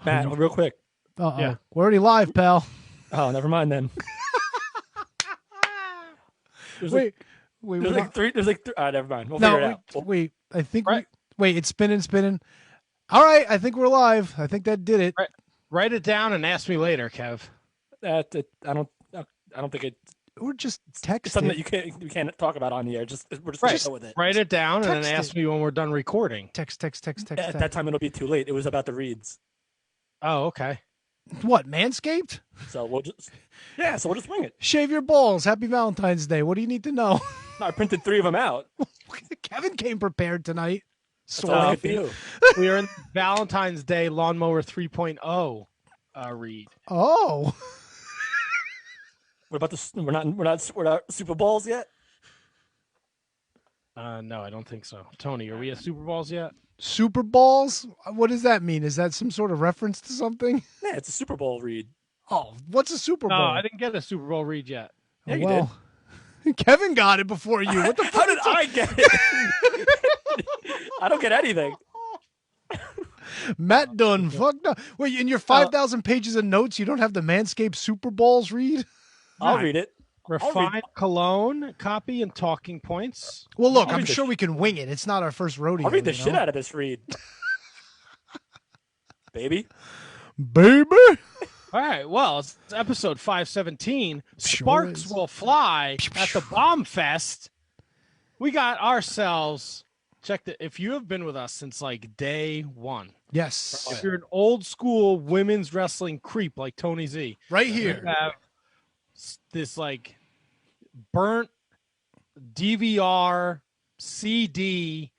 Matt, real quick. Yeah. We're already live, pal. Oh, never mind then. Wait. There's like three. Never mind. We'll figure it out. Wait. I think right. Wait, it's spinning. All right, I think we're live. I think that did it. Right. Write it down and ask me later, Kev. I don't think it. We're just texting. It's something that you can't talk about on the air. We're just right. go with it. Write it down and then ask me when we're done recording. Text. At that time, it'll be too late. It was about the reads. Oh, okay. What, Manscaped? So we'll just wing it. Shave your balls. Happy Valentine's Day. What do you need to know? No, I printed 3 of them out. Kevin came prepared tonight. So we are in Valentine's Day Lawnmower 3.0 read. Oh. What about we're not Super Bowls yet? No, I don't think so. Tony, are we at Super Bowls yet? Super Bowls? What does that mean? Is that some sort of reference to something? Yeah, it's a Super Bowl read. Oh, what's a Super Bowl? No, I didn't get a Super Bowl read yet. Yeah, you did. Kevin got it before you. What the fuck? How did I get it? I don't get anything. Matt done fucked up. Wait, in your 5,000 pages of notes, you don't have the Manscaped Super Bowls read? I'll read it. Refined cologne, copy, and talking points. Well, look, I'm sure we can wing it. It's not our first rodeo. I'll read the shit out of this read. Baby. All right, well, it's episode 517. Sparks will fly at the Bomb Fest. We got ourselves, if you have been with us since like day one. Yes. If you're an old school women's wrestling creep like Tony Z. Right here. You have this like burnt DVR CD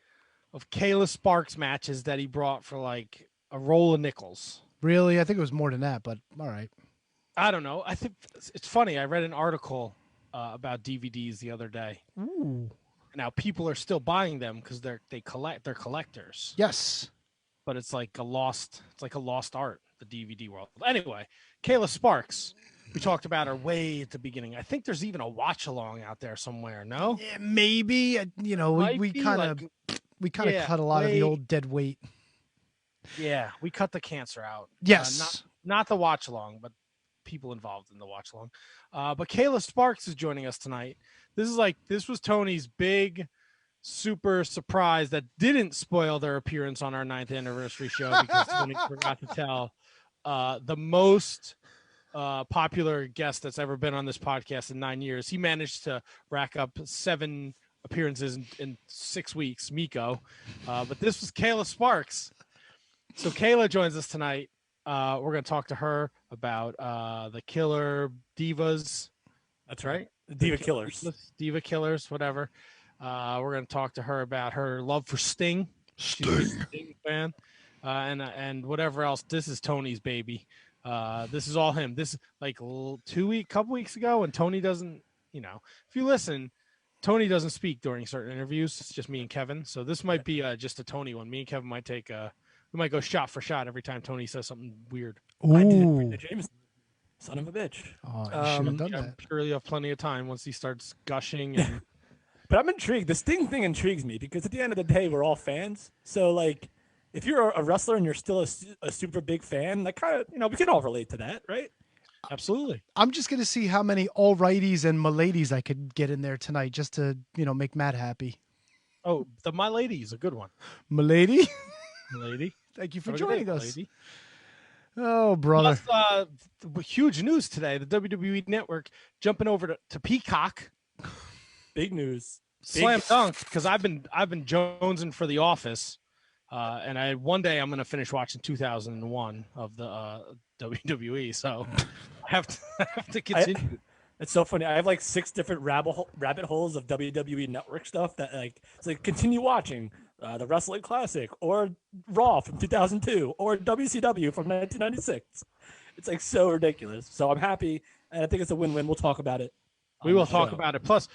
of Kayla Sparks matches that he brought for like a roll of nickels. Really? I think it was more than that, but all right. I don't know. I think it's funny. I read an article about DVDs the other day. Ooh. Now people are still buying them because they're collectors. Yes. But it's like a lost art, the DVD world. Anyway, Kayla Sparks. We talked about her way at the beginning. I think there's even a watch along out there somewhere. No, yeah, maybe. You know, we kind of cut a lot of the old dead weight. Yeah, we cut the cancer out. Yes, not the watch along, but people involved in the watch along. But Kayla Sparks is joining us tonight. This was Tony's big, super surprise that didn't spoil their appearance on our 9th anniversary show because Tony forgot to tell the most popular guest that's ever been on this podcast in 9 years. He managed to rack up 7 appearances in 6 weeks, Miko. But this was Kayla Sparks. So Kayla joins us tonight. We're going to talk to her about the Killer Divas. That's right. Diva Killers. Diva Killers, whatever. We're going to talk to her about her love for Sting. She's a Sting fan. And whatever else. This is Tony's baby. This is all him. This is like couple weeks ago, and Tony doesn't, if you listen, Tony doesn't speak during certain interviews. It's just me and Kevin. So this might be just a Tony one. Me and Kevin might we might go shot for shot every time Tony says something weird. Ooh. I did it, James. Son of a bitch. Oh, you should have done that. I'm sure you'll have plenty of time once he starts gushing. And... But I'm intrigued. The Sting thing intrigues me because at the end of the day, we're all fans. So, like, if you're a wrestler and you're still a super big fan, like, kind of, we can all relate to that, right? Absolutely. I'm just going to see how many all righties and miladies I could get in there tonight just to, make Matt happy. Oh, the My Lady is a good one. Milady? Milady. Thank you for joining us. Lady. Oh, brother. Huge news today. The WWE Network jumping over to Peacock. Big news. Slam dunk, because I've been jonesing for The Office. And one day I'm going to finish watching 2001 of the WWE. So I have to continue. It's so funny. I have like 6 different rabbit holes of WWE Network stuff that it's like continue watching the Wrestling Classic or Raw from 2002 or WCW from 1996. It's like so ridiculous. So I'm happy, and I think it's a win-win. We'll talk about it. We will talk about it. Plus,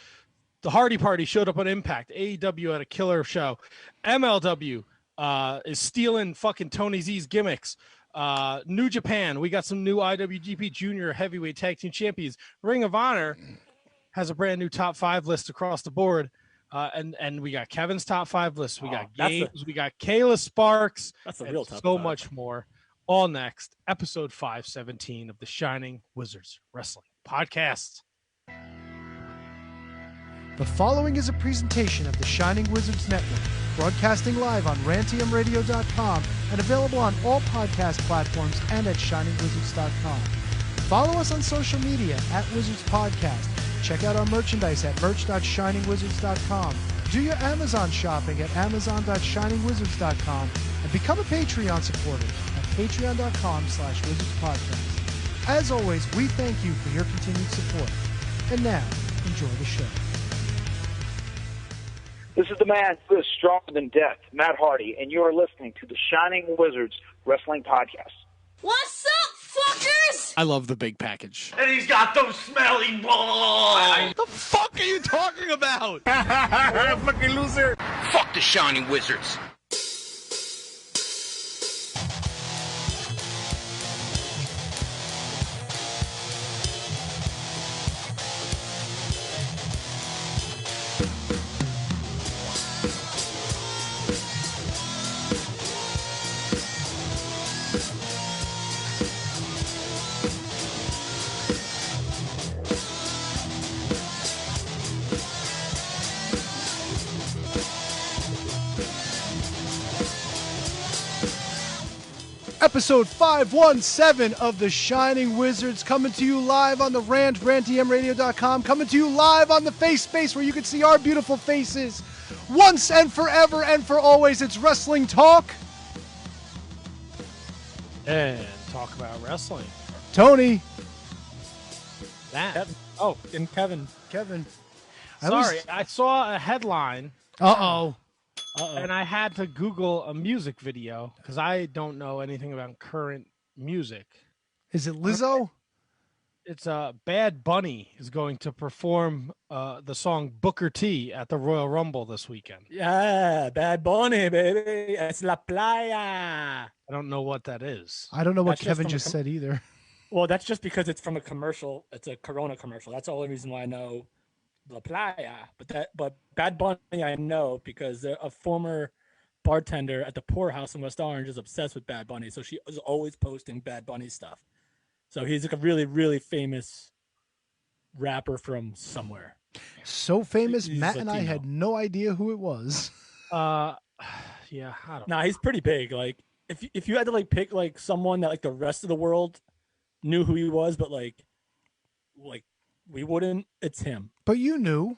the Hardy Party showed up on Impact. AEW had a killer show. MLW is stealing fucking Tony Z's gimmicks. New Japan, we got some new IWGP Junior Heavyweight Tag Team Champions. Ring of Honor has a brand new top 5 list across the board. And we got Kevin's top 5 lists. We got that's games. We got Kayla Sparks. That's a and real top so 5. much more. All next, episode 517 of the Shining Wizards Wrestling Podcast. The following is a presentation of the Shining Wizards Network, broadcasting live on rantiumradio.com and available on all podcast platforms and at shiningwizards.com. Follow us on social media at Wizards Podcast. Check out our merchandise at merch.shiningwizards.com. Do your Amazon shopping at amazon.shiningwizards.com and become a Patreon supporter at patreon.com/wizardspodcast. As always, we thank you for your continued support. And now, enjoy the show. This is the man who is stronger than death, Matt Hardy, and you are listening to the Shining Wizards Wrestling Podcast. What's up, fuckers? I love the big package. And he's got those smelly balls. What the fuck are you talking about? Fucking loser. Fuck the Shining Wizards. Episode 517 of the Shining Wizards, coming to you live on the rant, rantiumradio.com, coming to you live on the face space where you can see our beautiful faces. Once and forever and for always, it's Wrestling Talk. And talk about wrestling. Tony. That. Oh, and Kevin. Sorry, I saw a headline. Uh-oh. And I had to Google a music video because I don't know anything about current music. Is it Lizzo? It's Bad Bunny is going to perform the song Booker T at the Royal Rumble this weekend. Yeah, Bad Bunny, baby. Es la playa. I don't know what that is. I don't know what That's just Kevin from a just said either. Well, that's just because it's from a commercial. It's a Corona commercial. That's the only reason why I know La Playa. But Bad Bunny I know because a former bartender at the Poorhouse in West Orange is obsessed with Bad Bunny. So she is always posting Bad Bunny stuff. So he's like a really, really famous rapper from somewhere. So famous, He's Matt and I Latino. had no idea who it was. Yeah, I don't know. Nah, he's pretty big. Like if you had to like pick like someone that like the rest of the world knew who he was, but like we wouldn't, it's him. But you knew.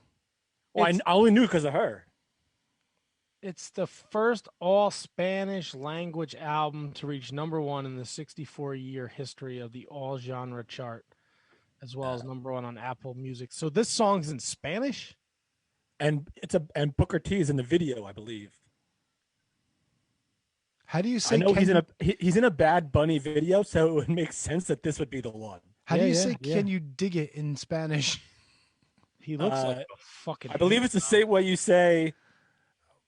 Well, I only knew because of her. It's the first all Spanish language album to reach #1 in the 64-year history of the all genre chart, as well as #1 on Apple Music. So this song's in Spanish? And Booker T is in the video, I believe. How do you say? I know he's in a Bad Bunny video, so it would make sense that this would be the one. How do you Yeah, say? yeah. Can you dig it in Spanish? He looks like a fucking I believe it's the same way you say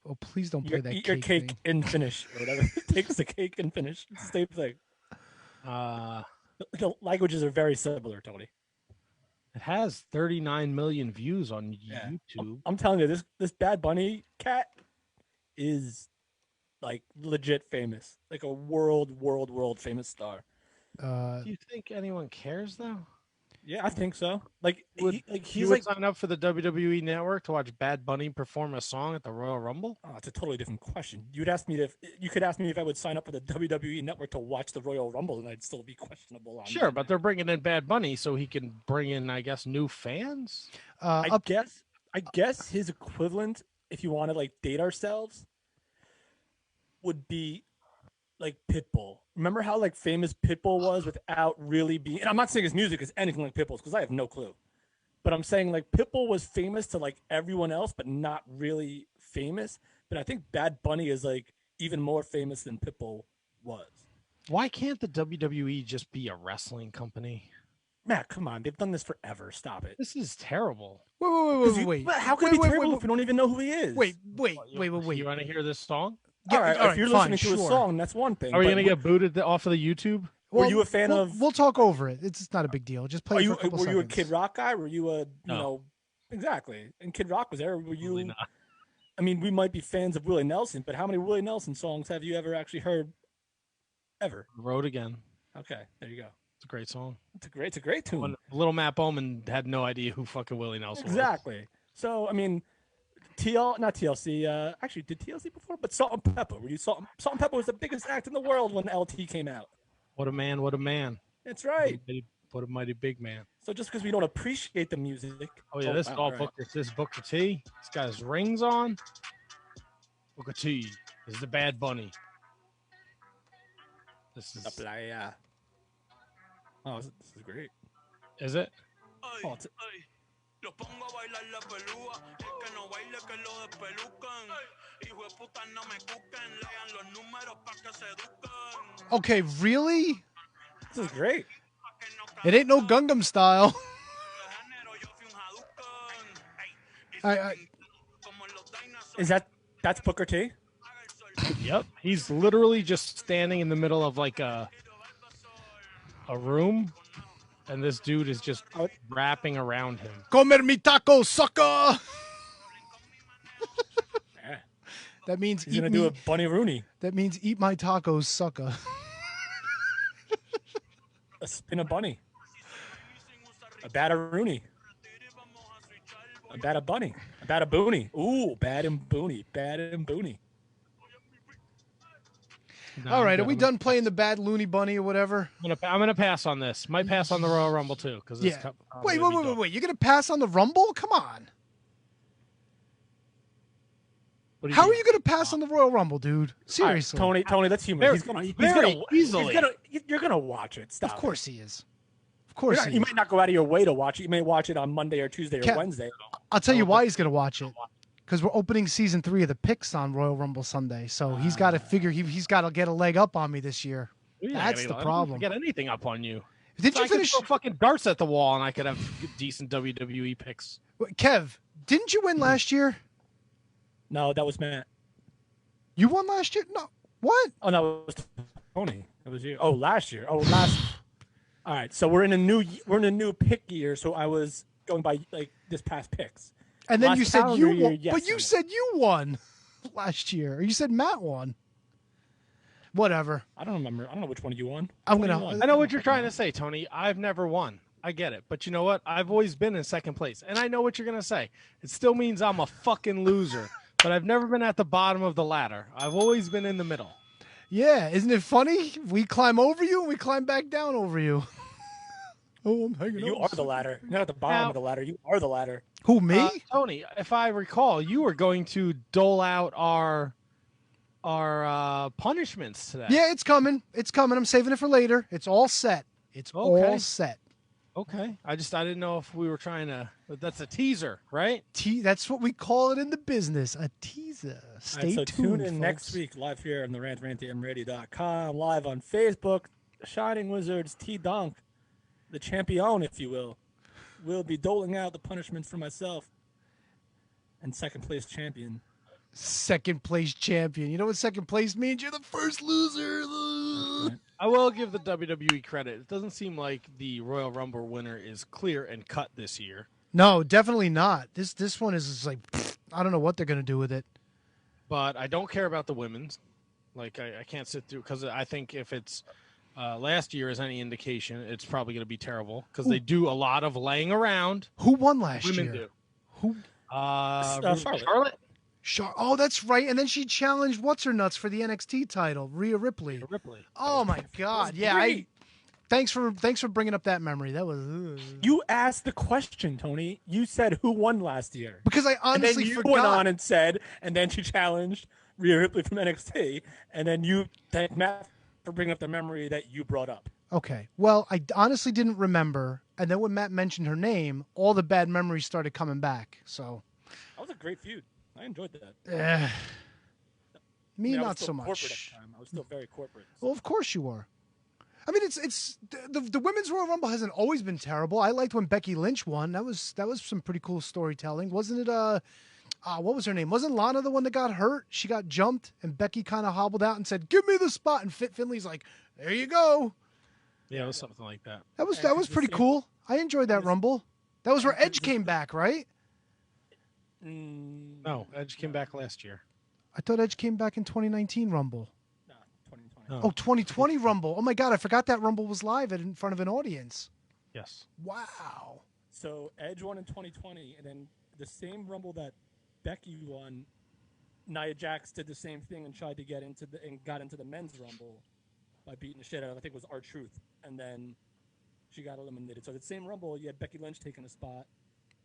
Oh, please don't play that eat your cake thing. and finish or whatever. Takes the cake and finish. It's the same thing. The languages are very similar, Tony. It has 39 million views on Yeah. YouTube. I'm telling you, this Bad Bunny cat is like legit famous, like a world famous star. Do you think anyone cares though? Yeah, I think so. Like, You he's would like, sign up for the WWE Network to watch Bad Bunny perform a song at the Royal Rumble? oh, it's a totally different question. You could ask me if I would sign up for the WWE Network to watch the Royal Rumble, and I'd still be questionable on. Sure, but they're bringing in Bad Bunny so he can bring in, I guess, new fans. I guess his equivalent, if you want to like date ourselves, would be like Pitbull. Remember how like famous Pitbull was without really being, and I'm not saying his music is anything like Pitbull's because I have no clue. But I'm saying like Pitbull was famous to like everyone else, but not really famous. But I think Bad Bunny is like even more famous than Pitbull was. Why can't the WWE just be a wrestling company? Matt, come on. They've done this forever. Stop it. This is terrible. Wait. But how can it be terrible if we don't even know who he is? Wait. You want to hear this song? All right, if you're fine, listening to a song, that's one thing. Are we but going to get booted off of the YouTube? Were you a fan we'll, of? We'll talk over it. It's not a big deal. Just play. Are it you for a couple were you a seconds. Kid Rock guy? Were you a No. Exactly. And Kid Rock was there. Were you? Really not. I mean, we might be fans of Willie Nelson, but how many Willie Nelson songs have you ever actually heard? Ever? Road Again. Okay, there you go. It's a great song. It's a great tune. When little Matt Bowman had no idea who fucking Willie Nelson was. Exactly. So I mean, not TLC. Actually, did TLC before? But Salt and Pepper. Were you Salt and Pepper was the biggest act in the world when LT came out. What a man! What a man! That's right. What a mighty big man. So just because we don't appreciate the music. Oh yeah, this is all Booker. This is Booker T. He's got his rings on. Booker T is the Bad Bunny. This is. Oh, this is great. Is it? Oh, Okay, really? this is great. It ain't no Gangnam Style. That's Booker T? Yep. He's literally just standing in the middle of like a room, and this dude is just wrapping around him. Comer mi taco, sucker. That means he's gonna do a Bunny Rooney. That means eat my tacos, sucker. A spin a bunny. A bat a Rooney. A bat a bunny. A bat a boonie. Ooh, bad and boony. Bad and boony. No, all right, are we done playing the bad loony bunny or whatever? I'm gonna pass on this. Might pass on the Royal Rumble too, because Wait. You're gonna pass on the Rumble? Come on. How are you gonna pass on the Royal Rumble, dude? Seriously, right, Tony, that's human. He's gonna easily. You're gonna watch it. Stop. Of course he is. Of course you might not go out of your way to watch it. You may watch it on Monday or Tuesday or Wednesday. I'll tell you why he's gonna watch it. Because we're opening season 3 of the picks on Royal Rumble Sunday, so he's got to figure he's got to get a leg up on me this year. That's the problem. Get anything up on you? Did you finish? I could throw fucking darts at the wall, and I could have decent WWE picks. Kev, didn't you win last year? No, that was Matt. You won last year? No, what? Oh no, it was Tony. It was you. Oh, last year. Oh, last. All right, so we're in a new pick year. So I was going by like this past picks. And then you said you won, yes, but you said you won last year. Or you said Matt won. Whatever. I don't remember. I don't know which one you won. I know what you're trying to say, Tony. I've never won. I get it. But you know what? I've always been in second place. And I know what you're going to say. It still means I'm a fucking loser. But I've never been at the bottom of the ladder. I've always been in the middle. Yeah. Isn't it funny? We climb over you and we climb back down over you. Oh, I'm hanging You are the ladder. You're not at the bottom of the ladder. You are the ladder. Who, me? Tony, if I recall, you were going to dole out our punishments today. Yeah, it's coming. It's coming. I'm saving it for later. It's all set. It's all set. Okay. I didn't know if we were trying to. That's a teaser, right? That's what we call it in the business. A teaser. Stay tuned. Tune in folks. next week, live here on the rantamradio.com, live on Facebook. Shining Wizards T Dunk, the champion, if you will be doling out the punishments for myself and second place champion. Second place champion. You know what second place means? You're the first loser. I will give the WWE credit. It doesn't seem like the Royal Rumble winner is clear and cut this year. No, definitely not. This one is like, I don't know what they're going to do with it. But I don't care about the women's. Like, I can't sit through, because I think if it's last year is any indication, it's probably going to be terrible, because they do a lot of laying around. Who won last year? Women do. Who? Charlotte. Oh, that's right. And then she challenged what's-her-nuts for the NXT title, Rhea Ripley. Oh my God! Yeah, thanks for bringing up that memory. That was. You asked the question, Tony. You said who won last year. Because I honestly and then you forgot. went on and said, and then she challenged Rhea Ripley from NXT, and then you thanked Matt for bringing up the memory that you brought up. Okay. Well, I honestly didn't remember, and then when Matt mentioned her name, all the bad memories started coming back. So. That was a great feud. I enjoyed that. Me, not so much. Corporate at the time. I was still very corporate. So. Well, of course you were. I mean, it's the women's Royal Rumble hasn't always been terrible. I liked when Becky Lynch won. That was some pretty cool storytelling, wasn't it? What was her name? Wasn't Lana the one that got hurt? She got jumped, and Becky kind of hobbled out and said, "Give me the spot." And Finley's like, "There you go." Yeah, it was something like that. That was pretty cool. I enjoyed that Rumble. That was where Edge came back, right? No, Edge came back last year. I thought Edge came back in 2019 Rumble. No, 2020. No. Oh, 2020 Rumble. Oh my God, I forgot that Rumble was live in front of an audience. Yes. Wow. So Edge won in 2020, and then the same Rumble that Becky won, Nia Jax did the same thing and tried to got into the men's Rumble by beating the shit out of, I think it was R-Truth, and then she got eliminated. So the same Rumble, you had Becky Lynch taking a spot,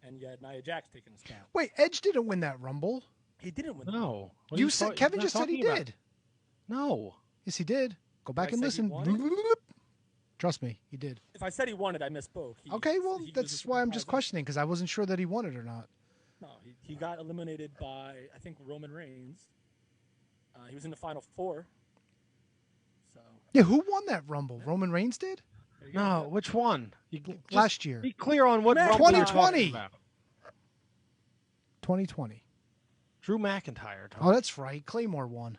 and you had Nia Jax taking a spot. Wait, Edge didn't win that Rumble. He didn't win. No. What are You said Kevin just said he talking about? did. No. Yes, he did. Go back Did and I say he listen. won Trust me, he did. If I said he won it, I misspoke. Okay, well, he was that's just why I'm just surprised. questioning, because I wasn't sure that he won it or not. No, he got eliminated by, I think, Roman Reigns. He was in the Final Four. So Yeah, who won that Rumble? Roman Reigns did? there you go. No. Which one? You just Last year. Be clear on what Matt, Rumble you're 2020. talking about. 2020. Drew McIntyre. Tom. Oh, that's right. Claymore won.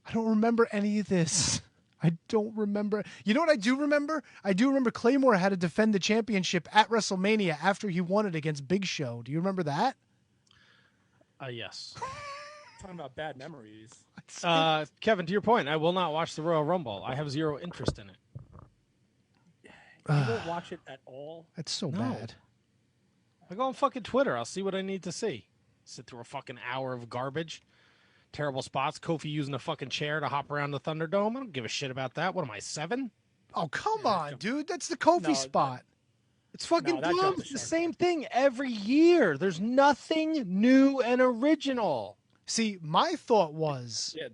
I don't remember any of this. I don't remember. You know what I do remember? I do remember Claymore had to defend the championship at WrestleMania after he won it against Big Show. Do you remember that? Yes. Talking about bad memories. Kevin, to your point, I will not watch the Royal Rumble. I have zero interest in it. You won't watch it at all. That's so No. bad. I go on fucking Twitter. I'll see what I need to see. Sit through a fucking hour of garbage. Terrible spots. Kofi using a fucking chair to hop around the Thunderdome. I don't give a shit about that. What am I, 7? Oh, come on, dude. That's the Kofi No, spot. It's fucking No, that dumb. joke's It's the sharp. same thing every year. There's nothing new and original. See, my thought was Yeah,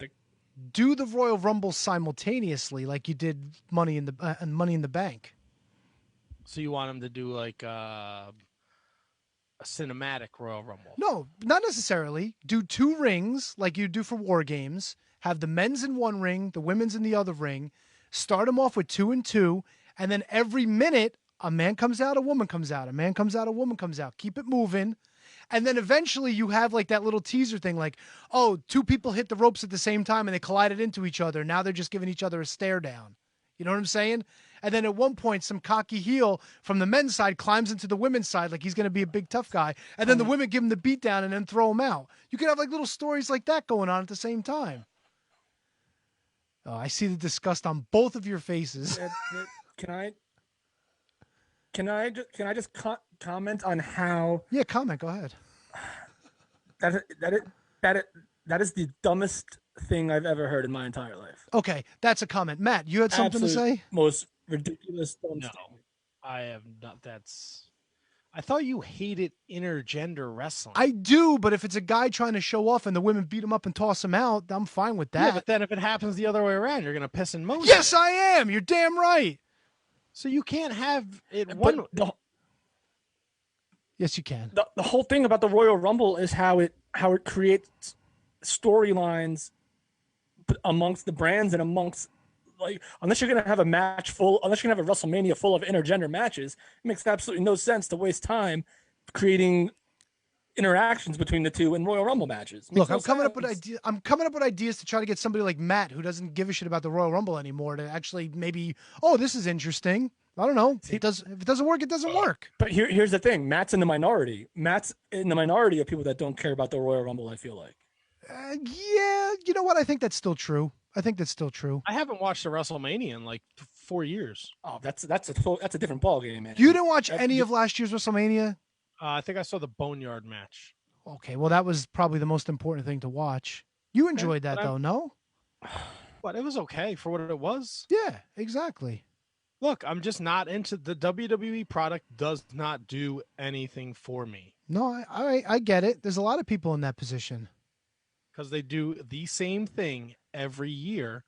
do the Royal Rumble simultaneously like you did Money in the Bank. So you want him to do like a cinematic Royal Rumble? No, not necessarily. Do 2 rings like you do for War Games. Have the men's in one ring, the women's in the other ring. Start them off with 2 and 2, and then every minute a man comes out, a woman comes out, a man comes out, a woman comes out. Keep it moving. And then eventually you have like that little teaser thing like, oh, 2 people hit the ropes at the same time and they collided into each other. Now they're just giving each other a stare down. You know what I'm saying? And then at one point, some cocky heel from the men's side climbs into the women's side like he's going to be a big tough guy. And then the women give him the beat down and then throw him out. You could have like little stories like that going on at the same time. Oh, I see the disgust on both of your faces. Can I just comment on how Yeah, comment. Go ahead. that is the dumbest thing I've ever heard in my entire life. Okay, that's a comment. Matt, you had something to Absolute say? Most ridiculous dumb No, statement. I have not. I thought you hated intergender wrestling. I do, but if it's a guy trying to show off and the women beat him up and toss him out, I'm fine with Yeah, that. but then if it happens the other way around, you're gonna piss and moan. Yes, at it. I am. You're damn right. So you can't have it But one. Yes, you can. the whole thing about the Royal Rumble is how it creates storylines amongst the brands and amongst, like, unless you're gonna have a WrestleMania full of intergender matches, it makes absolutely no sense to waste time creating interactions between the two in Royal Rumble matches. It makes Look, no I'm coming up with sense. ideas. I'm coming up with ideas to try to get somebody like Matt, who doesn't give a shit about the Royal Rumble anymore, to actually maybe, oh, this is interesting. I don't know. If it doesn't work, it doesn't work. But here's the thing: Matt's in the minority. Matt's in the minority of people that don't care about the Royal Rumble. I feel like. Yeah, you know what? I think that's still true. I haven't watched a WrestleMania in like 4 years. Oh, that's a different ballgame, man. You didn't watch any of last year's WrestleMania? I think I saw the Boneyard match. Okay, well, that was probably the most important thing to watch. You enjoyed that, but though, no? But it was okay for what it was. Yeah, exactly. Look, I'm just not into the WWE product. Does not do anything for me No, I get it. There's a lot of people in that position. because they do the same thing every year,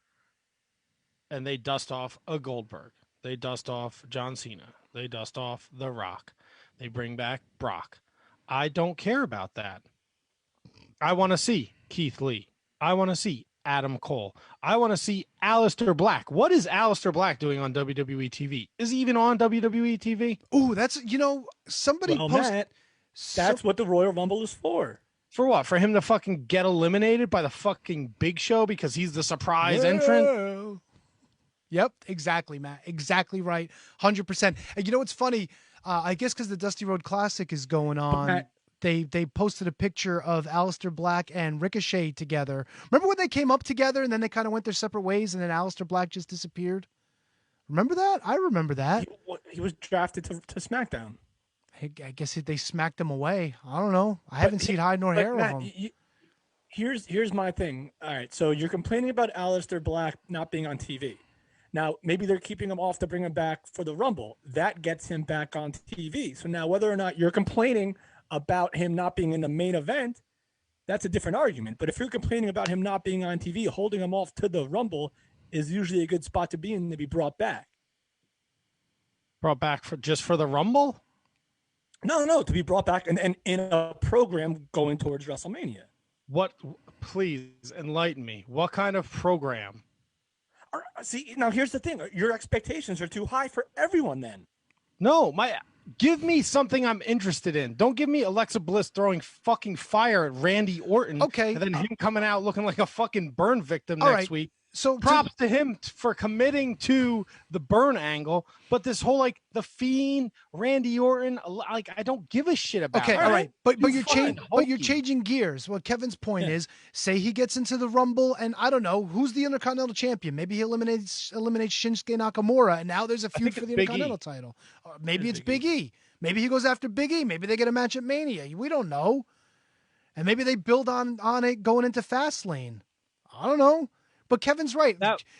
and they dust off a Goldberg. They dust off John Cena. They dust off The Rock. They bring back Brock. I don't care about that. I want to see Keith Lee. I want to see Adam Cole. I want to see Aleister Black. What is Aleister Black doing on WWE TV? Is he even on WWE TV? Ooh, that's, somebody Well, posted. Matt, that's what the Royal Rumble is for. For what? For him to fucking get eliminated by the fucking Big Show because he's the surprise entrant? Yep, exactly, Matt. Exactly right. 100%. And you know what's funny? I guess because the Dusty Road Classic is going on. Matt, they posted a picture of Aleister Black and Ricochet together. Remember when they came up together and then they kind of went their separate ways and then Aleister Black just disappeared? Remember that? I remember that. He was drafted to SmackDown. I guess they smacked him away. I don't know. I haven't seen hide nor hair Matt, of him. Here's my thing. All right, so you're complaining about Aleister Black not being on TV. Now, maybe they're keeping him off to bring him back for the Rumble. That gets him back on TV. So now whether or not you're complaining about him not being in the main event, that's a different argument. But if you're complaining about him not being on TV, holding him off to the Rumble is usually a good spot to be in to be brought back. Brought back for the Rumble? No, to be brought back and in a program going towards WrestleMania. What? Please enlighten me. What kind of program? See, now here's the thing. Your expectations are too high for everyone then. No, give me something I'm interested in. Don't give me Alexa Bliss throwing fucking fire at Randy Orton. Okay. And then him coming out looking like a fucking burn victim All next right. week. So props to him for committing to the burn angle, but this whole like the Fiend, Randy Orton, like I don't give a shit about. Okay, it. all right, but you're Hokey. changing gears. What Kevin's point is, say he gets into the Rumble, and I don't know who's the Intercontinental Champion. Maybe he eliminates Shinsuke Nakamura, and now there's a feud for the Intercontinental title. Maybe it's Big E. Maybe he goes after Big E. Maybe they get a match at Mania. We don't know, and maybe they build on it going into Fastlane. I don't know. But Kevin's right.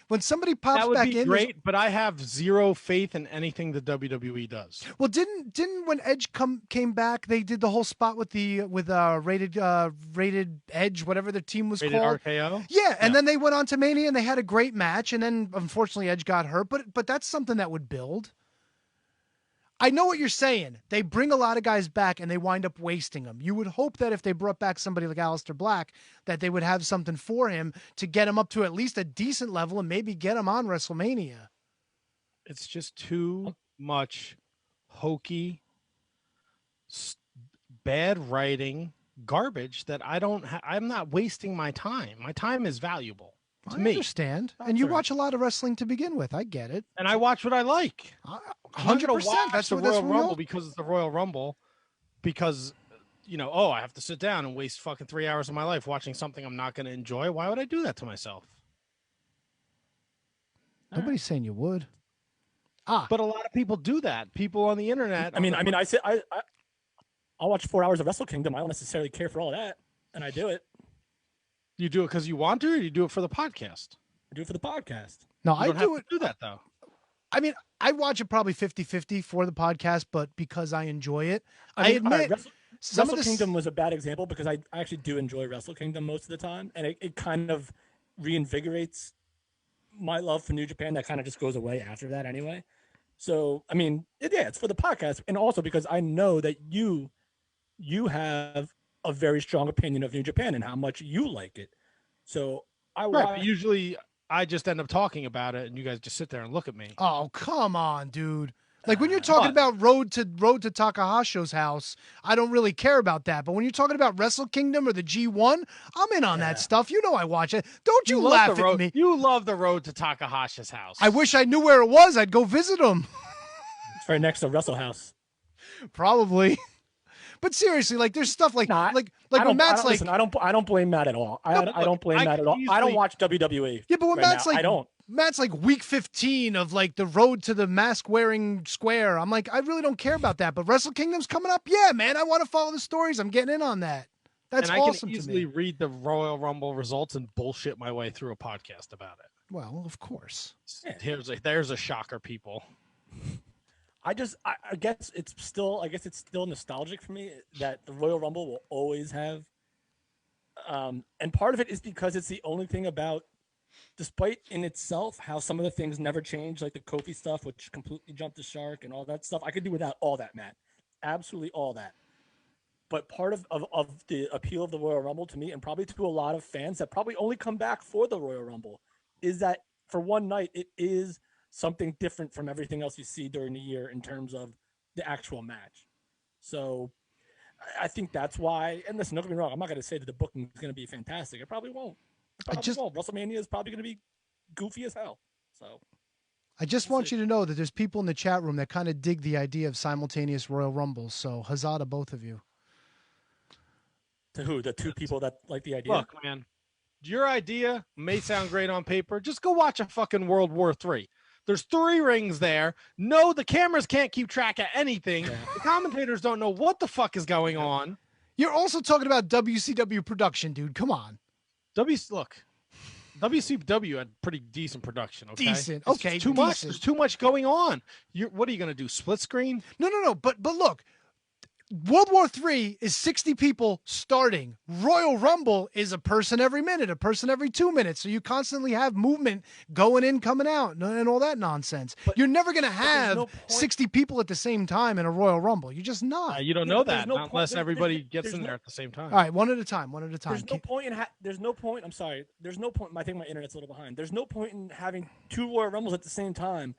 When somebody pops that would back be in, great. But I have zero faith in anything the WWE does. Well, didn't when Edge came back, they did the whole spot with rated Edge, whatever their team was Rated called. RKO? Yeah, and then they went on to Mania and they had a great match, and then unfortunately Edge got hurt. But that's something that would build. I know what you're saying. They bring a lot of guys back and they wind up wasting them. You would hope that if they brought back somebody like Aleister Black, that they would have something for him to get him up to at least a decent level and maybe get him on WrestleMania. It's just too much hokey, bad writing, garbage that I'm not wasting my time. My time is valuable. I understand. And you watch a lot of wrestling to begin with. I get it. And I watch what I like. 100%. That's the what Royal we Rumble all... because it's the Royal Rumble. Because, I have to sit down and waste fucking 3 hours of my life watching something I'm not going to enjoy. Why would I do that to myself? Nobody's saying you would. But a lot of people do that. People on the internet. I'll watch 4 hours of Wrestle Kingdom. I don't necessarily care for all that, and I do it. You do it because you want to, or you do it for the podcast? I do it for the podcast. No, I do it. Do that though. I mean, I watch it probably 50-50 for the podcast, but because I enjoy it, I admit Wrestle Kingdom was a bad example because I actually do enjoy Wrestle Kingdom most of the time, and it kind of reinvigorates my love for New Japan. That kind of just goes away after that anyway. So, I mean, it's for the podcast, and also because I know that you have a very strong opinion of New Japan and how much you like it. So usually I just end up talking about it and you guys just sit there and look at me. Oh, come on, dude. Like when you're talking about Road to Takahashi's house, I don't really care about that. But when you're talking about Wrestle Kingdom or the G1, I'm in on that stuff. You know I watch it. Don't you laugh at me. You love the Road to Takahashi's house. I wish I knew where it was. I'd go visit him. It's right next to Wrestle House. Probably. But seriously, like there's stuff like when Matt's like, I don't blame Matt at all. I don't blame Matt at all. I don't watch WWE. Yeah, but when Matt's now, like, I don't. Matt's like week 15 of like the Road to the mask wearing square. I'm like, I really don't care about that. But Wrestle Kingdom's coming up. Yeah, man, I want to follow the stories. I'm getting in on that. That's awesome to me. I can easily read the Royal Rumble results and bullshit my way through a podcast about it. Well, of course. Yeah. There's a shocker, people. I guess it's still nostalgic for me that the Royal Rumble will always have. And part of it is because it's the only thing about, despite in itself how some of the things never change, like the Kofi stuff, which completely jumped the shark and all that stuff. I could do without all that, Matt. Absolutely all that. But part of the appeal of the Royal Rumble to me, and probably to a lot of fans that probably only come back for the Royal Rumble, is that for one night, it is something different from everything else you see during the year in terms of the actual match. So I think that's why, and listen, don't get me wrong, I'm not going to say that the booking is going to be fantastic. It probably won't. Won't. WrestleMania is probably going to be goofy as hell. So I just want you to know that there's people in the chat room that kind of dig the idea of simultaneous Royal Rumbles. So huzzah to both of you. To who? The two people that like the idea? Look, man, your idea may sound great on paper. Just go watch a fucking World War III. There's 3 rings there. No, the cameras can't keep track of anything. Yeah. The commentators don't know what the fuck is going on. You're also talking about WCW production, dude. Come on. WCW had pretty decent production. Okay? Decent. It's Okay, too much. decent. There's too much going on. What are you gonna do? Split screen? No. But look, World War III is 60 people starting. Royal Rumble is a person every minute, a person every 2 minutes. So you constantly have movement going in, coming out, and all that nonsense. You're never going to have 60 people at the same time in a Royal Rumble. You're just not. You don't know that unless everybody gets in there at the same time. All right, one at a time. There's no point there's no point. I'm sorry. There's no point. I think my internet's a little behind. There's no point in having 2 Royal Rumbles at the same time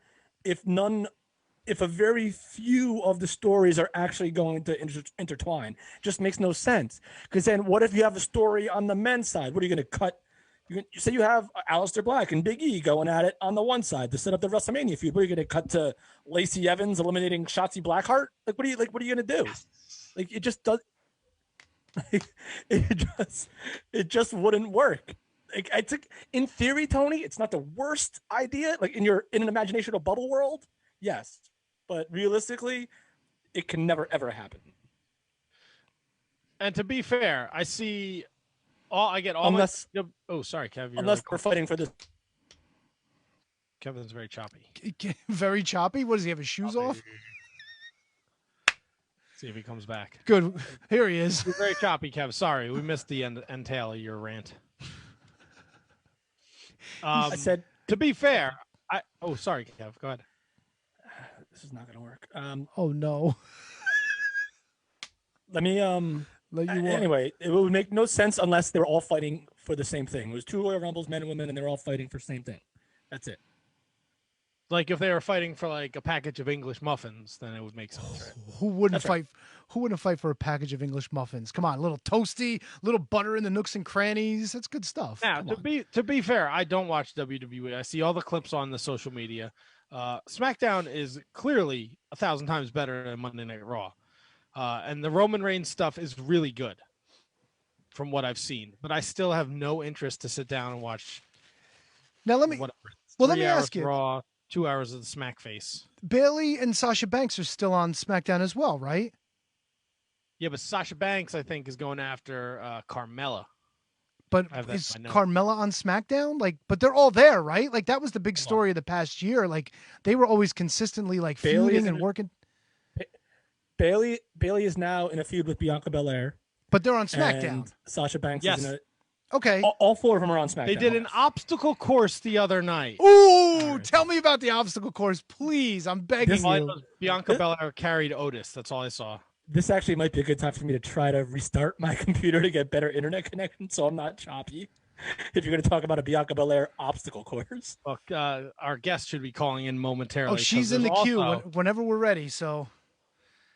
if a very few of the stories are actually going to intertwine. Just makes no sense. Because then what if you have a story on the men's side? What are you going to cut? You say you have Aleister Black and Big E going at it on the one side to set up the WrestleMania feud. What are you going to cut to Lacey Evans eliminating Shotzi Blackheart? What are you going to do? Like, it just does. It just wouldn't work. Like, in theory, Tony, it's not the worst idea. Like in an imaginational bubble world, yes. But realistically, it can never, ever happen. And to be fair, I get all unless, sorry, Kev. Unless we're fighting for this. Kevin's very choppy. Very choppy? What does he have his shoes off? See if he comes back. Good. Here he is. You're very choppy, Kev. Sorry, we missed the end tail of your rant. I said, to be fair, sorry, Kev. Go ahead. This is not going to work. Oh no. Let me anyway, it would make no sense unless they were all fighting for the same thing. It was 2 Royal Rumbles, men and women, and they're all fighting for the same thing. That's it. Like if they were fighting for like a package of English muffins, then it would make sense. Who wouldn't fight for a package of English muffins? Come on, a little toasty, little butter in the nooks and crannies. That's good stuff. Now, to be fair, I don't watch WWE. I see all the clips on the social media. SmackDown is clearly 1,000 times better than Monday Night Raw. And the Roman Reigns stuff is really good from what I've seen, but I still have no interest to sit down and watch. Now let me ask you. Raw, 2 hours of the smack face. Bayley and Sasha Banks are still on SmackDown as well, right? Yeah, but Sasha Banks, I think, is going after Carmella. But is Carmella on SmackDown? But they're all there, right? Like, that was the big story of the past year. Like, they were always consistently feuding and working. Bayley is now in a feud with Bianca Belair. But they're on SmackDown. And Sasha Banks yes. is in Okay. All 4 of them are on SmackDown. They did an obstacle course the other night. Ooh, tell me about the obstacle course, please. I'm begging you. Bianca Belair carried Otis. That's all I saw. This actually might be a good time for me to try to restart my computer to get better internet connection so I'm not choppy. If you're going to talk about a Bianca Belair obstacle course. Look, our guest should be calling in momentarily. Oh, she's in the queue whenever we're ready, so.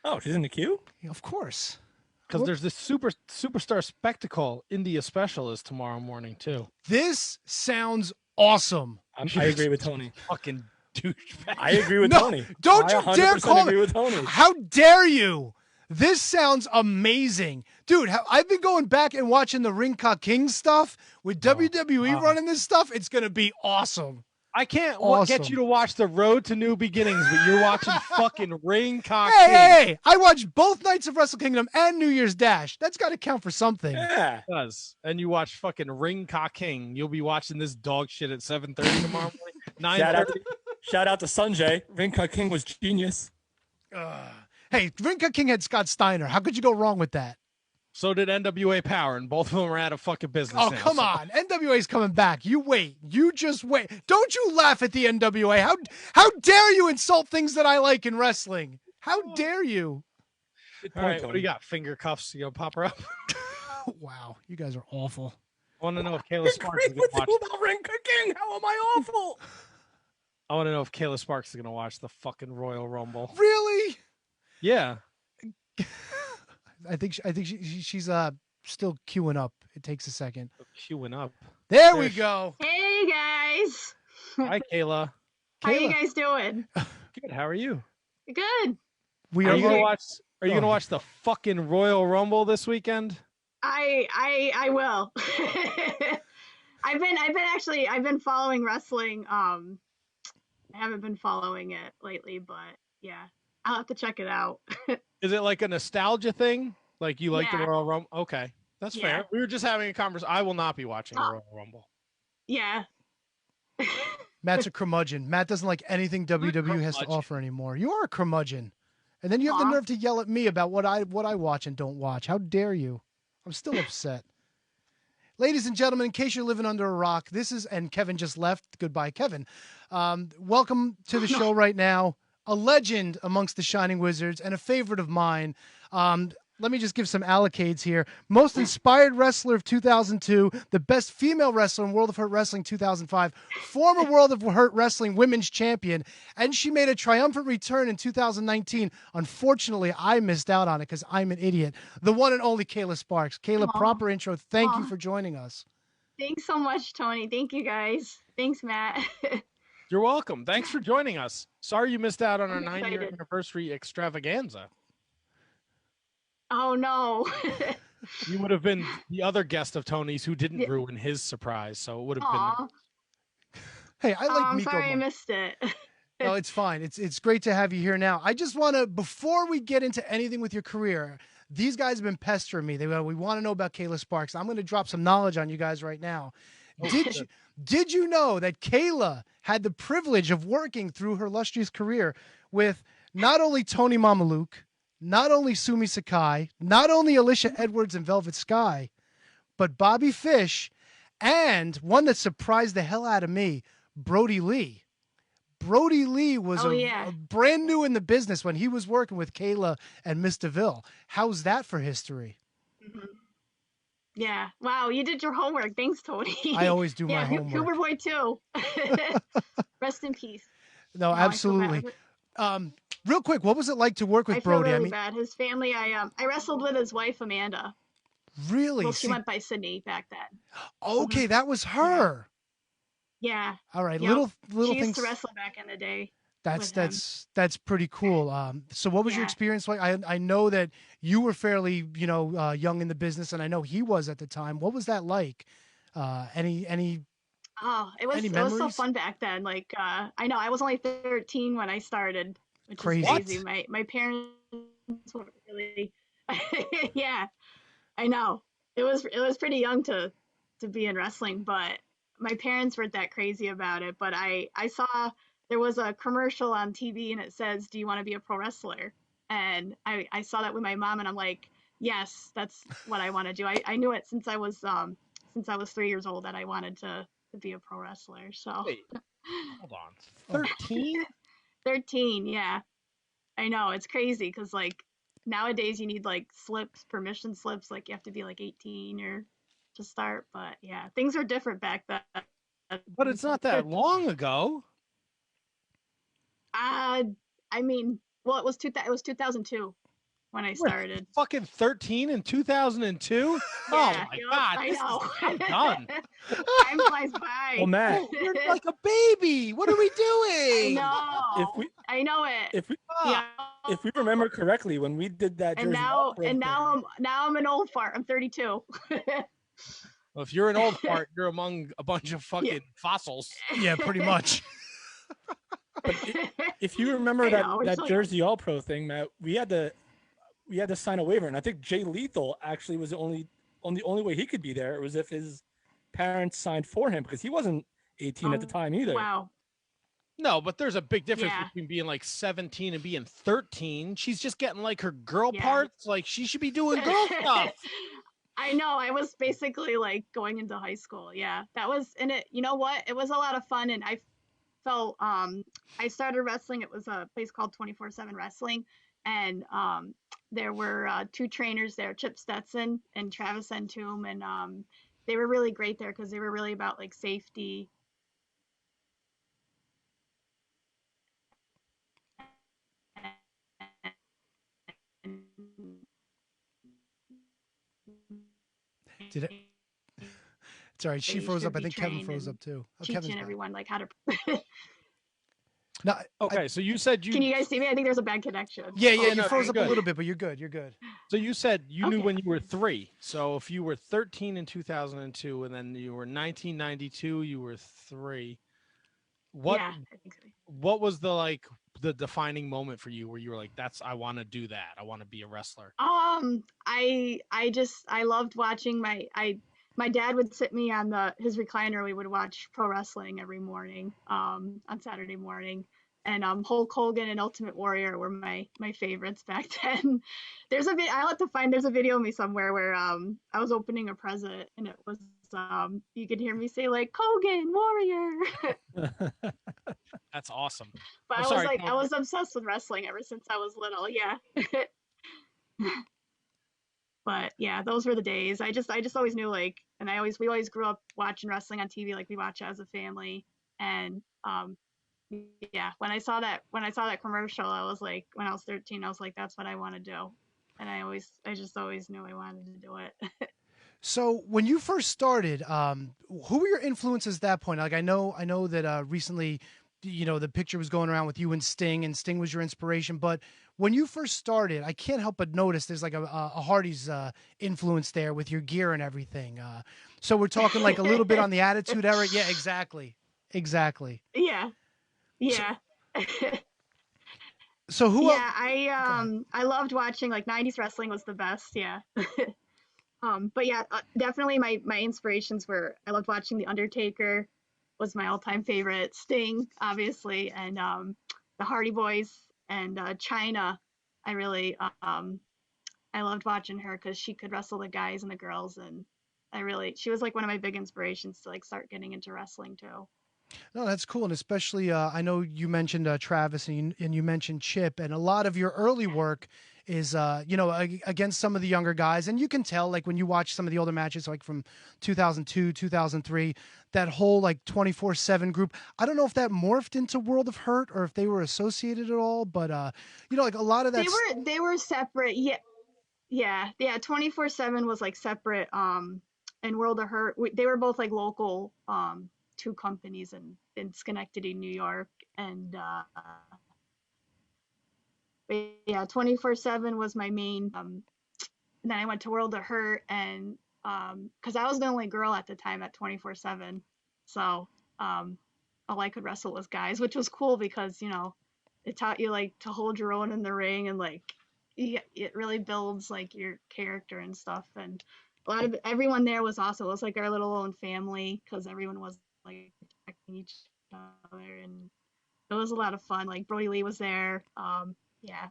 Oh, she's in the queue? Of course. Because there's this superstar spectacle India special is tomorrow morning too. This sounds awesome. I agree with Tony. Fucking douchebag. I agree with Tony. Don't you dare call agree with Tony. How dare you? This sounds amazing. Dude, I've been going back and watching the Ring Ka King stuff with WWE running this stuff. It's going to be awesome. I can't get you to watch The Road to New Beginnings, but you're watching fucking Ring Ka King. Hey, I watched both nights of Wrestle Kingdom and New Year's Dash. That's got to count for something. Yeah. It does. And you watch fucking Ring Ka King. You'll be watching this dog shit at 7:30 tomorrow morning. 9:30. Shout out to Sanjay. Ring Ka King was genius. Hey, Ring Ka King had Scott Steiner. How could you go wrong with that? So did NWA Power, and both of them are out of fucking business. Oh, come on. NWA's coming back. You wait. You just wait. Don't you laugh at the NWA. How dare you insult things that I like in wrestling? How dare you? All right, what do you got? Finger cuffs? You gonna pop her up? Wow, you guys are awful. I want to know if Kayla Sparks is gonna watch. About Ring Ka King. How am I awful? I want to know if Kayla Sparks is gonna watch the fucking Royal Rumble. Really? Yeah. I think she's still queuing up. It takes a second. Queuing up. There we go. Hey guys. Hi, Kayla. How you guys doing? Good. How are you? Good. Are you gonna watch the fucking Royal Rumble this weekend? I will. I've been following wrestling. I haven't been following it lately, but yeah, I'll have to check it out. Is it like a nostalgia thing? Like you like the Yeah. Royal Rumble? Okay, that's Yeah. fair. We were just having a conversation. I will not be watching the Oh. Royal Rumble. Yeah. Matt's a curmudgeon. Matt doesn't like anything WWE has to offer anymore. You are a curmudgeon. And then you have the nerve to yell at me about what I watch and don't watch. How dare you? I'm still upset. Ladies and gentlemen, in case you're living under a rock, this is, and Kevin just left. Goodbye, Kevin. Welcome to the show right now. A legend amongst the Shining Wizards and a favorite of mine. Let me just give some allocates here. Most inspired wrestler of 2002, the best female wrestler in World of Hurt Wrestling 2005, former World of Hurt Wrestling women's champion, and she made a triumphant return in 2019. Unfortunately, I missed out on it because I'm an idiot. The one and only Kayla Sparks. Kayla, proper intro. Thank you for joining us. Thanks so much, Tony. Thank you, guys. Thanks, Matt. You're welcome. Thanks for joining us. Sorry you missed out on our 9-year anniversary extravaganza. Oh, no. You would have been the other guest of Tony's who didn't ruin his surprise, so it would have been nice. Hey, I like I'm Miko. sorry I missed it. No, it's fine. It's great to have you here now. I just want to, before we get into anything with your career, these guys have been pestering me. We want to know about Kayla Sparks. I'm going to drop some knowledge on you guys right now. Did you know that Kayla had the privilege of working through her illustrious career with not only Tony Mamaluke, not only Sumi Sakai, not only Alicia Edwards and Velvet Sky, but Bobby Fish, and one that surprised the hell out of me, Brody Lee. Brody Lee was a brand new in the business when he was working with Kayla and Miss DeVille. How's that for history? Mm-hmm. Yeah. Wow. You did your homework. Thanks, Tony. I always do my homework. Hoover Boy too. Rest in peace. No, absolutely. Real quick, what was it like to work with Brody? I feel really bad. His family, I wrestled with his wife, Amanda. Really? Well, she went by Sydney back then. Okay, that was her. Yeah. All right, yep. little she things. used to wrestle back in the day. That's pretty cool. So what was your experience like? I know that you were fairly, young in the business, and I know he was at the time. What was that like? Any Oh, it was so fun back then. Like, I know I was only 13 when I started, which is crazy. My parents were really, yeah, I know it was pretty young to be in wrestling, but my parents weren't that crazy about it. But I saw there was a commercial on TV and it says, "Do you want to be a pro wrestler?" And I saw that with my mom, and I'm like, yes, that's what I want to do. I knew it since I was 3 years old that I wanted to be a pro wrestler. So wait, hold on, 13? 13, yeah. I know, it's crazy because like nowadays you need like permission slips, like you have to be like 18 or to start. But yeah, things are different back then. But it's not that long ago. I mean, well, it was 2002 when I started. Fucking 13 in 2002? Yeah, oh my God, I know. I'm done. Time flies by. Well, Matt, you're like a baby. What are we doing? I know it. If we remember correctly, when we did that, now I'm an old fart. I'm 32. Well, if you're an old fart, you're among a bunch of fucking fossils. Yeah, pretty much. But if you remember that Jersey All Pro thing, Matt, we had to sign a waiver, and I think Jay Lethal actually was the only way he could be there. It was if his parents signed for him because he wasn't 18 at the time either. Wow. No, but there's a big difference between being like 17 and being 13. She's just getting like her girl parts. Like she should be doing girl stuff. I know. I was basically like going into high school. Yeah, that was, and it, you know what? It was a lot of fun. And I felt, I started wrestling. It was a place called 24/7 Wrestling. And there were 2 trainers there, Chip Stetson and Travis Entombed. And they were really great there because they were really about like safety. Did it? It's all right. She froze up. I think Kevin froze up too. Teaching everyone like how to. Now, okay, so you said Can you guys see me? I think there's a bad connection. Yeah, Oh, you no, froze you're up a good. little bit, but you're good. You're good. So you said you knew Okay. when you were 3. So if you were 13 in 2002, and then you were 1992, you were 3. What Yeah, I think so. what was the defining moment for you where you were like, I want to do that. I want to be a wrestler. I loved watching my dad would sit me on his recliner. We would watch pro wrestling every morning, on Saturday morning. And Hulk Hogan and Ultimate Warrior were my favorites back then. There's a video of me somewhere where I was opening a present and it was you could hear me say like Hogan Warrior. That's awesome. But I'm I was sorry, I was obsessed with wrestling ever since I was little. Yeah. But yeah, those were the days. I just always knew like, and we always grew up watching wrestling on TV, like we watch it as a family. And yeah, when I saw that commercial, I was like, when I was 13, I was like, that's what I want to do. And I just always knew I wanted to do it. So when you first started, who were your influences at that point? Like I know that recently, the picture was going around with you and Sting was your inspiration. But when you first started, I can't help but notice there's like a Hardy's influence there with your gear and everything. So we're talking like a little bit on the Attitude Era. Yeah, exactly. Yeah. So who? Yeah, I loved watching like 90s wrestling was the best. Yeah. But yeah, definitely my inspirations were, I loved watching The Undertaker was my all-time favorite, Sting, obviously, and the Hardy Boys and Chyna. I really, I loved watching her because she could wrestle the guys and the girls, and she was like one of my big inspirations to like start getting into wrestling too. No, that's cool, and especially I know you mentioned Travis and you mentioned Chip, and a lot of your early work is against some of the younger guys, and you can tell like when you watch some of the older matches like from 2002, 2003, that whole like 24/7 group. I don't know if that morphed into World of Hurt or if they were associated at all, but like a lot of that they were separate. Yeah. 24/7 was like separate. And World of Hurt, they were both like local 2 companies in Schenectady, New York, and but yeah, 24/7 was my main. And then I went to World of Hurt, and because I was the only girl at the time at 24/7, so all I could wrestle was guys, which was cool because it taught you like to hold your own in the ring, and like it really builds like your character and stuff. And a lot of everyone there was awesome. It was like our little own family because everyone was like protecting each other, and it was a lot of fun. Like Brody Lee was there. Yeah.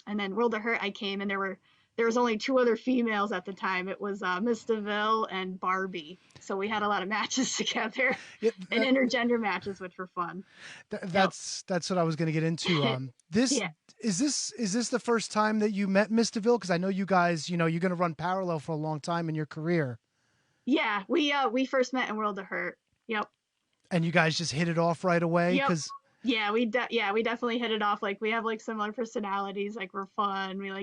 And then World of Hurt, I came, and there was only 2 other females at the time. It was Miss DeVille and Barbie. So we had a lot of matches together, and intergender matches, which were fun. That's what I was going to get into. Is this the first time that you met Miss DeVille? Because I know you guys, you're going to run parallel for a long time in your career. Yeah, we first met in World of Hurt. Yep. And you guys just hit it off right away? Yep. Yeah, we definitely hit it off. Like we have like similar personalities. Like we're fun. We're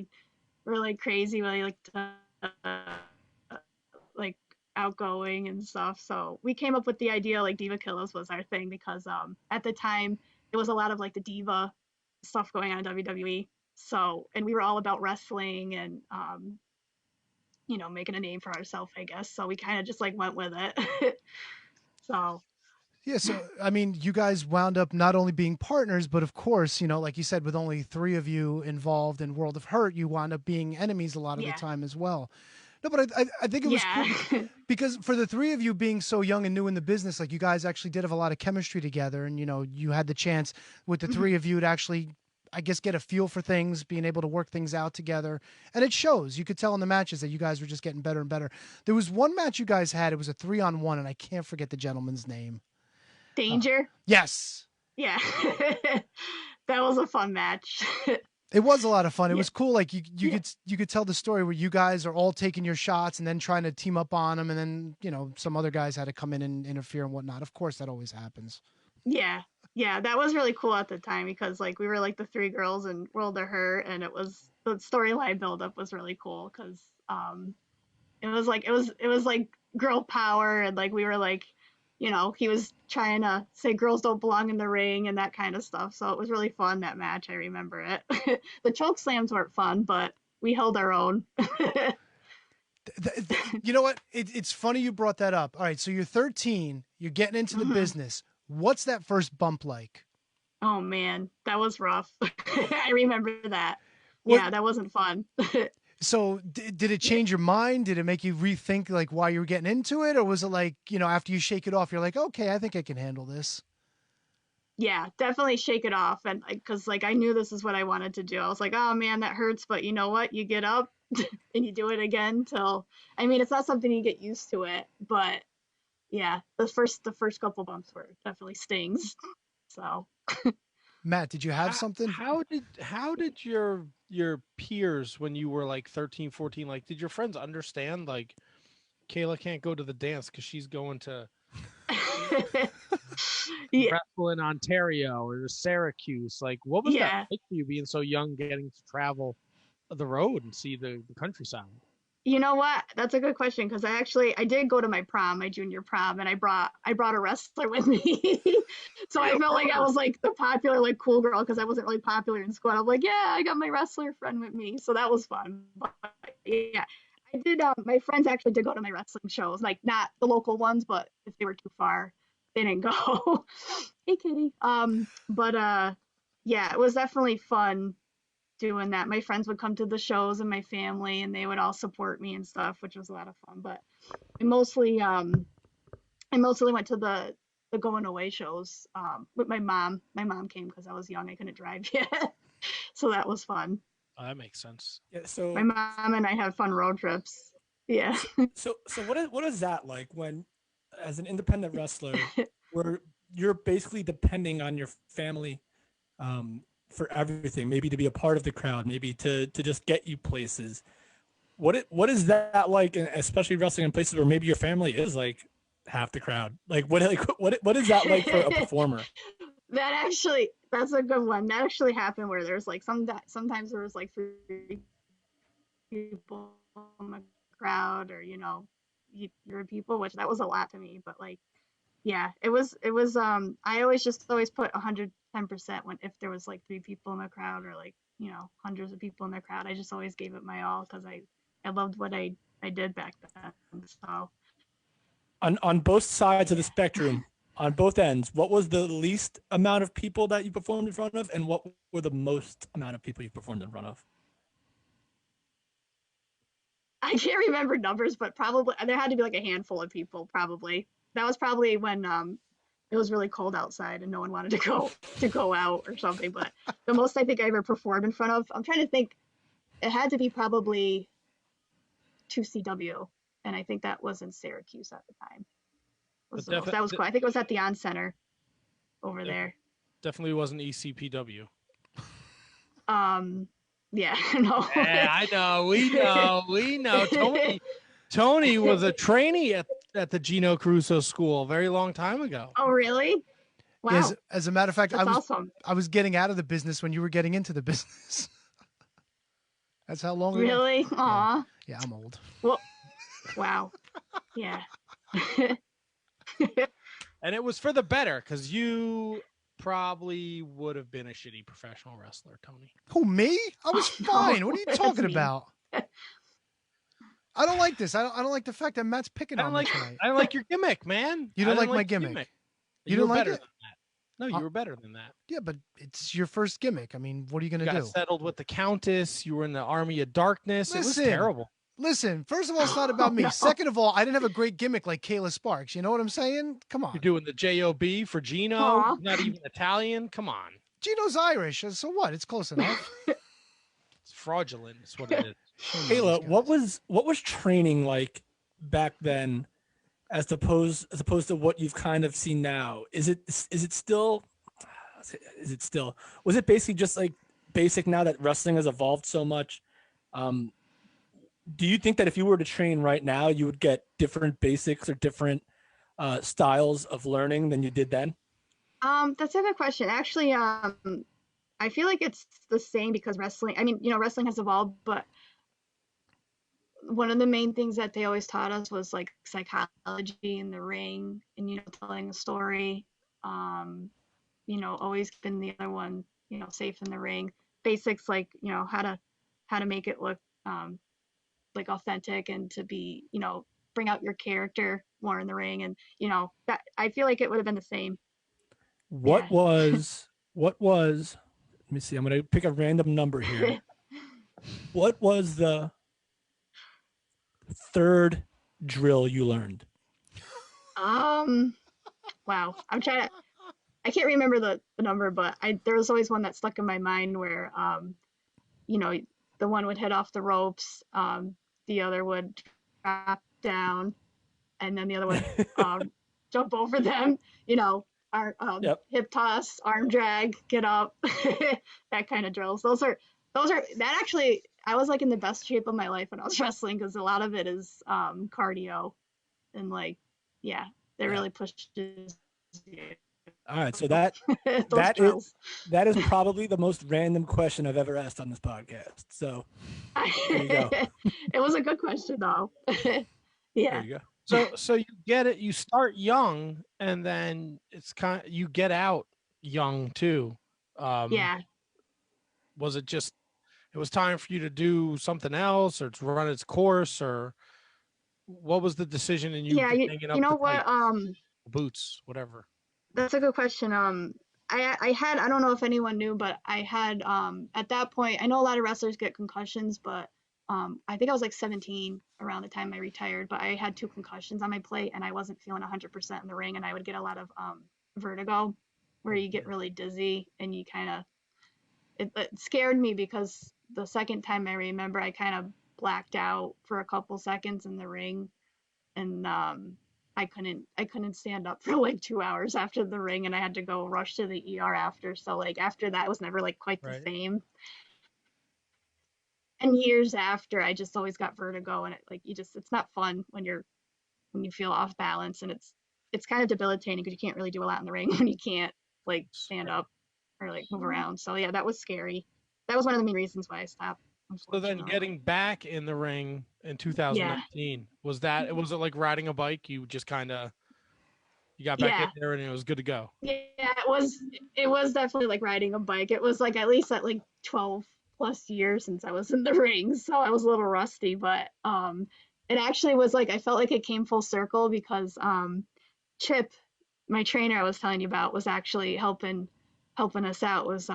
like crazy. We like like outgoing and stuff. So we came up with the idea like Diva Killers was our thing because at the time it was a lot of like the diva stuff going on in WWE. So, and we were all about wrestling and making a name for ourselves, I guess. So we kind of just like went with it. So yeah, so I mean, you guys wound up not only being partners, but of course, like you said, with only 3 of you involved in World of Hurt, you wound up being enemies a lot of the time as well. No, but I think it was cool because for the 3 of you being so young and new in the business, like you guys actually did have a lot of chemistry together, and you had the chance with the 3 of you to actually, I guess, get a feel for things, being able to work things out together, and it shows. You could tell in the matches that you guys were just getting better and better. There was one match you guys had; it was a 3-on-1, and I can't forget the gentleman's name. Danger? Yes. Yeah. That was a fun match. It was a lot of fun. It was cool. Like you could tell the story where you guys are all taking your shots and then trying to team up on them. And then, some other guys had to come in and interfere and whatnot. Of course, that always happens. Yeah. Yeah. That was really cool at the time because like we were like the 3 girls in World of Hurt, and it was the storyline buildup was really cool because it was like girl power, and like we were like, you know, he was trying to say girls don't belong in the ring and that kind of stuff. So it was really fun, that match. I remember it. The choke slams weren't fun, but we held our own. You know what? It's funny you brought that up. All right, so you're 13, you're getting into the business. What's that first bump like? Oh man, that was rough. I remember that. Yeah, that wasn't fun. So did it change your mind? Did it make you rethink like why you were getting into it? Or was it like, you know, after you shake it off, you're like, okay, I think I can handle this? Yeah, definitely shake it off. And because like I knew this is what I wanted to do. I was like, oh man, that hurts. But you know what? You get up and you do it again till, I mean, it's not something you get used to it, but yeah, the first couple bumps were definitely stings. So Matt, did you have something? How did your peers, when you were like 13, 14, like, did your friends understand like Kayla can't go to the dance because she's going to wrestle in Ontario or Syracuse? Like, what was that like for you being so young, getting to travel the road and see the countryside? You know what? That's a good question, because I did go to my prom, my junior prom, and I brought a wrestler with me. So I felt like I was like the popular, like cool girl, because I wasn't really popular in school. I'm like, yeah, I got my wrestler friend with me. So that was fun. But yeah, I did. My friends actually did go to my wrestling shows, like not the local ones, but if they were too far, they didn't go. Hey, Kitty. Yeah, it was definitely fun doing that. My friends would come to the shows and my family, and they would all support me and stuff, which was a lot of fun. But I mostly went to the going away shows with my mom. My mom came because I was young. I couldn't drive yet. So that was fun. Oh, that makes sense. Yeah, so my mom and I had fun road trips. Yeah. So what is that like when, as an independent wrestler, where you're basically depending on your family for everything, maybe to be a part of the crowd, maybe to just get you places. What is that like, especially wrestling in places where maybe your family is like half the crowd? Like what is that like for a performer? That's a good one. That actually happened where there's like sometimes there was like 3 people in the crowd, or you know, your people, which that was a lot to me. But like, yeah, it was I always put 110% when if there was like 3 people in the crowd, or like, you know, hundreds of people in the crowd. I just always gave it my all, because I loved what I did back then. So On both sides of the spectrum, on both ends, what was the least amount of people that you performed in front of, and what were the most amount of people you performed in front of? I can't remember numbers, but probably there had to be like a handful of people. Probably that was probably when it was really cold outside and no one wanted to go out or something. But the most I think I ever performed in front of, I'm trying to think, it had to be probably 2CW, and I think that was in Syracuse at the time. That was cool. I think it was at the On Center over there. Definitely wasn't ECPW. Yeah, no. Yeah, I know. We know. Tony was a trainee at the Gino Caruso School a very long time ago. Oh, really? Wow. Yes, as a matter of fact, That's awesome. I was getting out of the business when you were getting into the business. That's how long. Really? Aw. Yeah, I'm old. Well, wow. Yeah. And it was for the better, because you probably would have been a shitty professional wrestler, Tony. Who, me? I was fine. What are you talking about? I don't like this. I don't like the fact that Matt's picking on me tonight. I don't like your gimmick, man. You don't like my gimmick. You don't like better it? than that. No, you were better than that. Yeah, but it's your first gimmick. I mean, what are you going to do? You got settled with the Countess. You were in the Army of Darkness. Listen, it was terrible. Listen, first of all, it's not about me. No. Second of all, I didn't have a great gimmick like Kayla Sparks. You know what I'm saying? Come on. You're doing the JOB for Gino. Aw. Not even Italian. Come on. Gino's Irish. So what? It's close enough. It's fraudulent. That's what it is. Kayla, what was training like back then, as opposed to what you've kind of seen now? Is it still? Was it basically just like basic now that wrestling has evolved so much? Do you think that if you were to train right now, you would get different basics or different styles of learning than you did then? That's a good question. Actually, I feel like it's the same, because wrestling, I mean, you know, wrestling has evolved, but one of the main things that they always taught us was like psychology in the ring and, telling a story. Always keeping the other one, safe in the ring. Basics like, how to make it look like authentic and to be, bring out your character more in the ring. And, that I feel like it would have been the same. What was, let me see, I'm going to pick a random number here. What was the third drill you learned? Wow. I can't remember the number, but there was always one that stuck in my mind where, the one would hit off the ropes, the other would drop down, and then the other would jump over them, hip toss, arm drag, get up, that kind of drills. Those are that actually, I was like in the best shape of my life when I was wrestling because a lot of it is cardio and like, yeah, they really pushes you. All right, so that is probably the most random question I've ever asked on this podcast. So there you go. It was a good question though. Yeah. There you go. So you get it. You start young, and then you get out young too. Yeah. Was it just it was time for you to do something else, or to run its course, or what was the decision in you? Yeah, you know what? Boots, whatever. That's a good question. I had, I don't know if anyone knew, but I had at that point, I know a lot of wrestlers get concussions, but I think I was like 17 around the time I retired, but I had 2 concussions on my plate and I wasn't feeling 100% in the ring, and I would get a lot of vertigo where you get really dizzy and you kind of, it scared me because the second time I remember I kind of blacked out for a couple seconds in the ring, and I couldn't stand up for like 2 hours after the ring, and I had to go rush to the ER after. So like after that, it was never like quite the same. And years after, I just always got vertigo, and it's not fun when you feel off balance, and it's kind of debilitating because you can't really do a lot in the ring when you can't like stand up or like move around. So yeah, that was scary. That was one of the main reasons why I stopped. So then getting back in the ring in 2019, was it like riding a bike? You just kind of, you got back in there and it was good to go. Yeah, it was definitely like riding a bike. It was like at least at like 12 plus years since I was in the ring. So I was a little rusty, but it actually was like, I felt like it came full circle because Chip, my trainer I was telling you about, was actually helping us out, was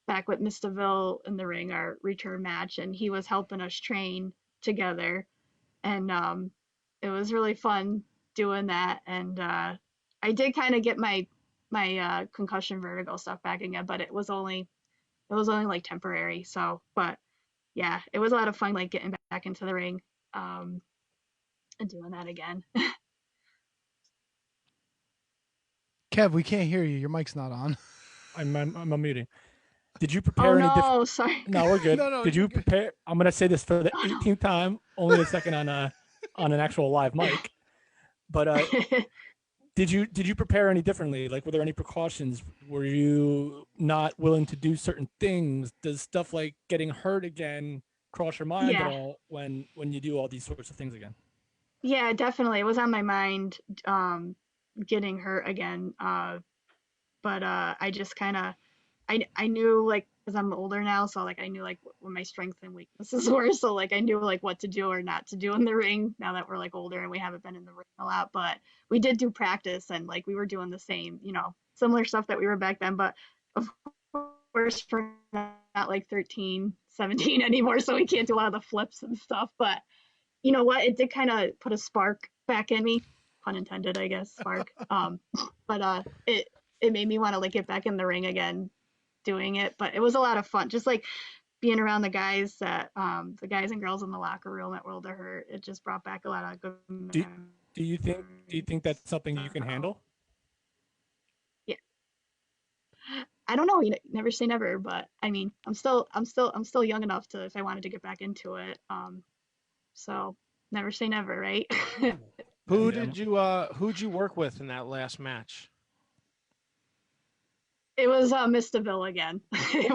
back with Miss DeVille in the ring, our return match, and he was helping us train together, and it was really fun doing that. And I did kind of get my concussion vertigo stuff back again, but it was only like temporary. So, but yeah, it was a lot of fun, like getting back into the ring and doing that again. Kev, we can't hear you. Your mic's not on. I'm unmuting. Did you prepare any different? Sorry. No, we're good. No, Did you prepare? I'm going to say this for the 18th time, only the second on an actual live mic. But did you prepare any differently? Like, were there any precautions? Were you not willing to do certain things? Does stuff like getting hurt again cross your mind at all when you do all these sorts of things again? Yeah, definitely. It was on my mind, getting hurt again. But I just kind of, I knew, like, because I'm older now, so like I knew like what my strengths and weaknesses were, so like I knew like what to do or not to do in the ring now that we're like older and we haven't been in the ring a lot. But we did do practice, and like we were doing the same, similar stuff that we were back then, but of course we're not like 13, 17 anymore, so we can't do a lot of the flips and stuff. But you know what, it did kind of put a spark back in me, pun intended, I guess, spark. But it made me want to like get back in the ring again doing it. But it was a lot of fun, just like being around the guys the guys and girls in the locker room at World of Hurt. It just brought back a lot of good memories. Do you think that's something you can handle? Yeah, I don't know, never say never, but I mean, I'm still young enough to, if I wanted to get back into it, so never say never, right? Who'd you work with in that last match? It was Miss DeVille again.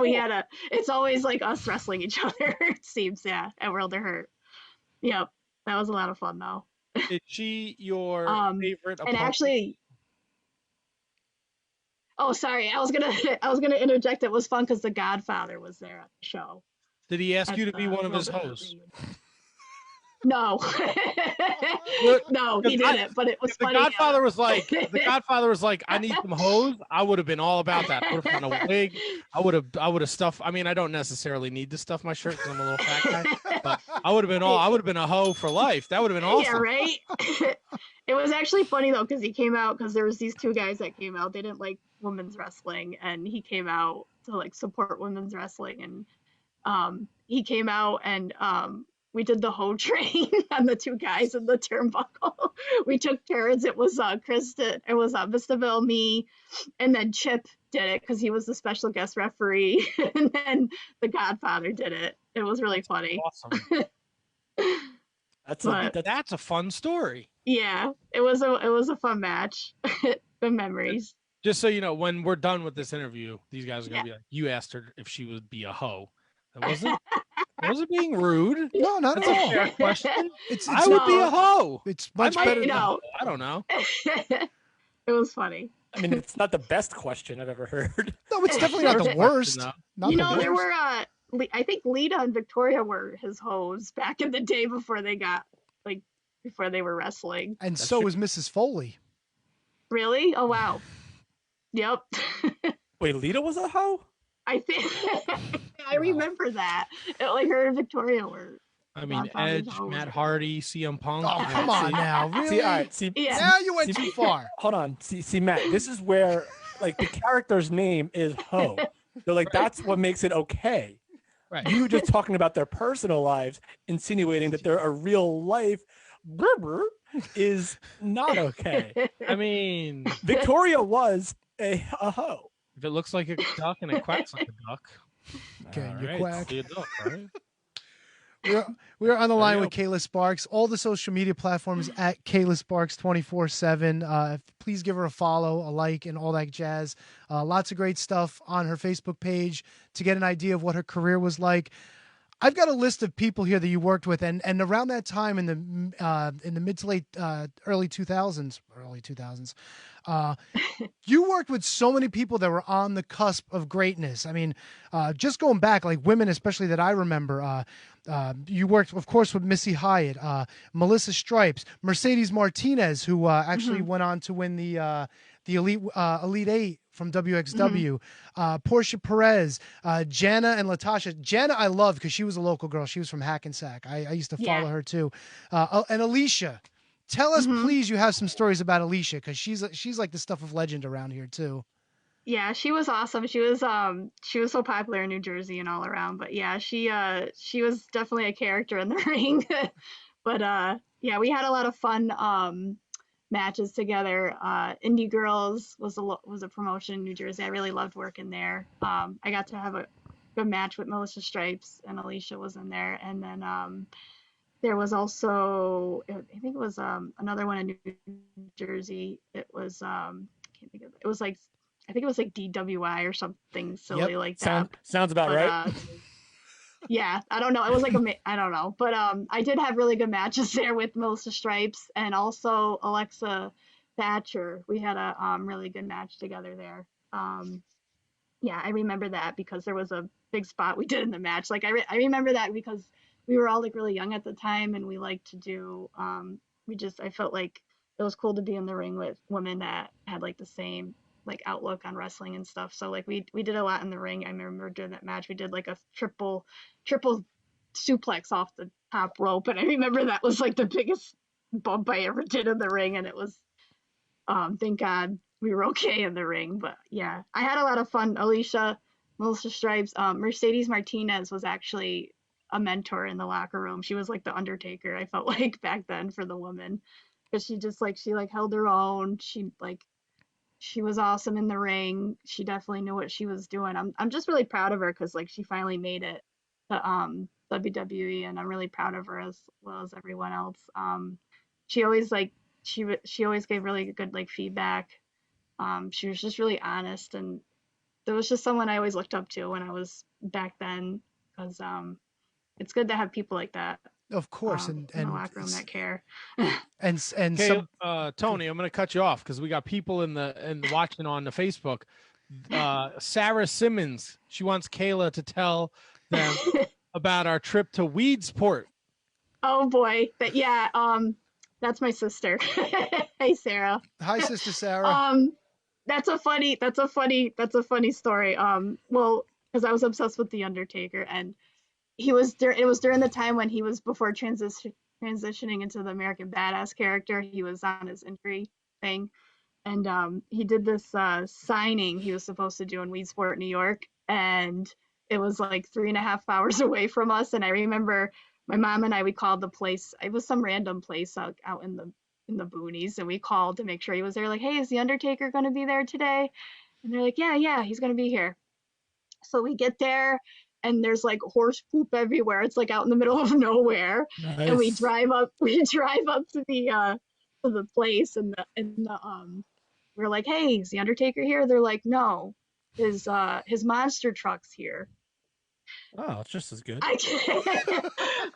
We had it's always like us wrestling each other, it seems, at World of Hurt. Yep, that was a lot of fun though. Is she your favorite and opponent? actually, oh sorry, I was gonna interject. It was fun because the Godfather was there at the show. Did he ask you to be one of his World hosts? No, no, he didn't. But it was the funny. Godfather was like, the Godfather was like, I need some hose. I would have been all about that. I would have found a wig. I would have stuffed. I mean, I don't necessarily need to stuff my shirt because I'm a little fat guy. But I would have been a hoe for life. That would have been awesome. Yeah, right. It was actually funny though because he came out because there was these two guys that came out. They didn't like women's wrestling, and he came out to like support women's wrestling, and he came out and we did the hoe train on the two guys in the turnbuckle. We took turns. It was Kristen, it was Vistaville, me, and then Chip did it because he was the special guest referee, and then the Godfather did it. It was really funny. Awesome. That's a fun story. Yeah, it was a fun match. Good memories. Just so you know, when we're done with this interview, these guys are gonna be like, "You asked her if she would be a hoe." That wasn't being rude. No, not That's at all. a fair question. I would be a hoe. It's much better. I don't know. It was funny. I mean, it's not the best question I've ever heard. No, it's definitely not the worst. There were I think Lita and Victoria were his hoes back in the day before they were wrestling. And that's so was Mrs. Foley. Really? Oh wow. Yep. Wait, Lita was a hoe? I think I remember that. Like her and Victoria were. I mean, Edge, Matt Hardy, CM Punk. Oh, come on now. Really? See, all right, now you went too far. Hold on. See, Matt, this is where like the character's name is Ho. So like that's what makes it okay. Right. You just talking about their personal lives, insinuating that they're a real life is not okay. I mean, Victoria was a hoe. If it looks like a duck and it quacks like a duck, okay, you right, quack. a duck, right? We're on the line with Kayla Sparks. All the social media platforms at Kayla Sparks 24/7. Please give her a follow, a like, and all that jazz. Lots of great stuff on her Facebook page to get an idea of what her career was like. I've got a list of people here that you worked with, and around that time in the mid to late early 2000s, you worked with so many people that were on the cusp of greatness. I mean, just going back, like women, especially that I remember, you worked, of course, with Missy Hyatt, Melissa Stripes, Mercedes Martinez, who actually went on to win the Elite Eight from WXW, Portia Perez, Jana and Latasha. Jana I love because she was a local girl. She was from Hackensack. I used to follow her too. And Alicia. Tell us, please, you have some stories about Alicia because she's like the stuff of legend around here too. Yeah, she was awesome. She was so popular in New Jersey and all around. But yeah, she was definitely a character in the ring. But yeah, we had a lot of fun matches together. Indie Girls was a promotion in New Jersey. I really loved working there. I got to have a good match with Melissa Stripes, and Alicia was in there. And then there was also, I think it was another one in New Jersey. It was I can't think of it. It was like, I think it was like DWI or something silly like that. Sounds about right. Yeah, I don't know. It was like I don't know, but I did have really good matches there with Melissa Stripes and also Alexa Thatcher. We had a really good match together there. Yeah, I remember that because there was a big spot we did in the match. Like I remember that because we were all like really young at the time, and we liked to do. I felt like it was cool to be in the ring with women that had like the same like outlook on wrestling and stuff. So like we did a lot in the ring. I remember during that match we did like a triple suplex off the top rope, and I remember that was like the biggest bump I ever did in the ring, and it was thank God we were okay in the ring. But yeah, I had a lot of fun. Alicia, Melissa Stripes, Mercedes Martinez was actually a mentor in the locker room. She was like the Undertaker, I felt like back then for the women, because she held her own. She was awesome in the ring. She definitely knew what she was doing. I'm just really proud of her because like she finally made it to WWE, and I'm really proud of her as well as everyone else. She always she always gave really good like feedback. She was just really honest, and there was just someone I always looked up to when I was back then, because it's good to have people like that Of course, in the locker room that care. and Tony, I'm going to cut you off because we got people in the watching on the Facebook. Sarah Simmons, she wants Kayla to tell them about our trip to Weedsport. Oh boy, that's my sister. Hey, Sarah. Hi, Sister Sarah. That's a funny story. Well, because I was obsessed with the Undertaker, and it was during the time when he was before transitioning into the American Badass character. He was on his injury thing, and he did this signing he was supposed to do in Weedsport, New York, and it was like 3.5 hours away from us. And I remember my mom and we called the place. It was some random place out in the boonies, and we called to make sure he was there. Like, hey, is the Undertaker going to be there today? And they're like, yeah, he's going to be here. So we get there, and there's like horse poop everywhere. It's like out in the middle of nowhere. Nice. And we drive up to the place, and we're like, hey, is the Undertaker here? They're like, no, his monster truck's here. Oh, it's just as good.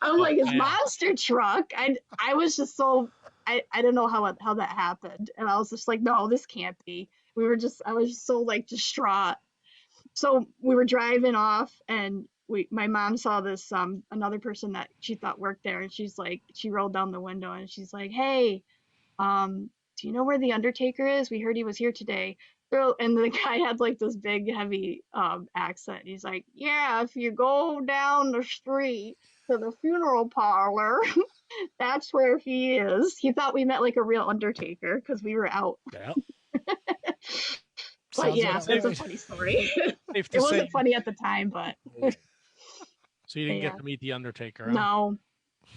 I'm like, his monster truck. I was just so I don't know how that happened, and I was just like, no, this can't be. I was just so like distraught. So we were driving off, and my mom saw this another person that she thought worked there, and she's like, she rolled down the window and she's like, hey, do you know where the Undertaker is? We heard he was here today. And the guy had like this big heavy accent. He's like, yeah, if you go down the street to the funeral parlor, that's where he is. He thought we meant like a real Undertaker because we were out. Yeah. But yeah, it's a funny story. It wasn't funny at the time, but. So you didn't get to meet the Undertaker? Huh? No,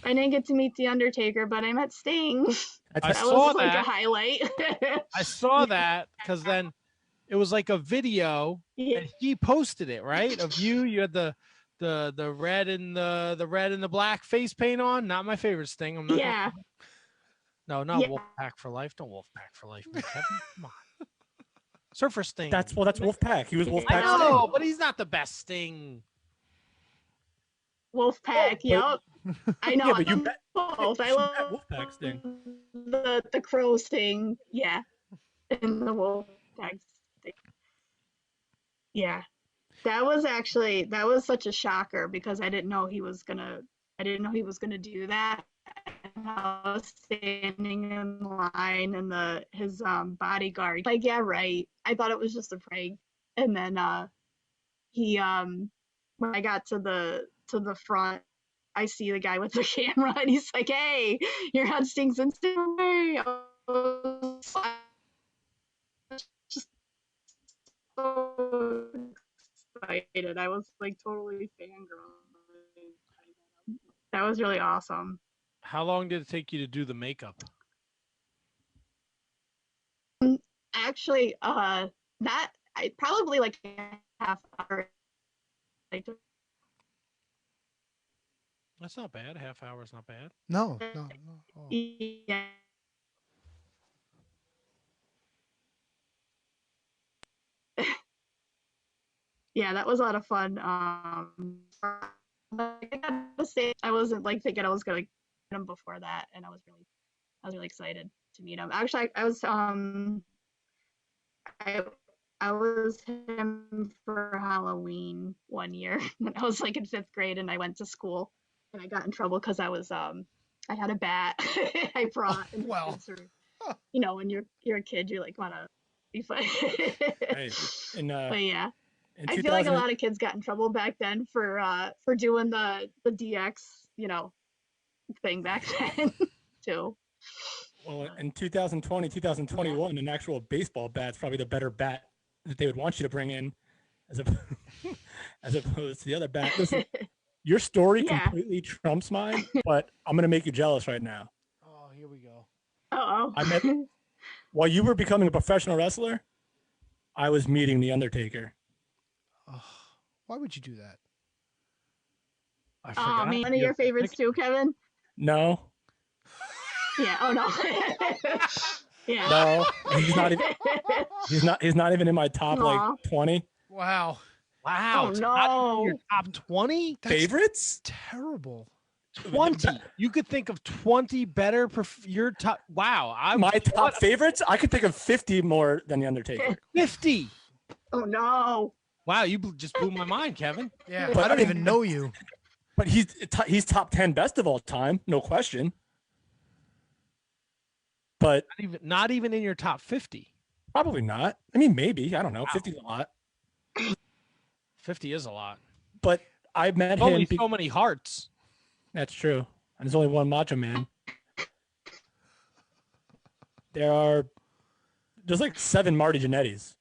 I didn't get to meet the Undertaker, but I met Sting. I saw that. Like a highlight. I saw that because then it was like a video, and he posted it, right? Of you. You had the red and the red and the black face paint on. Not my favorite Sting. I'm not. Yeah. No, not Wolfpack for life. Don't Wolfpack for life, Kevin. Come on. Surfer Sting. That's Wolfpack. He was Wolfpack. I know, Sting. But he's not the best Sting. Wolfpack, yep. I know. Yeah, but you both. I love Wolfpack Sting. The Crow Sting, yeah, and the Wolfpack Sting. Yeah, that was such a shocker because I didn't know he was gonna do that. And I was standing in line, and his bodyguard like, yeah, right. I thought it was just a prank, and then he when I got to the front, I see the guy with the camera, and he's like, hey, you're on Sting's Instagram. I was just so excited. I was like totally fangirling. That was really awesome. How long did it take you to do the makeup? Actually, probably like a half hour. That's not bad. A half hour is not bad. No. Oh. Yeah. Yeah, that was a lot of fun. I gotta say, I wasn't like thinking I was gonna get him before that, and I was really excited to meet him. Actually, I was him for Halloween one year when I was like in 5th grade, and I went to school, and I got in trouble because I had a bat I brought. And well, you know, when you're a kid, you like want to be fun. Hey, but yeah. I feel like a lot of kids got in trouble back then for doing the DX, you know, thing back then too. Well, in 2020, 2021, an actual baseball bat's probably the better bat that they would want you to bring in as opposed to the other bat. Listen, your story completely trumps mine, but I'm going to make you jealous right now. Oh, here we go. Uh-oh. While you were becoming a professional wrestler, I was meeting the Undertaker. Oh, why would you do that? I forgot. I mean, one of your favorites too, Kevin? No. Yeah. Oh no. Yeah. No, he's not even in my top like 20. Wow. Oh no. Your top 20 favorites? Terrible. 20. You could think of 20 better. Your top. Wow. My top favorites. I could think of 50 more than the Undertaker. 50. Oh no. Wow, you just blew my mind, Kevin. Yeah, but I don't even know you. But he's top 10 best of all time, no question. But not even in your top 50. Probably not. I mean, maybe. I don't know. Wow. 50 is a lot. 50 is a lot. But I met him. Only so many hearts. That's true. And there's only one Macho Man. There's like 7 Marty Jannettis.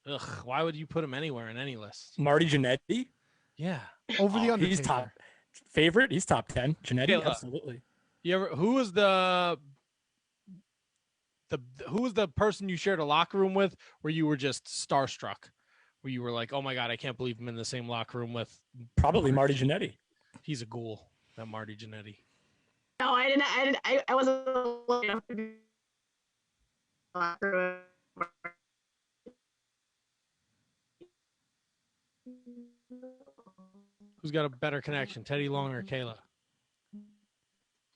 Ugh, why would you put him anywhere in any list? Marty Jannetty? Yeah. Over the Undertaker. He's top favorite. He's top 10. Jannetty, absolutely. Who was the person you shared a locker room with where you were just starstruck? Where you were like, oh my God, I can't believe I'm in the same locker room with probably Marty Jannetty. He's a ghoul, that Marty Jannetty. No, I didn't. I wasn't lucky enough to be locker room. Who's got a better connection, Teddy Long or Kayla?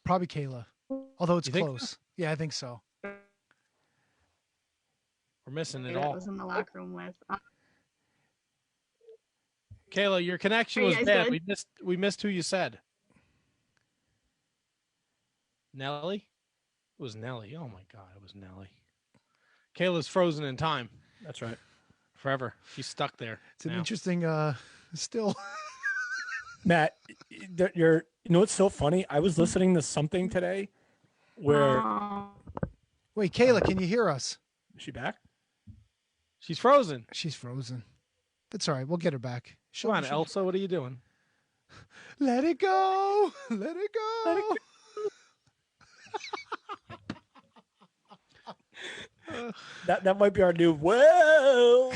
Probably Kayla, although it's close. So? Yeah, I think so. We're missing it I all. was in the locker room with. Kayla, your connection was bad. We missed who you said. Nelly? It was Nelly. Oh my God, it was Nelly. Kayla's frozen in time. That's right. Forever. She's stuck there. It's an interesting still. Matt, you know what's so funny? I was listening to something today where wait, Kayla, can you hear us? Is she back? She's frozen. She's frozen. That's all right. We'll get her back. Come on, Elsa, what are you doing? Let it go. Let it go. Let it go. That might be our new whoa.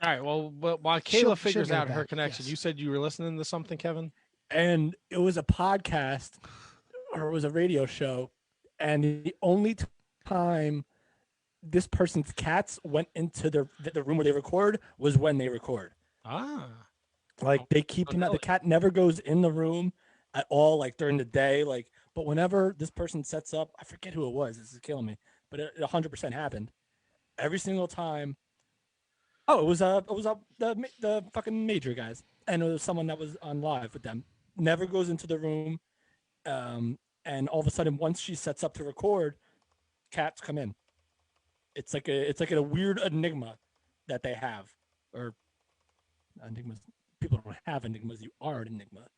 All right. Well, while Kayla figures out her connection, you said you were listening to something, Kevin? And it was a podcast or it was a radio show. And the only time this person's cats went into the room where they record was when they record. Like they keep him out. The cat never goes in the room at all, like during the day. Like, but whenever this person sets up, I forget who it was. This is killing me, but it 100% happened every single time. Oh, it was the fucking major guys, and it was someone that was on live with them. Never goes into the room, and all of a sudden, once she sets up to record, cats come in. It's like a weird enigma that they have, or enigmas. People don't have enigmas. You are an enigma.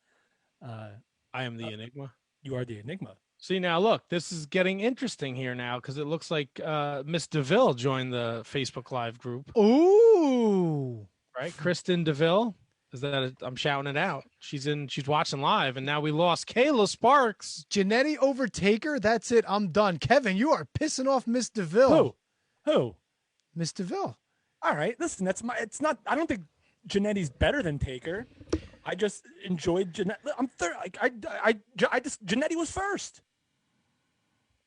I am the enigma. You are the enigma. See, now look, this is getting interesting here now because it looks like Miss DeVille joined the Facebook Live group. Ooh, right, Kristen DeVille. Is that I'm shouting it out? She's watching live, and now we lost Kayla Sparks. Jannetty over Taker. That's it. I'm done. Kevin, you are pissing off Miss DeVille. Who? Miss DeVille. All right, listen. It's not. I don't think Jannetty's better than Taker. I just enjoyed Jannetty. I'm third. Jannetty was first.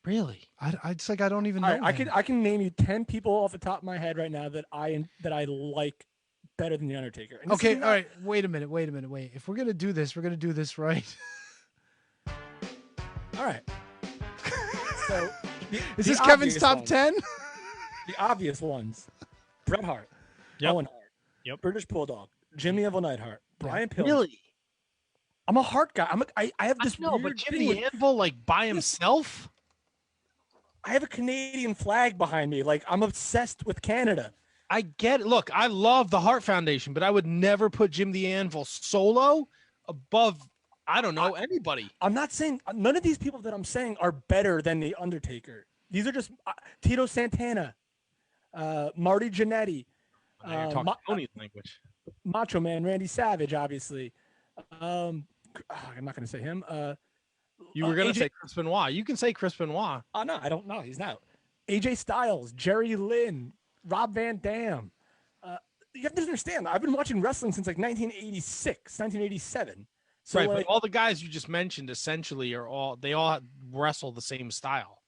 Really? It's like I don't even know. I can name you 10 people off the top of my head right now that I like better than the Undertaker. Okay, all right. Wait a minute. If we're gonna do this, we're gonna do this right. All right. So, is this Kevin's top 10? The obvious ones: Bret Hart, Owen Hart, British Bulldog, Jimmy Evil Neidhart, Brian Pillman. Really? I'm a Hart guy. I have this. No, but Jimmy Anvil like by himself. I have a Canadian flag behind me. Like I'm obsessed with Canada. I get it. Look, I love the Hart Foundation, but I would never put Jim the Anvil solo above, I don't know, anybody. I'm not saying none of these people that I'm saying are better than the Undertaker. These are just Tito Santana, Marty Jannetty. You're talking Tony's language. Macho Man, Randy Savage, obviously. I'm not going to say him. You were going to say Chris Benoit. You can say Chris Benoit. Oh, no, I don't know. He's not. AJ Styles, Jerry Lynn, Rob Van Dam. You have to understand, I've been watching wrestling since like 1986, 1987. So right, but all the guys you just mentioned essentially they all wrestle the same style,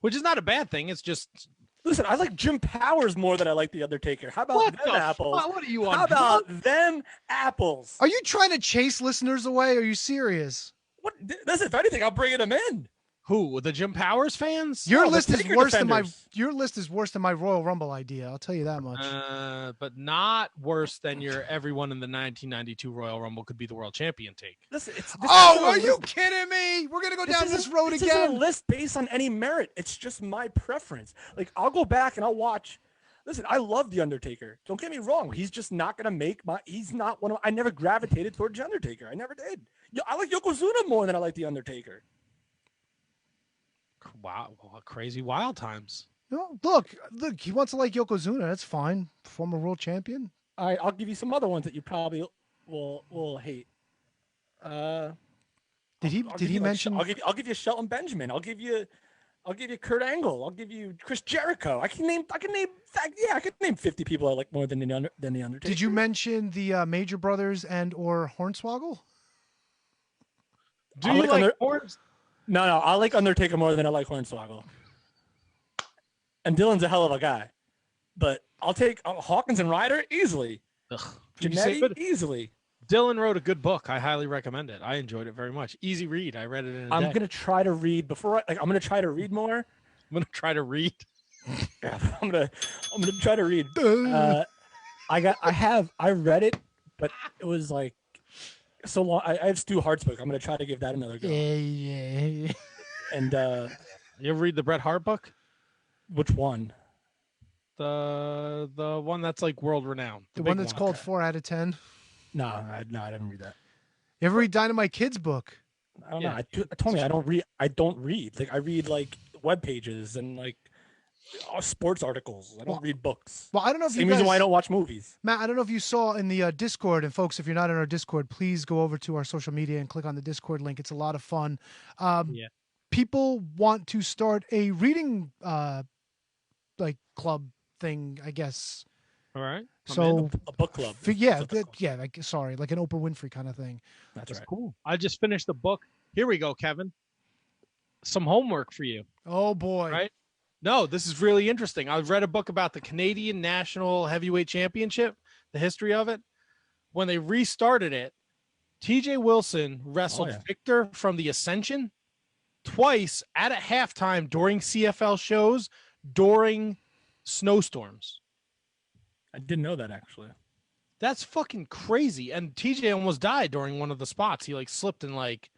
which is not a bad thing. It's just Listen, I like Jim Powers more than I like the Undertaker. How about them apples? What are you on? How about them apples? Are you trying to chase listeners away? Are you serious? What? Listen, if anything, I'm bringing them in. Who? The Jim Powers fans? Your list is worse than my Royal Rumble idea. I'll tell you that much. But not worse than your everyone in the 1992 Royal Rumble could be the world champion take. Listen, are you kidding me? We're gonna go down this road again. This isn't a list based on any merit. It's just my preference. Like I'll go back and I'll watch. Listen, I love the Undertaker. Don't get me wrong. He's just not gonna make my. He's not one of. I never gravitated towards the Undertaker. I never did. I like Yokozuna more than I like the Undertaker. Wow, crazy wild times. No, look, he wants to like Yokozuna. That's fine. Former world champion. All right, I'll give you some other ones that you probably will hate. Did he mention? I'll give you Shelton Benjamin. I'll give you Kurt Angle. I'll give you Chris Jericho. I can name 50 people I like more than the Undertaker. Did you mention the Major Brothers and or Hornswoggle? Do you like Horns? No, I like Undertaker more than I like Hornswoggle. And Dylan's a hell of a guy. But I'll take Hawkins and Ryder easily. Jannetty, easily. Dylan wrote a good book. I highly recommend it. I enjoyed it very much. Easy read. I read it in a day. I'm going to try to read I'm going to try to read more. I'm going to try to read. Yeah, I'm going to try to read. I read it, but it was like so long. I have Stu Hart's book. I'm going to try to give that another go. Yeah. And you ever read the Bret Hart book? Which one? The one that's like world renowned. The one that's called 4 out of 10. No, I didn't read that. You ever read Dynamite Kid's book? I don't know. I told me I don't read. Like I read like web pages and like sports articles. I don't read books. Well, I don't know if Same reason why I don't watch movies. Matt, I don't know if you saw in the Discord, and folks, if you're not in our Discord, please go over to our social media and click on the Discord link. It's a lot of fun. People want to start a reading like club thing, I guess. All right. So a book club. Sorry, like an Oprah Winfrey kind of thing. That's right. Cool. I just finished the book. Here we go, Kevin. Some homework for you. Oh boy. Right? No, this is really interesting. I've read a book about the Canadian National Heavyweight Championship, the history of it. When they restarted it, TJ Wilson wrestled Victor from the Ascension twice at a halftime during CFL shows during snowstorms. I didn't know that, actually. That's fucking crazy. And TJ almost died during one of the spots. He like slipped and like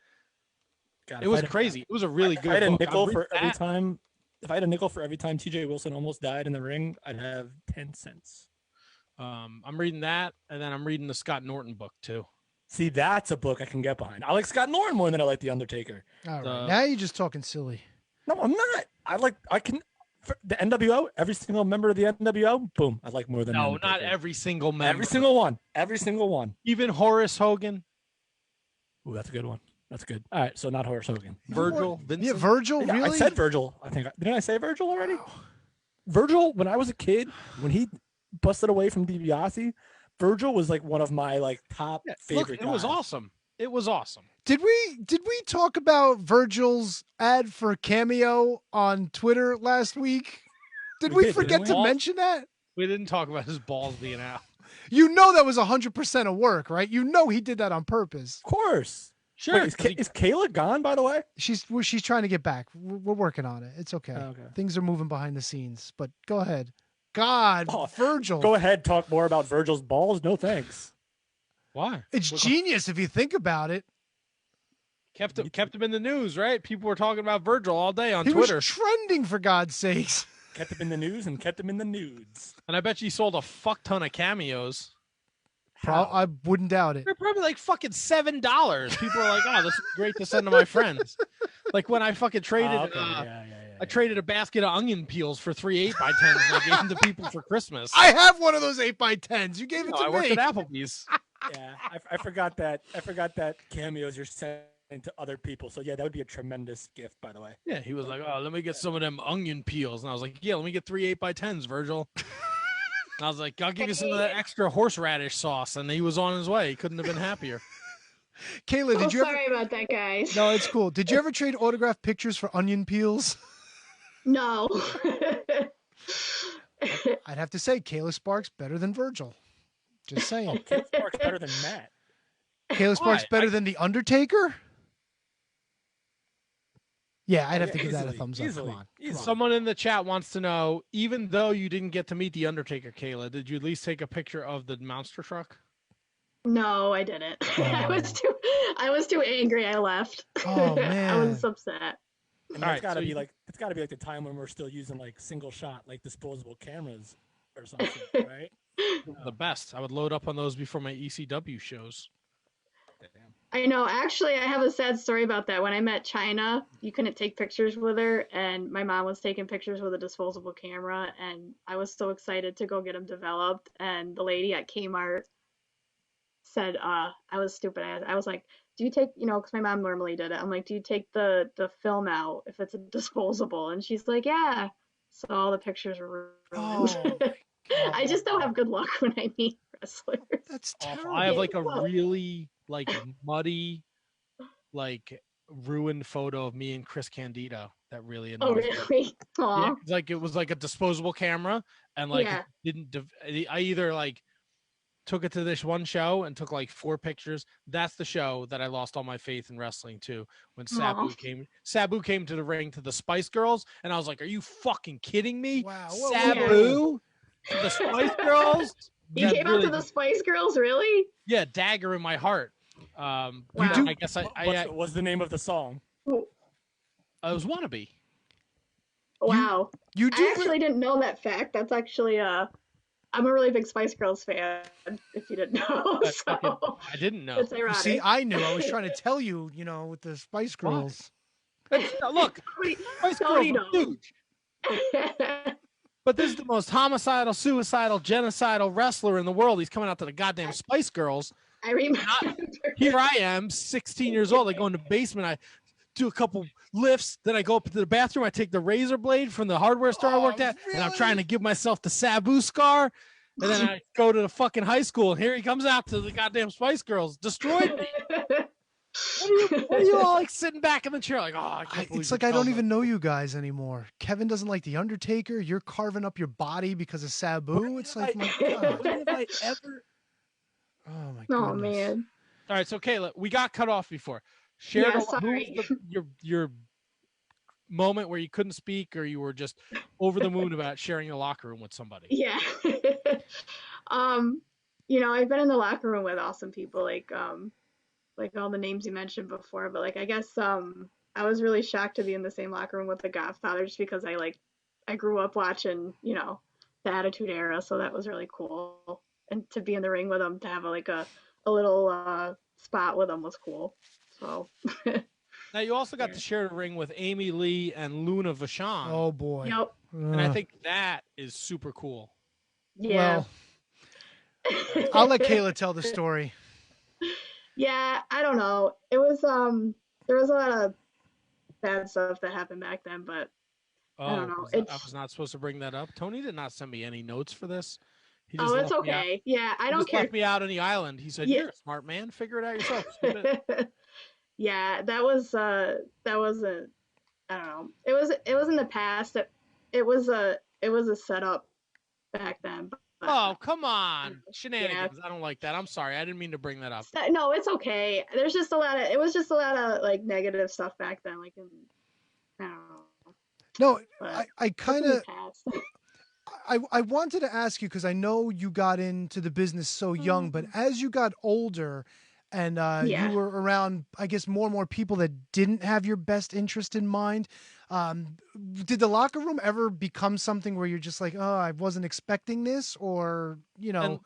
it was crazy. It was a really good book. If I had a nickel for every time TJ Wilson almost died in the ring, I'd have 10 cents. I'm reading that, and then I'm reading the Scott Norton book too. See, that's a book I can get behind. I like Scott Norton more than I like The Undertaker. All right. Now you're just talking silly. No, I'm not. The NWO, every single member of the NWO, boom, I like more than No, not every single member. Every single one. Even Horace Hogan. Ooh, that's a good one. That's good. All right, so not Horace Hogan. Virgil. Vincent? Yeah, Virgil, really? I said Virgil. Didn't I say Virgil already? Virgil, when I was a kid, when he busted away from DiBiase, Virgil was like one of my like top favorite guys. It was awesome. It was awesome. Did we talk about Virgil's ad for Cameo on Twitter last week? Did we forget to mention that? We didn't talk about his balls being out. You know that was 100% of work, right? You know he did that on purpose. Of course. Sure. Wait, is Kayla gone, by the way? She's trying to get back. We're working on it. It's okay. Things are moving behind the scenes, but go ahead. God, Virgil. Go ahead, talk more about Virgil's balls. No thanks. Why? It's genius if you think about it. Kept him in the news, right? People were talking about Virgil all day on Twitter. He was trending, for God's sakes. Kept him in the news and kept him in the nudes. And I bet you sold a fuck ton of cameos. I wouldn't doubt it. They're probably like fucking $7. People are like, "Oh, this is great to send to my friends." Like when I fucking traded, I traded a basket of onion peels for 3 8x10s and I gave them to people for Christmas. I have one of those 8x10s. You gave it to me. I worked at Applebee's. Yeah, I forgot that. I forgot that cameos you're sending to other people. So yeah, that would be a tremendous gift, by the way. Yeah, he was like, "Oh, let me get some of them onion peels," and I was like, "Yeah, let me get 3 8x10s, Virgil." And I was like, "I'll give you some of that extra horseradish sauce," and he was on his way. He couldn't have been happier. Kayla, did you ever... Sorry about that, guys. No, it's cool. Did you ever trade autographed pictures for onion peels? No. I'd have to say Kayla Sparks better than Virgil. Just saying. Oh, Kayla Sparks better than Matt. Kayla Sparks better than The Undertaker? Yeah, I'd have to give that a thumbs up. Come on. Someone in the chat wants to know, even though you didn't get to meet The Undertaker, Kayla, did you at least take a picture of the monster truck? No, I didn't. Oh. I was too angry. I left. Oh man. I was upset. And it's gotta be like the time when we're still using like single shot, like disposable cameras or something, right? The best. I would load up on those before my ECW shows. Damn. I know. Actually, I have a sad story about that. When I met China, you couldn't take pictures with her, and my mom was taking pictures with a disposable camera, and I was so excited to go get them developed. And the lady at Kmart said, I was stupid. I was like, do you take, because my mom normally did it. I'm like, do you take the film out if it's a disposable? And she's like, yeah. So all the pictures were ruined. Oh, I just don't have good luck when I meet wrestlers. That's terrible. I have like a really muddy, ruined photo of me and Chris Candido that really annoys me. Oh, really? Aw. Yeah, it was like a disposable camera, and it didn't. I either took it to this one show and took 4 pictures. That's the show that I lost all my faith in wrestling too. When Sabu came to the ring to the Spice Girls, and I was like, "Are you fucking kidding me?" Wow, Sabu, to the Spice Girls. You came out to the Spice Girls, really? Yeah, dagger in my heart. Wow. I guess what's the name of the song? I was Wannabe. Wow. You I actually didn't know that fact. That's actually I'm a really big Spice Girls fan, if you didn't know. So I didn't know. it's ironic. See, I knew. I was trying to tell you, with the Spice Girls. Look, Spice Girls are huge. But this is the most homicidal, suicidal, genocidal wrestler in the world. He's coming out to the goddamn Spice Girls. I remember. Here I am, 16 years old. I go in the basement. I do a couple lifts. Then I go up to the bathroom. I take the razor blade from the hardware store I worked at, and I'm trying to give myself the Sabu scar. And then I go to the fucking high school, and here he comes out to the goddamn Spice Girls. Destroyed me. What are you all sitting back in the chair I can't believe it's like I don't even know you guys anymore. Kevin doesn't like The Undertaker. You're carving up your body because of Sabu. It's like, my God. When have I ever... Oh, my goodness. Oh, man. All right, so Kayla, we got cut off before. Share sorry. your moment where you couldn't speak or you were just over the moon about sharing the locker room with somebody. Yeah. I've been in the locker room with awesome people, like all the names you mentioned before, but I guess I was really shocked to be in the same locker room with the Godfather just because I grew up watching, the Attitude Era, so that was really cool. And to be in the ring with him, to have a little spot with him was cool. So now you also got to share the ring with Amy Lee and Luna Vachon. Oh boy. Yep. And I think that is super cool. Yeah. Well, I'll let Kayla tell the story. Yeah, I don't know. It was there was a lot of bad stuff that happened back then, but I don't know. I was not supposed to bring that up. Tony did not send me any notes for this. He just it's okay. Yeah, I don't care. Left me out on the island. He said, "You're a smart man. Figure it out yourself." Yeah, that was I don't know. It was in the past. It was a setup back then. But, oh, come on. Shenanigans. Yeah. I don't like that. I'm sorry. I didn't mean to bring that up. No, it's okay. It was just a lot of negative stuff back then. I don't know. No, I kind of I wanted to ask you, because I know you got into the business so young, but as you got older and you were around, I guess, more and more people that didn't have your best interest in mind, did the locker room ever become something where you're just like, oh, I wasn't expecting this, or, And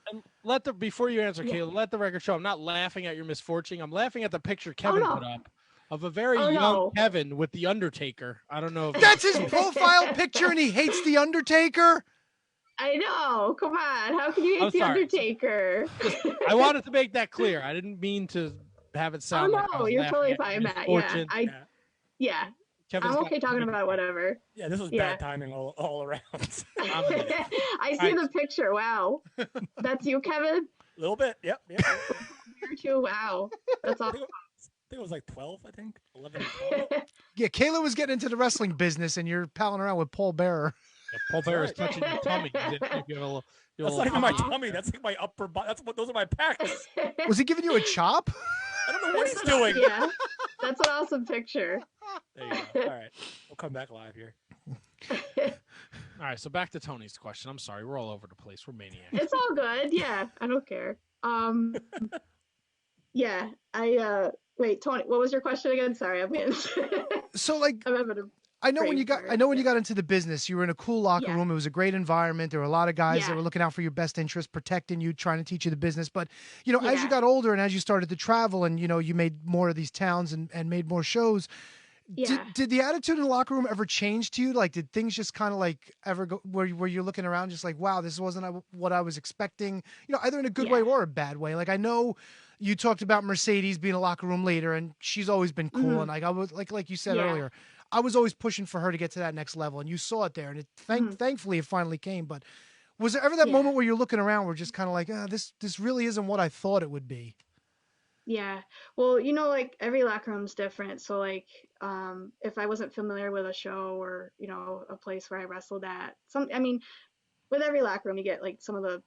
before you answer, Kayla, let the record show I'm not laughing at your misfortune. I'm laughing at the picture Kevin put up of a very young Kevin with The Undertaker. I don't know if that's his profile picture and he hates The Undertaker. I know. Come on. How can you hate The Undertaker? I wanted to make that clear. I didn't mean to have it sound you're totally fine, Matt. Yeah. I'm okay talking about whatever. Yeah, this was bad timing all around. I see the picture. Wow. That's you, Kevin? A little bit. Yep. You too. Wow. That's awesome. I think it was 12, 11 or 12. Yeah, Kayla was getting into the wrestling business and you're palling around with Paul Bearer. Paul Bear is touching your tummy. That's not even my tummy. That's like my upper body. Those are my pecs. Was he giving you a chop? I don't know what he's doing. Yeah, that's an awesome picture. There you go. All right, we'll come back live here. All right, so back to Tony's question. I'm sorry, we're all over the place. We're maniacs. It's all good. Yeah, I don't care. Yeah, wait, Tony, what was your question again? Sorry, So like, I know when you got into the business, you were in a cool locker room. It was a great environment. There were a lot of guys that were looking out for your best interest, protecting you, trying to teach you the business. But, as you got older and as you started to travel and, you made more of these towns and made more shows, did the attitude in the locker room ever change to you? Like, did things just kind of like ever go where you're looking around just like, wow, this wasn't what I was expecting, either in a good way or a bad way? Like, I know you talked about Mercedes being a locker room leader and she's always been cool. And like, I was like you said earlier, I was always pushing for her to get to that next level, and you saw it there, and thankfully it finally came. But was there ever that moment where you're looking around, where just kind of like, this really isn't what I thought it would be? Yeah, well, like every locker room's different. So like, if I wasn't familiar with a show or a place where I wrestled at, with every locker room you get like some of the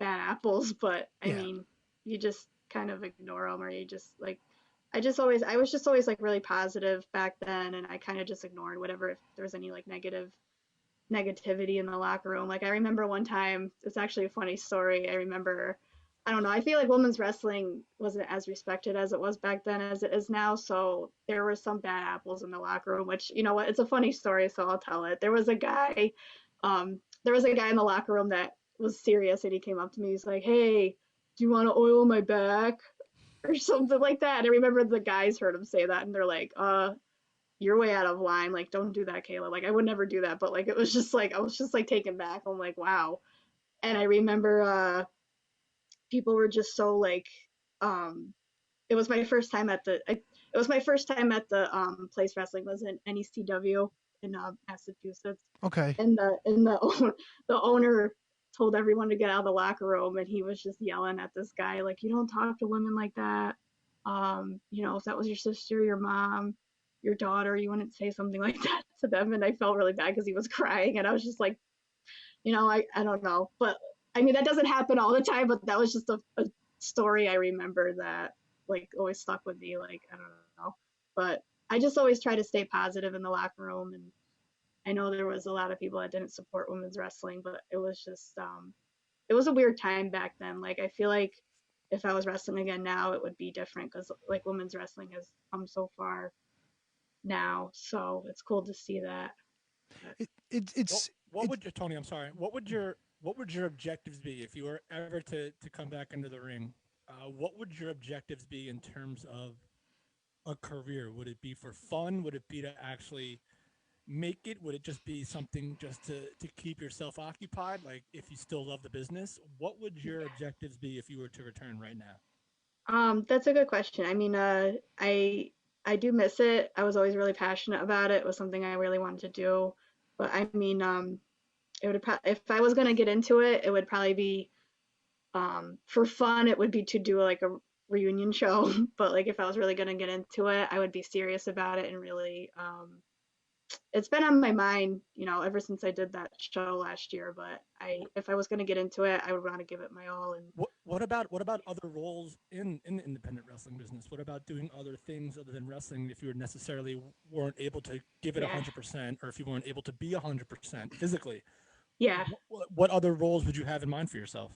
bad apples, but I mean, you just kind of ignore them, or you just like. I was just always like really positive back then, and I kind of just ignored whatever, if there was any like negativity in the locker room. Like I remember one time, it's actually a funny story. I don't know, I feel like women's wrestling wasn't as respected as it was back then as it is now. So there were some bad apples in the locker room, which, what, it's a funny story, so I'll tell it. There was a guy in the locker room that was serious, and he came up to me. He's like, "Hey, do you want to oil my back?" or something like that. And I remember the guys heard him say that, and they're like, "You're way out of line. Like, don't do that, Kayla." Like, I would never do that, but like, it was just like, I was just like taken back. I'm like, wow. And I remember people were just so like, it was my first time at the place wrestling was in NECW in Massachusetts. Okay. And the owner told everyone to get out of the locker room, and he was just yelling at this guy like, "You don't talk to women like that. If that was your sister, your mom, your daughter, you wouldn't say something like that to them." And I felt really bad because he was crying, and I was just like, I don't know, but I mean, that doesn't happen all the time, but that was just a story I remember that like always stuck with me. Like, I don't know, but I just always try to stay positive in the locker room. And I know there was a lot of people that didn't support women's wrestling, but it was just, it was a weird time back then. Like, I feel like if I was wrestling again now, it would be different, because like women's wrestling has come so far now. So it's cool to see that. Tony, I'm sorry. What would your objectives be if you were ever to come back into the ring? What would your objectives be in terms of a career? Would it be for fun? Would it be to actually make it? Would it just be something just to keep yourself occupied? Like, if you still love the business, what would your objectives be if you were to return right now? That's a good question. I mean, I do miss it. I was always really passionate about it. It was something I really wanted to do. But I mean, it would if I was going to get into it, it would probably be for fun. It would be to do like a reunion show. But like, if I was really going to get into it, I would be serious about it and really it's been on my mind, ever since I did that show last year. But if I was going to get into it, I would want to give it my all. And what about other roles in the independent wrestling business? What about doing other things other than wrestling if you necessarily weren't able to give it 100%, or if you weren't able to be 100% physically? Yeah. What other roles would you have in mind for yourself?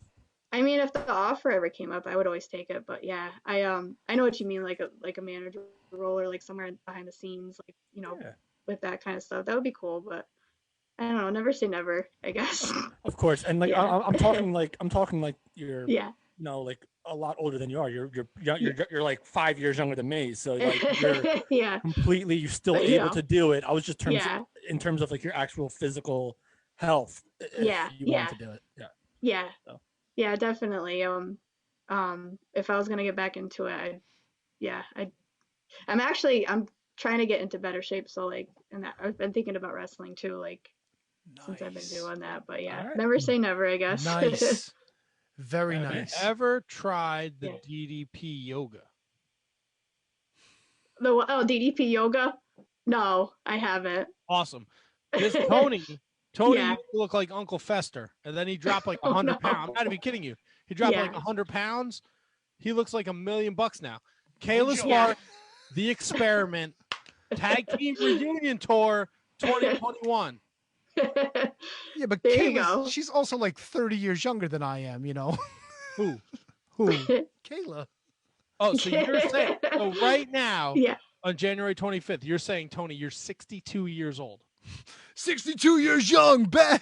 I mean, if the offer ever came up, I would always take it. But yeah, I know what you mean, like a manager role, or like somewhere behind the scenes, like with that kind of stuff. That would be cool. But I don't know, never say never, I guess. Of course. And like, I'm talking like you're like a lot older than you are. You're like 5 years younger than me. So like, you're completely, you're still able to do it. I was just in terms of like your actual physical health. You want to do it. Yeah. So. Yeah, definitely. If I was gonna get back into it, I'm trying to get into better shape. So like, and I've been thinking about wrestling too, like since I've been doing that. But never say never, I guess. Nice. Very nice. Have you ever tried the DDP yoga? DDP yoga? No, I haven't. Awesome. This Tony Tony used to look like Uncle Fester, and then he dropped like 100 pounds. I'm not even kidding you. He dropped like 100 pounds. He looks like $1 million now. Kayla Sparks, The Experiment, Tag Team Reunion Tour 2021. Yeah, but she's also like 30 years younger than I am, you know. Who? Kayla. Oh, so you're saying, so right now, on January 25th, you're saying, Tony, you're 62 years old. 62 years young, bang!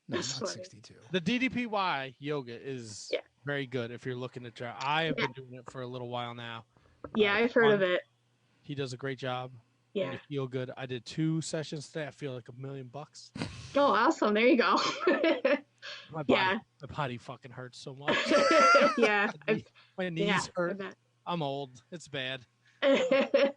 No, not 62. The DDPY yoga is very good if you're looking to try. I have been doing it for a little while now. Yeah, I've heard of it. He does a great job. Yeah. You feel good. I did 2 sessions today. I feel like $1 million. Oh, awesome. There you go. My body fucking hurts so much. Yeah. My knees hurt. I'm old. It's bad. Yeah.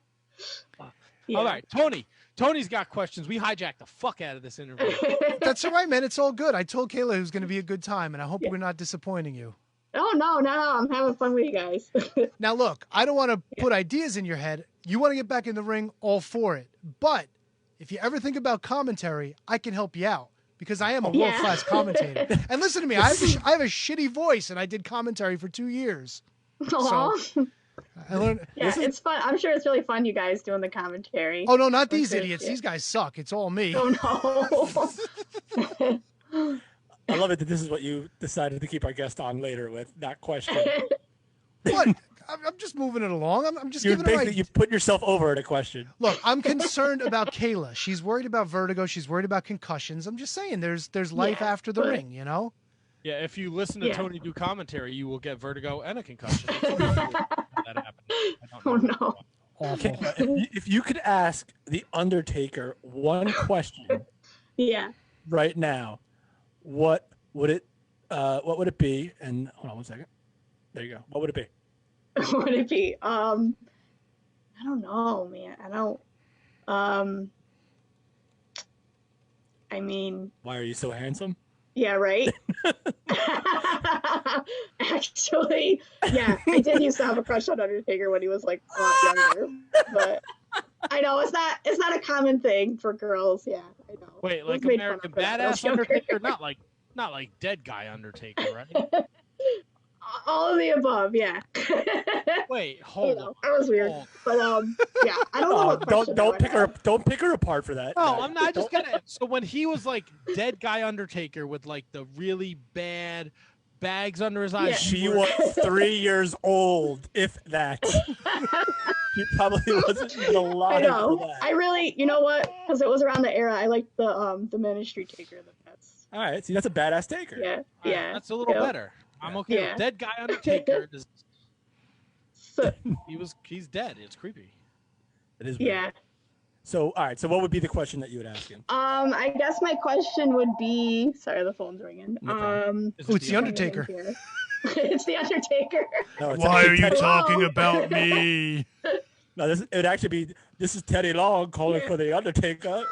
All right, Tony. Tony's got questions. We hijacked the fuck out of this interview. That's all right, man. It's all good. I told Kayla it was going to be a good time, and I hope we're not disappointing you. Oh, no. I'm having fun with you guys. Now, look, I don't want to put ideas in your head. You want to get back in the ring, all for it. But if you ever think about commentary, I can help you out because I am a world-class commentator. And listen to me, I have a shitty voice, and I did commentary for 2 years. So, I learned. It's fun. I'm sure it's really fun, you guys doing the commentary. Oh no, not these idiots. These guys suck. It's all me. Oh no. I love it that this is what you decided to keep our guest on later with that question. What? I'm just moving it along. I'm just You're giving it. You put yourself over at a question. Look, I'm concerned about Kayla. She's worried about vertigo. She's worried about concussions. I'm just saying, there's life after the ring, you know. Yeah, if you listen to Tony do commentary, you will get vertigo and a concussion. That happened. Oh no. Okay, if you could ask the Undertaker one question, right now, what would it be? And hold on one second. There you go. What would it be? What would it be? I don't know, man. I mean, why are you so handsome? Yeah, right. Actually, I did used to have a crush on Undertaker when he was like a lot younger, but I know it's not a common thing for girls. Yeah, I know. Wait, like American Badass Undertaker, not like dead guy Undertaker, right? All of the above, yeah. Wait, hold on. That was weird, but I don't know. Don't pick her apart for that. No, I'm not. Just gonna. So when he was like dead guy Undertaker with like the really bad bags under his eyes, she was 3 years old, if that. She probably wasn't alive. I know. For that. I really, you know what? Because it was around the era. I liked the Ministry Taker the best. All right, see, that's a badass Taker. Yeah, right, that's a little better. I'm okay with dead guy Undertaker. He's dead. It's creepy. It is weird. Yeah. So, all right. So, what would be the question that you would ask him? I guess my question would be. Sorry, the phone's ringing. It's the Undertaker. It's the Undertaker. No, why are you talking about me? No, it would actually be. This is Teddy Long calling for the Undertaker.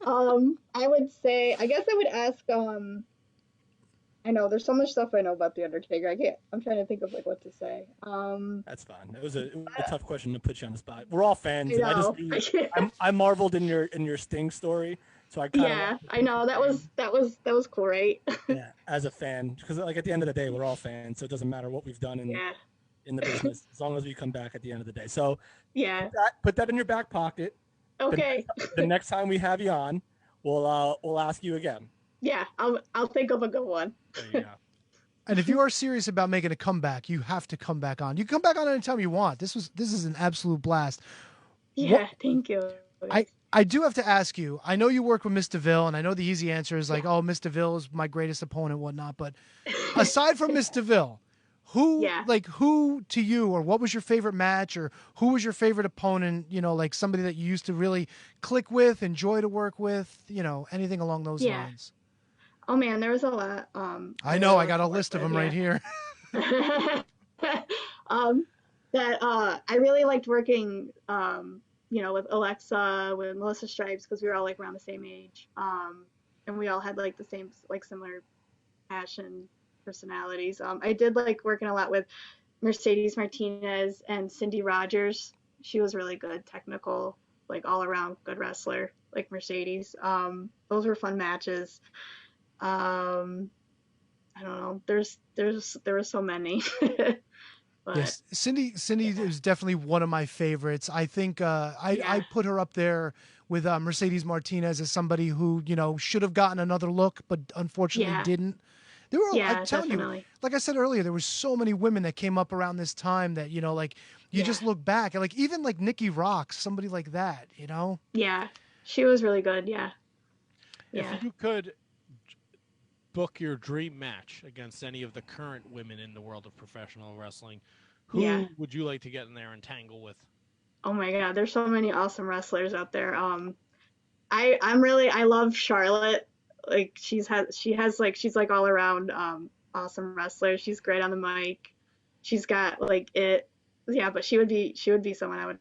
I would say. I guess I would ask. I know there's so much stuff I know about the Undertaker. I'm trying to think of like what to say. That's fine. It was a tough question to put you on the spot. We're all fans. I marveled in your Sting story, so I I know that was cool, right? Yeah, as a fan, because like at the end of the day, we're all fans, so it doesn't matter what we've done in the business as long as we come back at the end of the day. So put that in your back pocket. Okay. The next time we have you on, we'll ask you again. Yeah, I'll think of a good one. There you go. And if you are serious about making a comeback, you have to come back on. You can come back on anytime you want. This is an absolute blast. Yeah, thank you. I do have to ask you, I know you work with Miss DeVille, and I know the easy answer is like, oh, Miss DeVille is my greatest opponent, whatnot. But aside from Miss DeVille, who to you, or what was your favorite match, or who was your favorite opponent, like somebody that you used to really click with, enjoy to work with, anything along those lines? Oh man, there was a lot. I know, I got a list of them right here. That I really liked working, with Alexa, with Melissa Stripes, because we were all like around the same age, and we all had like the same, like similar passion, personalities. I did like working a lot with Mercedes Martinez and Cindy Rogers. She was really good, technical. like all around good wrestler, like Mercedes. Those were fun matches. I don't know. There were so many. But, yes, Cindy is definitely one of my favorites. I think I put her up there with Mercedes Martinez as somebody who, you know, should have gotten another look, but unfortunately didn't. There were, I'm telling you, like I said earlier, there were so many women that came up around this time that, you know, like you just look back and like even like Nikki Rocks, somebody like that, you know? Yeah, she was really good. Yeah. If you could book your dream match against any of the current women in the world of professional wrestling, who would you like to get in there and tangle with? Oh my God, there's so many awesome wrestlers out there. I love Charlotte. Like she's like all around awesome wrestler. She's great on the mic. She's got like it. Yeah, but she would be someone I would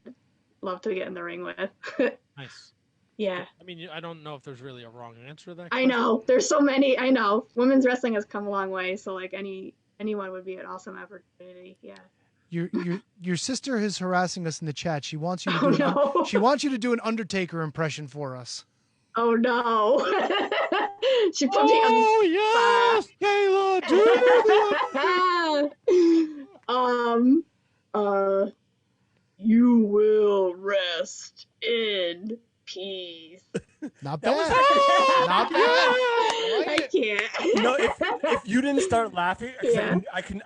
love to get in the ring with. Nice. Yeah. I mean, I don't know if there's really a wrong answer to that question. I know. There's so many. I know. Women's wrestling has come a long way, so like anyone would be an awesome opportunity. Yeah. Your sister is harassing us in the chat. She wants you to she wants you to do an Undertaker impression for us. Oh no. She put me on yes, Kayla, do you will rest in peace. Not bad. Not bad. I can't. No, if you didn't start laughing,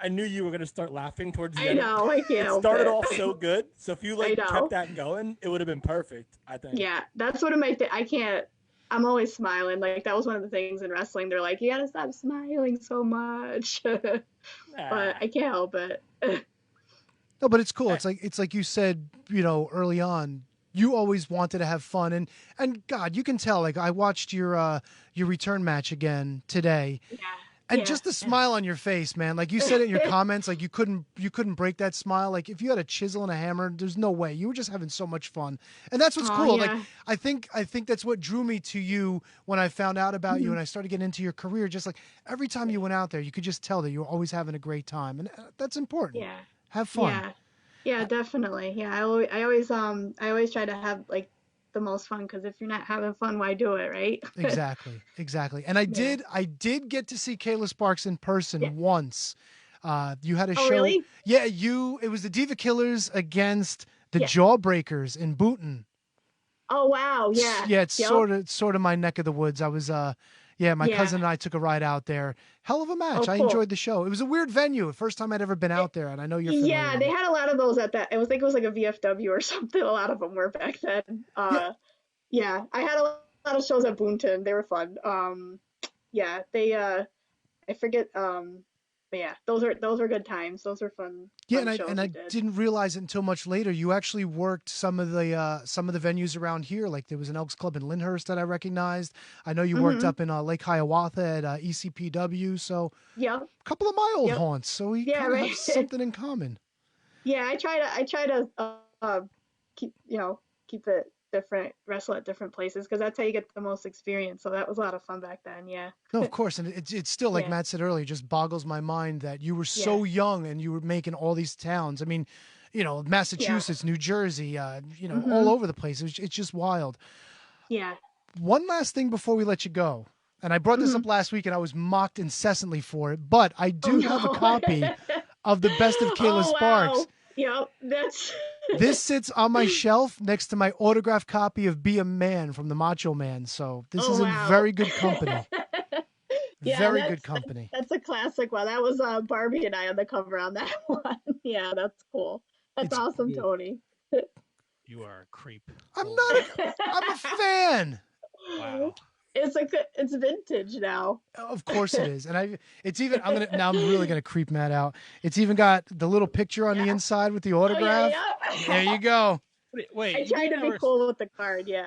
I knew you were gonna start laughing towards the end. I know. I can't. It started off so good, so if you kept that going, it would have been perfect. I think. Yeah, that's what it might. I can't. I'm always smiling. Like that was one of the things in wrestling. They're like, you gotta stop smiling so much. But I can't help it. No, but it's cool. It's like you said, you know, early on, you always wanted to have fun, and God, you can tell. Like I watched your return match again today, and just the smile on your face, man. Like you said it in your comments, like you couldn't break that smile. Like if you had a chisel and a hammer, there's no way. You were just having so much fun, and that's what's cool. Yeah. Like I think that's what drew me to you when I found out about you and I started getting into your career. Just like every time you went out there, you could just tell that you were always having a great time, and that's important. Yeah. Have fun. Yeah, definitely. Yeah, I always try to have like the most fun, because if you're not having fun, why do it, right? Exactly. And I did get to see Kayla Sparks in person once. You had a show. Really? Yeah, it was the Diva Killers against the Jawbreakers in Booton. Oh wow, yeah. Yeah, it's sort of my neck of the woods. I was my cousin and I took a ride out there. Hell of a match. Cool. I enjoyed the show. It was a weird venue. First time I'd ever been out there, and I know you're familiar. Yeah, they had a lot of those at that. I think it was like a VFW or something. A lot of them were back then. Yeah, I had a lot of shows at Boonton. They were fun. I forget. But yeah, those are good times. Those are fun. Yeah, and I didn't realize it until much later. You actually worked some of the venues around here. Like there was an Elks Club in Lyndhurst that I recognized. I know you worked up in Lake Hiawatha at ECPW. So a couple of my old haunts. So we kind of have something in common. Yeah, I try to keep it different, wrestle at different places, because that's how you get the most experience. So that was a lot of fun back then. Yeah. No, of course. And it's still, like Matt said earlier, just boggles my mind that you were so young and you were making all these towns. I mean, you know, Massachusetts, New Jersey, all over the place. It's just wild. Yeah. One last thing before we let you go. And I brought this up last week and I was mocked incessantly for it, but I do have a copy of the Best of Kayla Sparks. Yep, This sits on my shelf next to my autographed copy of Be a Man from the Macho Man. So this is in very good company. Very good company. That's a classic one. That was Barbie and I on the cover on that one. Yeah, that's cool. That's awesome, cool. Tony. You are a creep. I'm a fan. Wow. It's vintage now. Of course it is. And I'm really gonna creep Matt out. It's even got the little picture on the inside with the autograph. There you go. Wait, I tried to be cool with the card, You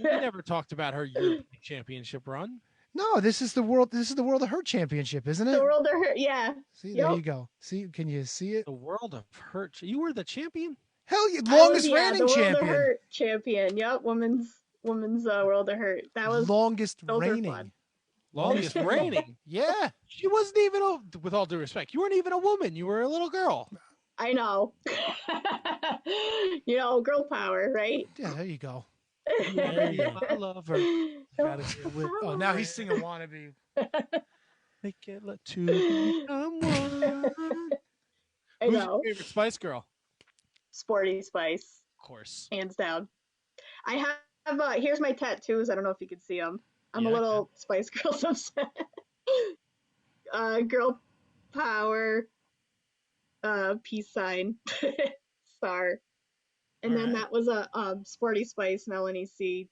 never talked about her European Championship run. No, this is the world of Hurt Championship, isn't it? The World of Hurt, yeah. See, there you go. See, can you see it? The World of Hurt. You were the champion? Hell yeah, longest reigning champion. The World of Hurt champion. Yep, women's World of Hurt. That was longest reigning. Longest reigning. Yeah. She wasn't even with all due respect, you weren't even a woman. You were a little girl. I know. Girl power, right? Yeah, there you go. There you go. I love her. Gotta get with. Oh, now he's singing "Wannabe." Make it let two become one. I Who's know. your favorite Spice Girl? Sporty Spice, Of course. hands down. I have here's my tattoos. I don't know if you can see them. I'm a Yeah, I little Spice Girls upset. Girl power, peace sign, star, and then that was a Sporty Spice Melanie C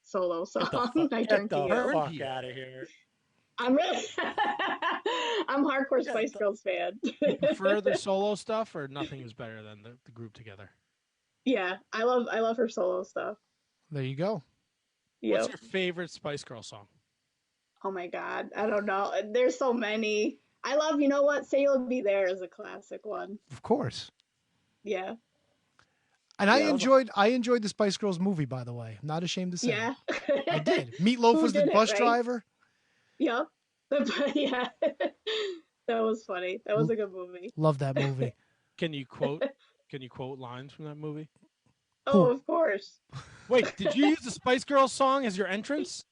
solo song. I Get turn to the you. fuck out of here. I'm really I'm hardcore Spice Girls fan. You prefer their solo stuff, or nothing was better than the group together? Yeah, I love her solo stuff. There you go. What's Yep. your favorite Spice Girl song? Oh my God, I don't know. There's so many. I love, you know what? Say You'll Be There is a classic one. Of course. Yeah. And I enjoyed the Spice Girls movie, by the way. I'm not ashamed to say. Yeah. I did. Meatloaf Who was the didn't, bus right? driver. Yep. Yeah. That was funny. That was a good movie. Love that movie. Can you quote lines from that movie? Oh, of course. Wait, did you use the Spice Girls song as your entrance?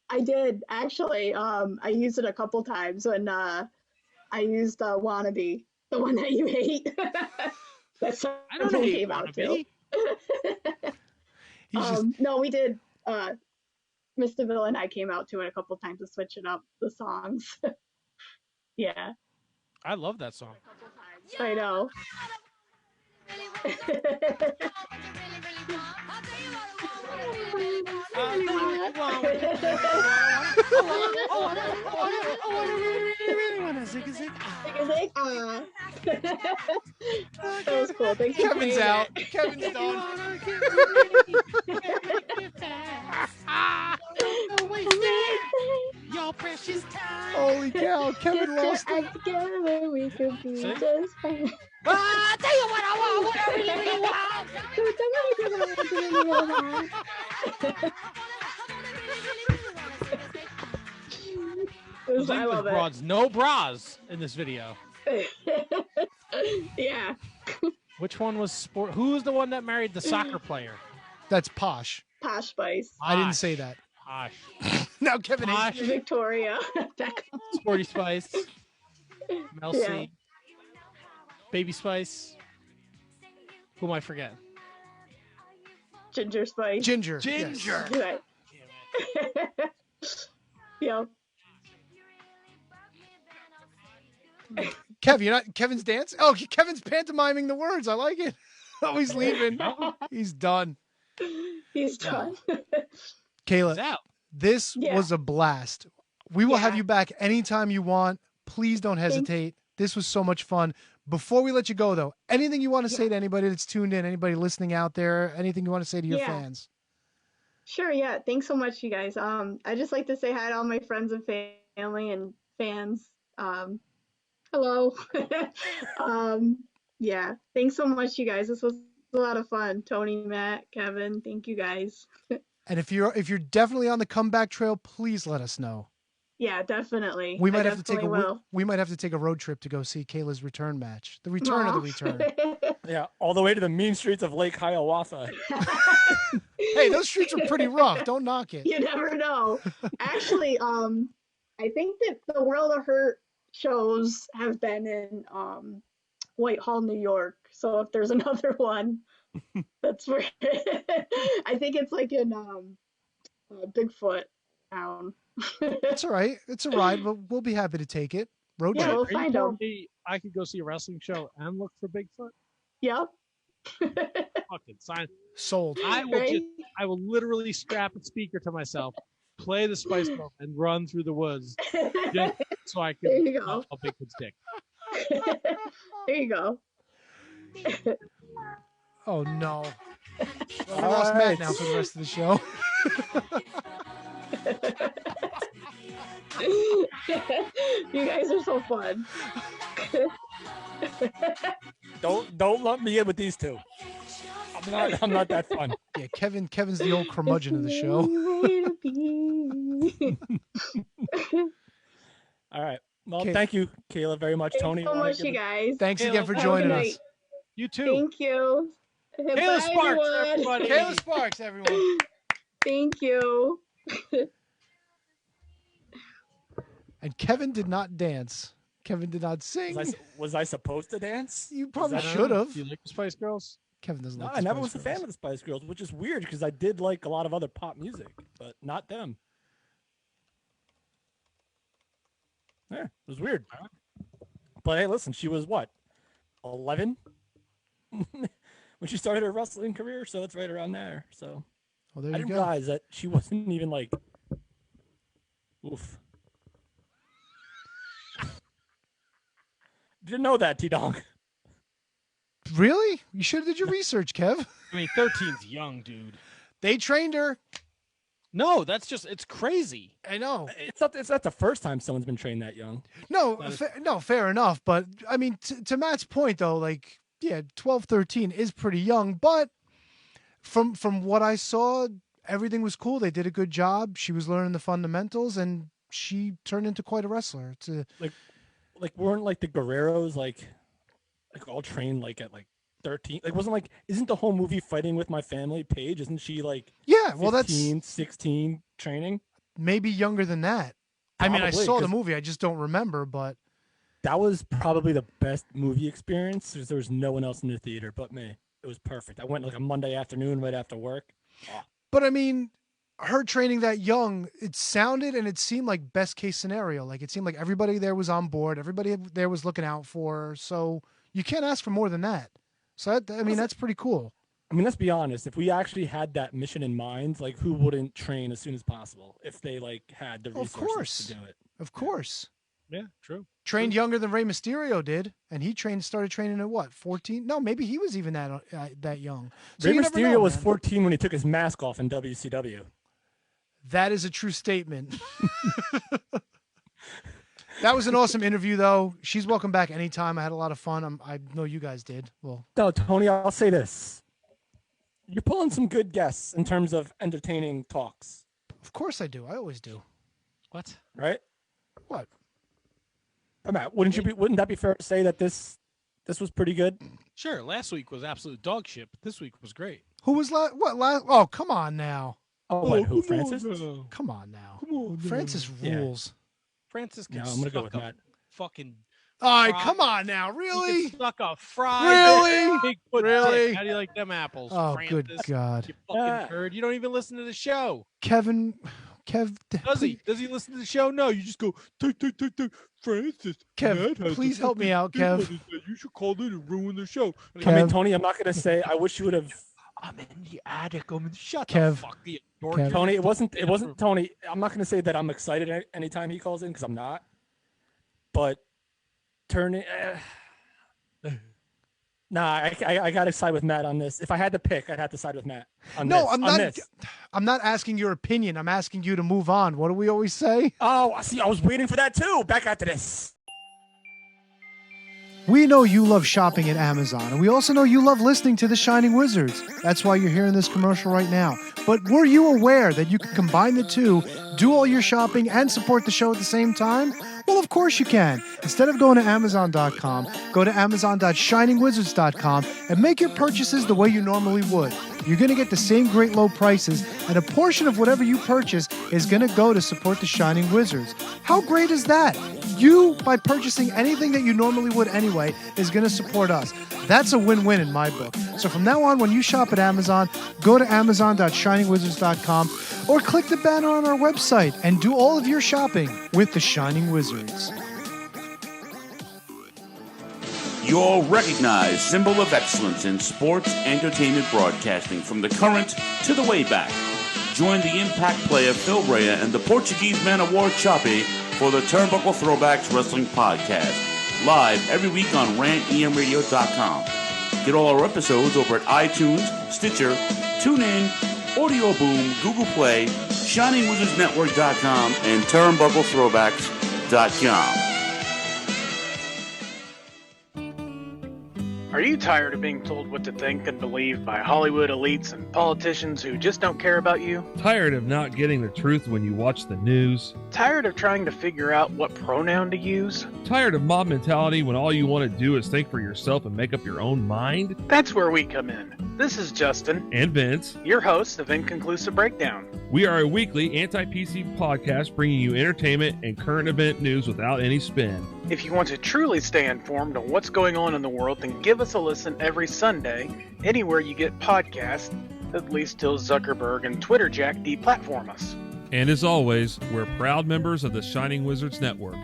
I did, actually. I used it a couple times when I used Wannabe, the one that you hate. That's I don't hate came out too. Wannabe. No, we did. Mr. Bill and I came out to it a couple times to switch it up, the songs. Yeah. I love that song. I know. That was cool. Thanks for Kevin's playing out. it. Kevin's done. Your precious time. Holy cow. Kevin lost it. Together we could be See? just fine. I'll tell you what I want, what I really want. I love it. Broads, no bras in this video. Yeah. Which one was sport? Who was the one that married the soccer player? That's Posh. Posh Spice. I didn't say that. Posh. Now Kevin Posh. Victoria. Beckham. Sporty Spice. Mel Yeah. C. Baby Spice. Who am I forgetting? Ginger Spice. Ginger. Ginger. Yes. Right. Yep. Kevin's dance? Oh, Kevin's pantomiming the words. I like it. Oh, he's leaving. He's done. He's done. Kayla, out. this was a blast. We will have you back anytime you want. Please don't hesitate. This was so much fun. Before we let you go, though, anything you want to say to anybody that's tuned in, anybody listening out there, anything you want to say to your fans? Sure, yeah. Thanks so much, you guys. I just like to say hi to all my friends and family and fans. Hello. Yeah. Thanks so much, you guys. This was a lot of fun. Tony, Matt, Kevin, thank you guys. And if you're definitely on the comeback trail, please let us know. Yeah, definitely. We might have to take a road trip to go see Kayla's return match. The return of the return. Yeah, all the way to the mean streets of Lake Hiawatha. Hey, those streets are pretty rough. Don't knock it. You never know. Actually, I think that the World of Hurt shows have been in Whitehall, New York. So if there's another one, that's where I think it's like in Bigfoot town. It's all right. It's a ride, but we'll be happy to take it. Road trip. We'll find them. I could go see a wrestling show and look for Bigfoot. Yep. Fucking sign. Sold. I will literally strap a speaker to myself, play the Spice Girls, and run through the woods just so I can smell Bigfoot's dick. There you go. Oh no. Well, we lost Matt now for the rest of the show. You guys are so fun. Don't lump me in with these two. I'm not that fun. Yeah, Kevin's the old curmudgeon of the show. All right. Well, thank you, Kayla, very much. Thanks Tony, so much, you guys. Thanks Kayla, again for have a joining good us. night. You too. Thank you. Kayla Bye, Sparks, everyone. everybody. Kayla Sparks, everyone. Thank you. And Kevin did not dance. Kevin did not sing. Was I supposed to dance? You probably I don't should know. have. Do you like the Spice Girls? Kevin doesn't No, like I the never Spice was a Girls. fan of the Spice Girls, which is weird because I did like a lot of other pop music, but not them. Yeah, it was weird. But hey, listen, she was what, 11 when she started her wrestling career, so it's right around there. So Well, there I you didn't go. realize that she wasn't even like, oof. Didn't know that, T-Dong. Really? You should have did your research, Kev. I mean, 13's young, dude. They trained her. No, it's crazy. I know. It's not the first time someone's been trained that young. No, fair enough. But I mean, to Matt's point, though, like, yeah, 12, 13 is pretty young. But from what I saw, everything was cool. They did a good job. She was learning the fundamentals, and she turned into quite a wrestler. Like weren't like the Guerreros like all trained like at like 13? Like wasn't like isn't the whole movie Fighting with My Family Paige? Isn't she like 15, 16 training? Maybe younger than that. Probably, I mean, I saw the movie. I just don't remember, but that was probably the best movie experience because there was no one else in the theater but me. It was perfect. I went like a Monday afternoon right after work. But I mean, her training that young, it sounded and it seemed like best case scenario. Like it seemed like everybody there was on board. Everybody there was looking out for her. So you can't ask for more than that. So that's pretty cool. I mean, let's be honest. If we actually had that mission in mind, like who wouldn't train as soon as possible if they like had the resources to do it? Of course. Yeah, true. Trained younger than Rey Mysterio did, and he started training at what, 14? No, maybe he was even that young. So Rey Mysterio was 14 when he took his mask off in WCW. That is a true statement. That was an awesome interview, though. She's welcome back anytime. I had a lot of fun. I know you guys did. Well, no, Tony, I'll say this. You're pulling some good guests in terms of entertaining talks. Of course I do. I always do. What? Right? What? Matt, wouldn't that be fair to say that this was pretty good? Sure. Last week was absolute dog shit, but this week was great. Who was last? What last? Oh, come on now. Who? Francis? Come on now. Come on, Francis rules. Francis can I'm gonna go with Matt. Fucking. All right, come on now. Really? Suck a fried. Really? Bigfoot Really? dick. How do you like them apples? Oh, Francis? good God. You fucking turd. You don't even listen to the show. Kev. Does he? Does he listen to the show? No, you just go, Francis. Kev, please help me out, Kev. You should call in and ruin the show. Kev. I mean, Tony, I'm not going to say, I wish you would have. I'm in the attic. Shut Kev. the fuck Kev. Tony, it wasn't Tony. I'm not going to say that I'm excited anytime he calls in because I'm not. But turning. Nah, I got to side with Matt on this. If I had to pick, I'd have to side with Matt on this. No, I'm not. I'm not asking your opinion. I'm asking you to move on. What do we always say? Oh, see, I was waiting for that too. Back after this. We know you love shopping at Amazon, and we also know you love listening to The Shining Wizards. That's why you're hearing this commercial right now. But were you aware that you can combine the two, do all your shopping, and support the show at the same time? Well, of course you can. Instead of going to Amazon.com, go to Amazon.shiningwizards.com and make your purchases the way you normally would. You're going to get the same great low prices, and a portion of whatever you purchase is going to go to support the Shining Wizards. How great is that? You, by purchasing anything that you normally would anyway, is going to support us. That's a win-win in my book. So from now on, when you shop at Amazon, go to Amazon.shiningwizards.com or click the banner on our website and do all of your shopping with the Shining Wizards. Your recognized symbol of excellence in sports entertainment broadcasting from the current to the way back. Join the impact player Phil Rea and the Portuguese man of war Choppy for the Turnbuckle Throwbacks Wrestling Podcast. Live every week on rantemradio.com. Get all our episodes over at iTunes, Stitcher, TuneIn, Audio Boom, Google Play, ShiningWizardsNetwork.com, and TurnbuckleThrowbacks.com. Are you tired of being told what to think and believe by Hollywood elites and politicians who just don't care about you? Tired of not getting the truth when you watch the news? Tired of trying to figure out what pronoun to use? Tired of mob mentality when all you want to do is think for yourself and make up your own mind? That's where we come in. This is Justin. And Vince. Your hosts of Inconclusive Breakdown. We are a weekly anti-PC podcast bringing you entertainment and current event news without any spin. If you want to truly stay informed on what's going on in the world, then give us a listen every Sunday, anywhere you get podcasts, at least till Zuckerberg and Twitter Jack deplatform us. And as always, we're proud members of the Shining Wizards Network.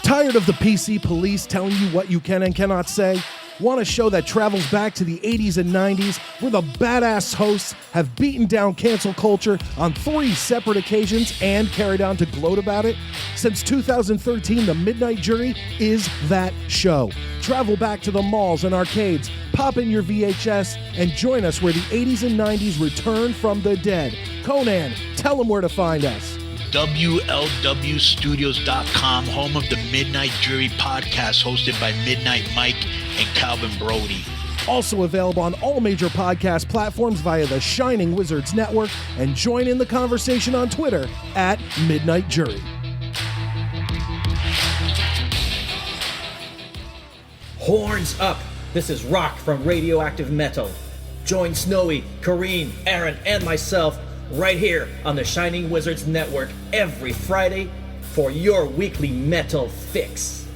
Tired of the PC police telling you what you can and cannot say? Want a show that travels back to the 80s and 90s, where the badass hosts have beaten down cancel culture on 3 separate occasions and carried on to gloat about it? Since 2013, The Midnight Jury is that show. Travel back to the malls and arcades, pop in your VHS, and join us where the 80s and 90s return from the dead. Conan, tell them where to find us. WLWstudios.com, home of the Midnight Jury podcast, hosted by Midnight Mike and Calvin Brody. Also available on all major podcast platforms via the Shining Wizards Network, and join in the conversation on Twitter at Midnight Jury. Horns up! This is Rock from Radioactive Metal. Join Snowy, Kareen, Aaron, and myself right here on the Shining Wizards Network every Friday for your weekly metal fix.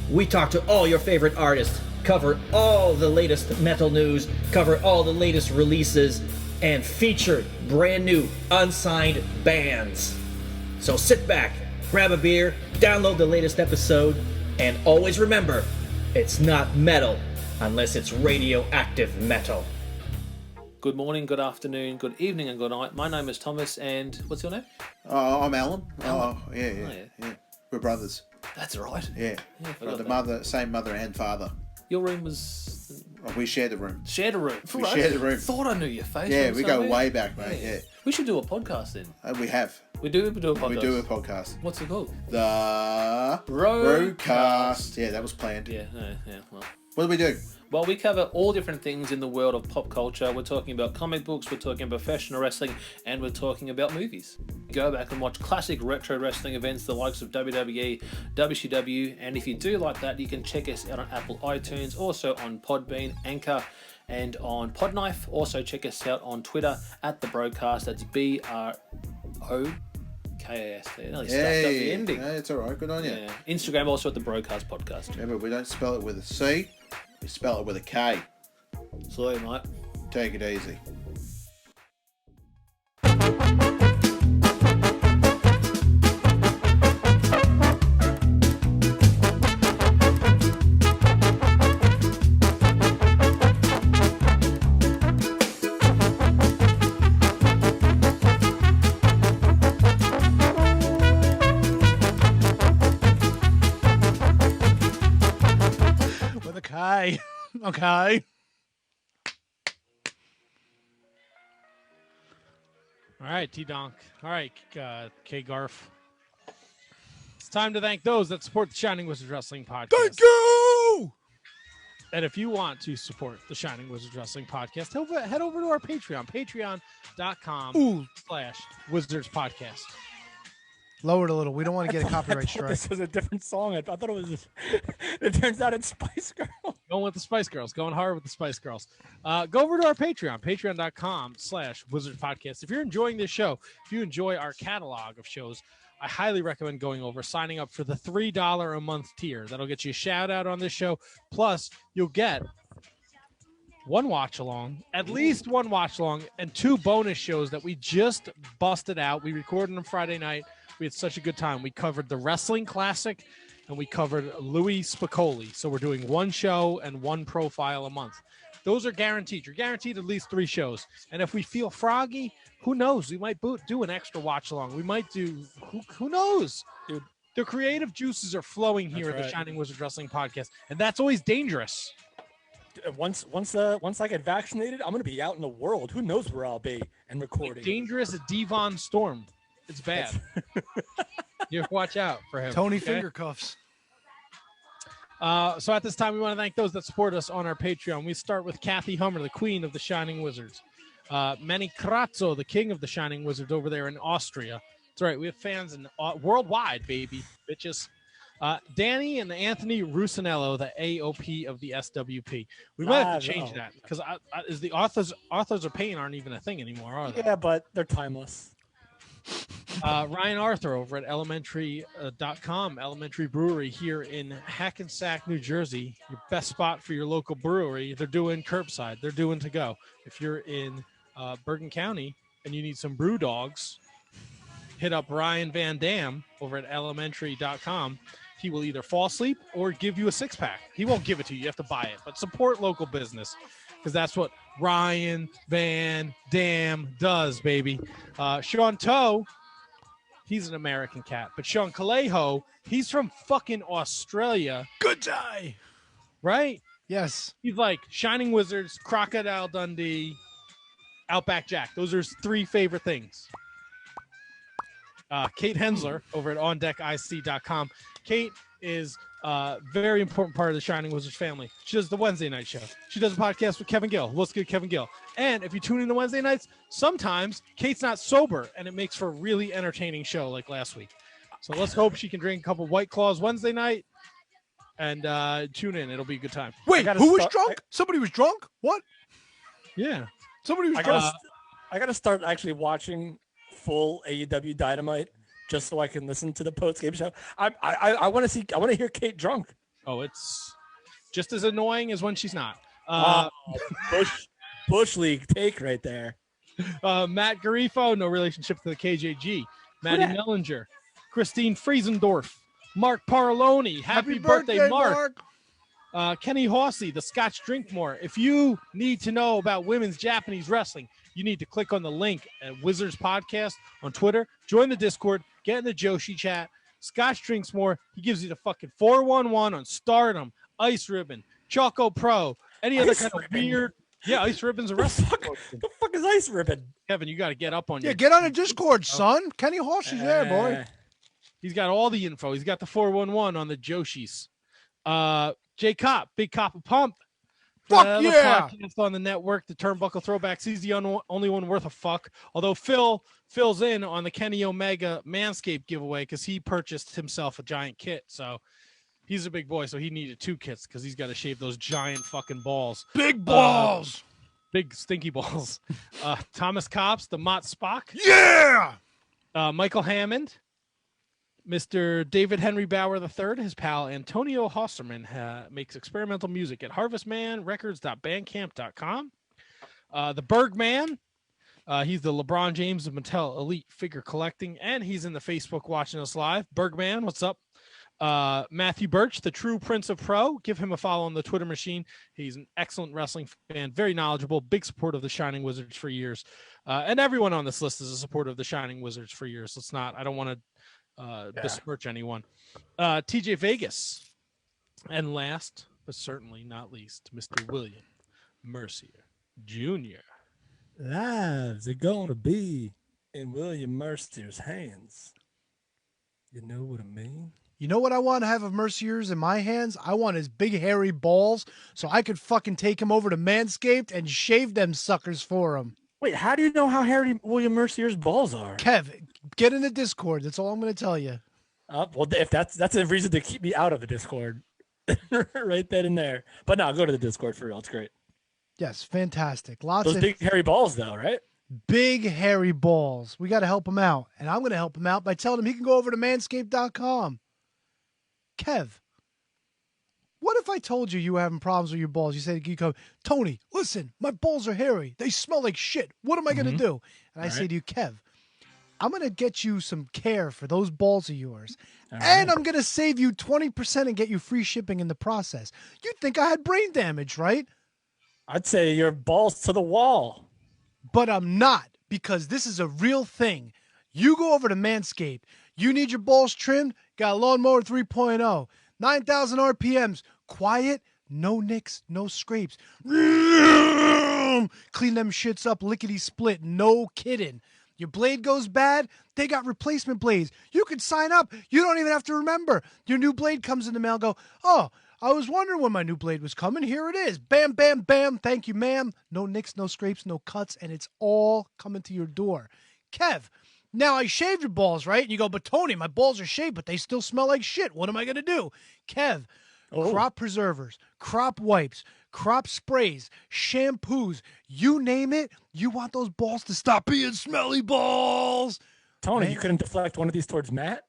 We talk to all your favorite artists, cover all the latest metal news, cover all the latest releases, and feature brand new unsigned bands. So sit back, grab a beer, download the latest episode, and always remember, it's not metal unless it's radioactive metal. Good morning, good afternoon, good evening, and good night. My name is Thomas, and what's your name? I'm Alan. Alan. Oh, yeah. We're brothers. That's right. Yeah. Same mother and father. Your room was... Oh, we shared a room. Shared a room? We shared a room. Thought I knew your face. Yeah, we go way back, mate. Yeah. We should do a podcast then. We have. We do a podcast? We do a podcast. What's it called? The Broadcast. Yeah, that was planned. Yeah, well. What do we do? Well, we cover all different things in the world of pop culture. We're talking about comic books, we're talking about professional wrestling, and we're talking about movies. Go back and watch classic retro wrestling events, the likes of WWE, WCW, and if you do like that, you can check us out on Apple iTunes, also on Podbean, Anchor, and on Podknife. Also check us out on Twitter at The Broadcast. That's BROKAST. Nearly stuffed up the ending. Yeah, it's all right. Good on you. Yeah. Instagram also at The Broadcast Podcast. Remember, we don't spell it with a C. We spell it with a K. Sorry, mate. Take it easy. Okay. All right, T-Donk. All right, K. Garf. It's time to thank those that support the Shining Wizards Wrestling Podcast. Thank you! And if you want to support the Shining Wizards Wrestling Podcast, head over to our Patreon, patreon.com/Wizards Podcast. Lower it a little. We don't want to get a copyright strike. This was a different song. I thought it was. It turns out it's Spice Girls. Going with the Spice Girls. Going hard with the Spice Girls. Go over to our Patreon, patreon.com/Wizards Podcast. If you're enjoying this show, if you enjoy our catalog of shows, I highly recommend going over, signing up for the $3 a month tier. That'll get you a shout out on this show. Plus, you'll get one watch along, at least one watch along, and 2 bonus shows that we just busted out. We recorded them Friday night. We had such a good time. We covered the Wrestling Classic, and we covered Louis Spicoli. So we're doing 1 show and 1 profile a month. Those are guaranteed. You're guaranteed at least 3 shows. And if we feel froggy, who knows? We might do an extra watch along. We might do, who knows? Dude, the creative juices are flowing here at the Shining Wizards Wrestling Podcast, and that's always dangerous. Once I get vaccinated, I'm going to be out in the world. Who knows where I'll be and recording. It's dangerous as Devon Storm. It's bad. You have to watch out for him. Tony Fingercuffs. So at this time, we want to thank those that support us on our Patreon. We start with Kathy Hummer, the queen of the Shining Wizards. Manny Crazzo, the king of the Shining Wizards over there in Austria. That's right. We have fans in worldwide, baby, bitches. Danny and Anthony Rusinello, the AOP of the SWP. We might have to change that because is the authors of pain aren't even a thing anymore, are they? Yeah, but they're timeless. Ryan Arthur over at elementary.com, Elementary Brewery here in Hackensack, New Jersey. Your best spot for your local brewery. They're doing curbside. They're doing to go. If you're in Bergen County and you need some brew dogs, hit up Ryan Van Dam over at elementary.com. He will either fall asleep or give you a six-pack. He won't give it to you. You have to buy it. But support local business because that's what Ryan Van Dam does, baby. Sean Toe, he's an American cat. But Sean Calejo, he's from fucking Australia. Good guy. Right? Yes. He's like Shining Wizards, Crocodile Dundee, Outback Jack. Those are his three favorite things. Kate Hensler over at OnDeckIC.com. Kate is a very important part of the Shining Wizards family. She does the Wednesday night show. She does a podcast with Kevin Gill. What's good, Kevin Gill? And if you tune in the Wednesday nights, sometimes Kate's not sober, and it makes for a really entertaining show like last week. So let's hope she can drink a couple White Claws Wednesday night and tune in. It'll be a good time. Wait, who was drunk? Somebody was drunk? What? Yeah. Somebody was drunk. I got to start actually watching full AEW Dynamite just so I can listen to the post-game show. I want to hear Kate drunk. Oh, it's just as annoying as when she's not. Bush League take right there. Matt Garifo, no relationship to the KJG. Maddie Mellinger, Christine Friesendorf, Mark Paroloni. Happy birthday, Mark. Kenny Horsey, the Scotch Drinkmore. If you need to know about women's Japanese wrestling, you need to click on the link at Wizards Podcast on Twitter. Join the Discord. Get in the Joshi chat. Scotch Drinks More. He gives you the fucking 411 on Stardom, Ice Ribbon, Choco Pro, any other kind of weird. Yeah, Ice Ribbon's a wrestling. The fuck is Ice Ribbon? Kevin, you got to get up on your. Yeah, get on the Discord, son. Kenny Horse is there, boy. He's got all the info. He's got the 411 on the Joshis. Jay Kopp, Big Copper Pump. Fuck yeah! Podcast on the network, the Turnbuckle Throwbacks. He's the only one worth a fuck. Although Phil fills in on the Kenny Omega Manscaped giveaway because he purchased himself a giant kit. So he's a big boy, so he needed 2 kits because he's got to shave those giant fucking balls. Big balls! Big stinky balls. Thomas Copps, the Mott Spock. Yeah! Michael Hammond. Mr. David Henry Bauer III, his pal Antonio Hosserman makes experimental music at harvestmanrecords.bandcamp.com. The Bergman, he's the LeBron James of Mattel Elite Figure Collecting, and he's in the Facebook watching us live. Bergman, what's up? Matthew Birch, the true Prince of Pro. Give him a follow on the Twitter machine. He's an excellent wrestling fan, very knowledgeable, big supporter of the Shining Wizards for years. And everyone on this list is a supporter of the Shining Wizards for years. I don't want to besmirch anyone. TJ Vegas, and last but certainly not least, Mr. William Mercier Jr. Lives are gonna be in William Mercier's hands. You know what I mean? You know what I want to have of Mercier's in my hands? I want his big hairy balls so I could fucking take him over to Manscaped and shave them suckers for him. Wait, how do you know how hairy William Mercier's balls are? Kev, get in the Discord. That's all I'm going to tell you. Well, if that's a reason to keep me out of the Discord, right then and there. But no, go to the Discord for real. It's great. Yes, fantastic. Lots those of big hairy balls, though, right? Big hairy balls. We got to help him out, and I'm going to help him out by telling him he can go over to Manscaped.com. Kev, what if I told you were having problems with your balls? You said, you come, Tony, listen, my balls are hairy. They smell like shit. What am I going to do? And I say to you, Kev, I'm going to get you some care for those balls of yours. And I'm going to save you 20% and get you free shipping in the process. You'd think I had brain damage, right? I'd say your balls to the wall. But I'm not, because this is a real thing. You go over to Manscaped. You need your balls trimmed? Got a Lawnmower 3.0. 9,000 RPMs. Quiet. No nicks. No scrapes. Clean them shits up lickety-split. No kidding. Your blade goes bad? They got replacement blades. You could sign up. You don't even have to remember. Your new blade comes in the mail. Go, oh, I was wondering when my new blade was coming. Here it is. Bam, bam, bam. Thank you, ma'am. No nicks, no scrapes, no cuts, and it's all coming to your door. Kev, now I shaved your balls, right? And you go, but Tony, my balls are shaved, but they still smell like shit. What am I going to do? Kev, crop preservers, crop wipes, crop sprays, shampoos, you name it. You want those balls to stop being smelly balls. Tony, Man. You couldn't deflect one of these towards Matt?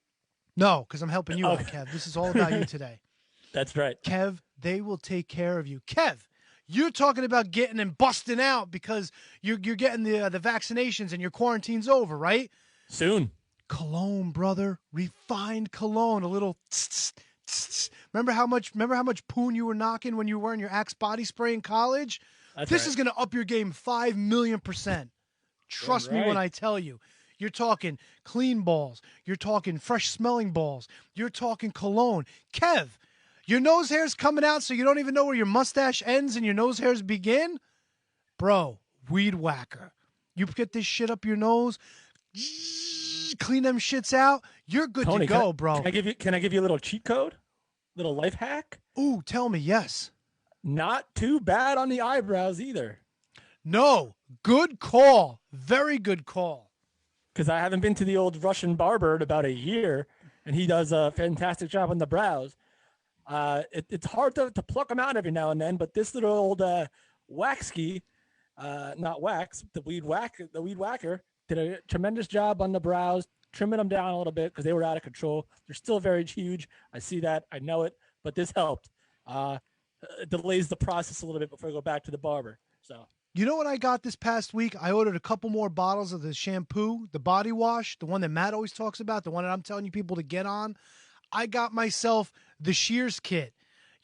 No, because I'm helping you out, Kev. This is all about you today. That's right. Kev, they will take care of you. Kev, you're talking about getting and busting out because you're getting the vaccinations and your quarantine's over, right? Soon. Cologne, brother. Refined cologne. A little tss, tss. Remember how much poon you were knocking when you were wearing your Axe body spray in college? This is going to up your game 5 million%. Trust me when I tell you. You're talking clean balls. You're talking fresh smelling balls. You're talking cologne. Kev, your nose hair's coming out so you don't even know where your mustache ends and your nose hairs begin? Bro, weed whacker. You get this shit up your nose, clean them shits out, you're good Tony, to go, bro. Can I give you a little cheat code? Little life hack? Ooh, tell me, yes. Not too bad on the eyebrows either. No, good call. Very good call. Because I haven't been to the old Russian barber in about a year, and he does a fantastic job on the brows. It's hard to pluck them out every now and then, but this little old waxky, not wax, the weed whacker did a tremendous job on the brows, trimming them down a little bit because they were out of control. They're still very huge. I see that. I know it, but this helped. It delays the process a little bit before I go back to the barber. So. You know what I got this past week? I ordered a couple more bottles of the shampoo, the body wash, the one that Matt always talks about, the one that I'm telling you people to get on. I got myself the shears kit.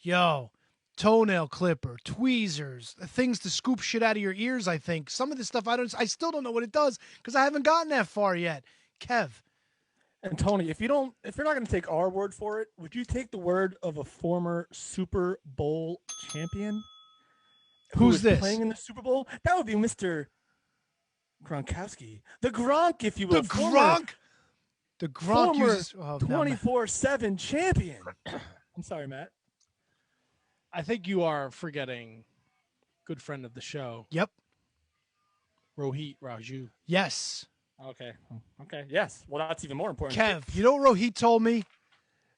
Yo, toenail clipper, tweezers, things to scoop shit out of your ears, I think. Some of this stuff I still don't know what it does because I haven't gotten that far yet. Kev. And Tony, if you're not going to take our word for it, would you take the word of a former Super Bowl champion? Who's this? Playing in the Super Bowl? That would be Mr. Gronkowski. The Gronk, if you will. The Gronk? The Gronk uses 24/7 champion. I'm sorry, Matt. I think you are forgetting good friend of the show. Yep. Rohit Raju. Yes. Okay. Yes. Well, that's even more important. Kev, you know what Rohit told me?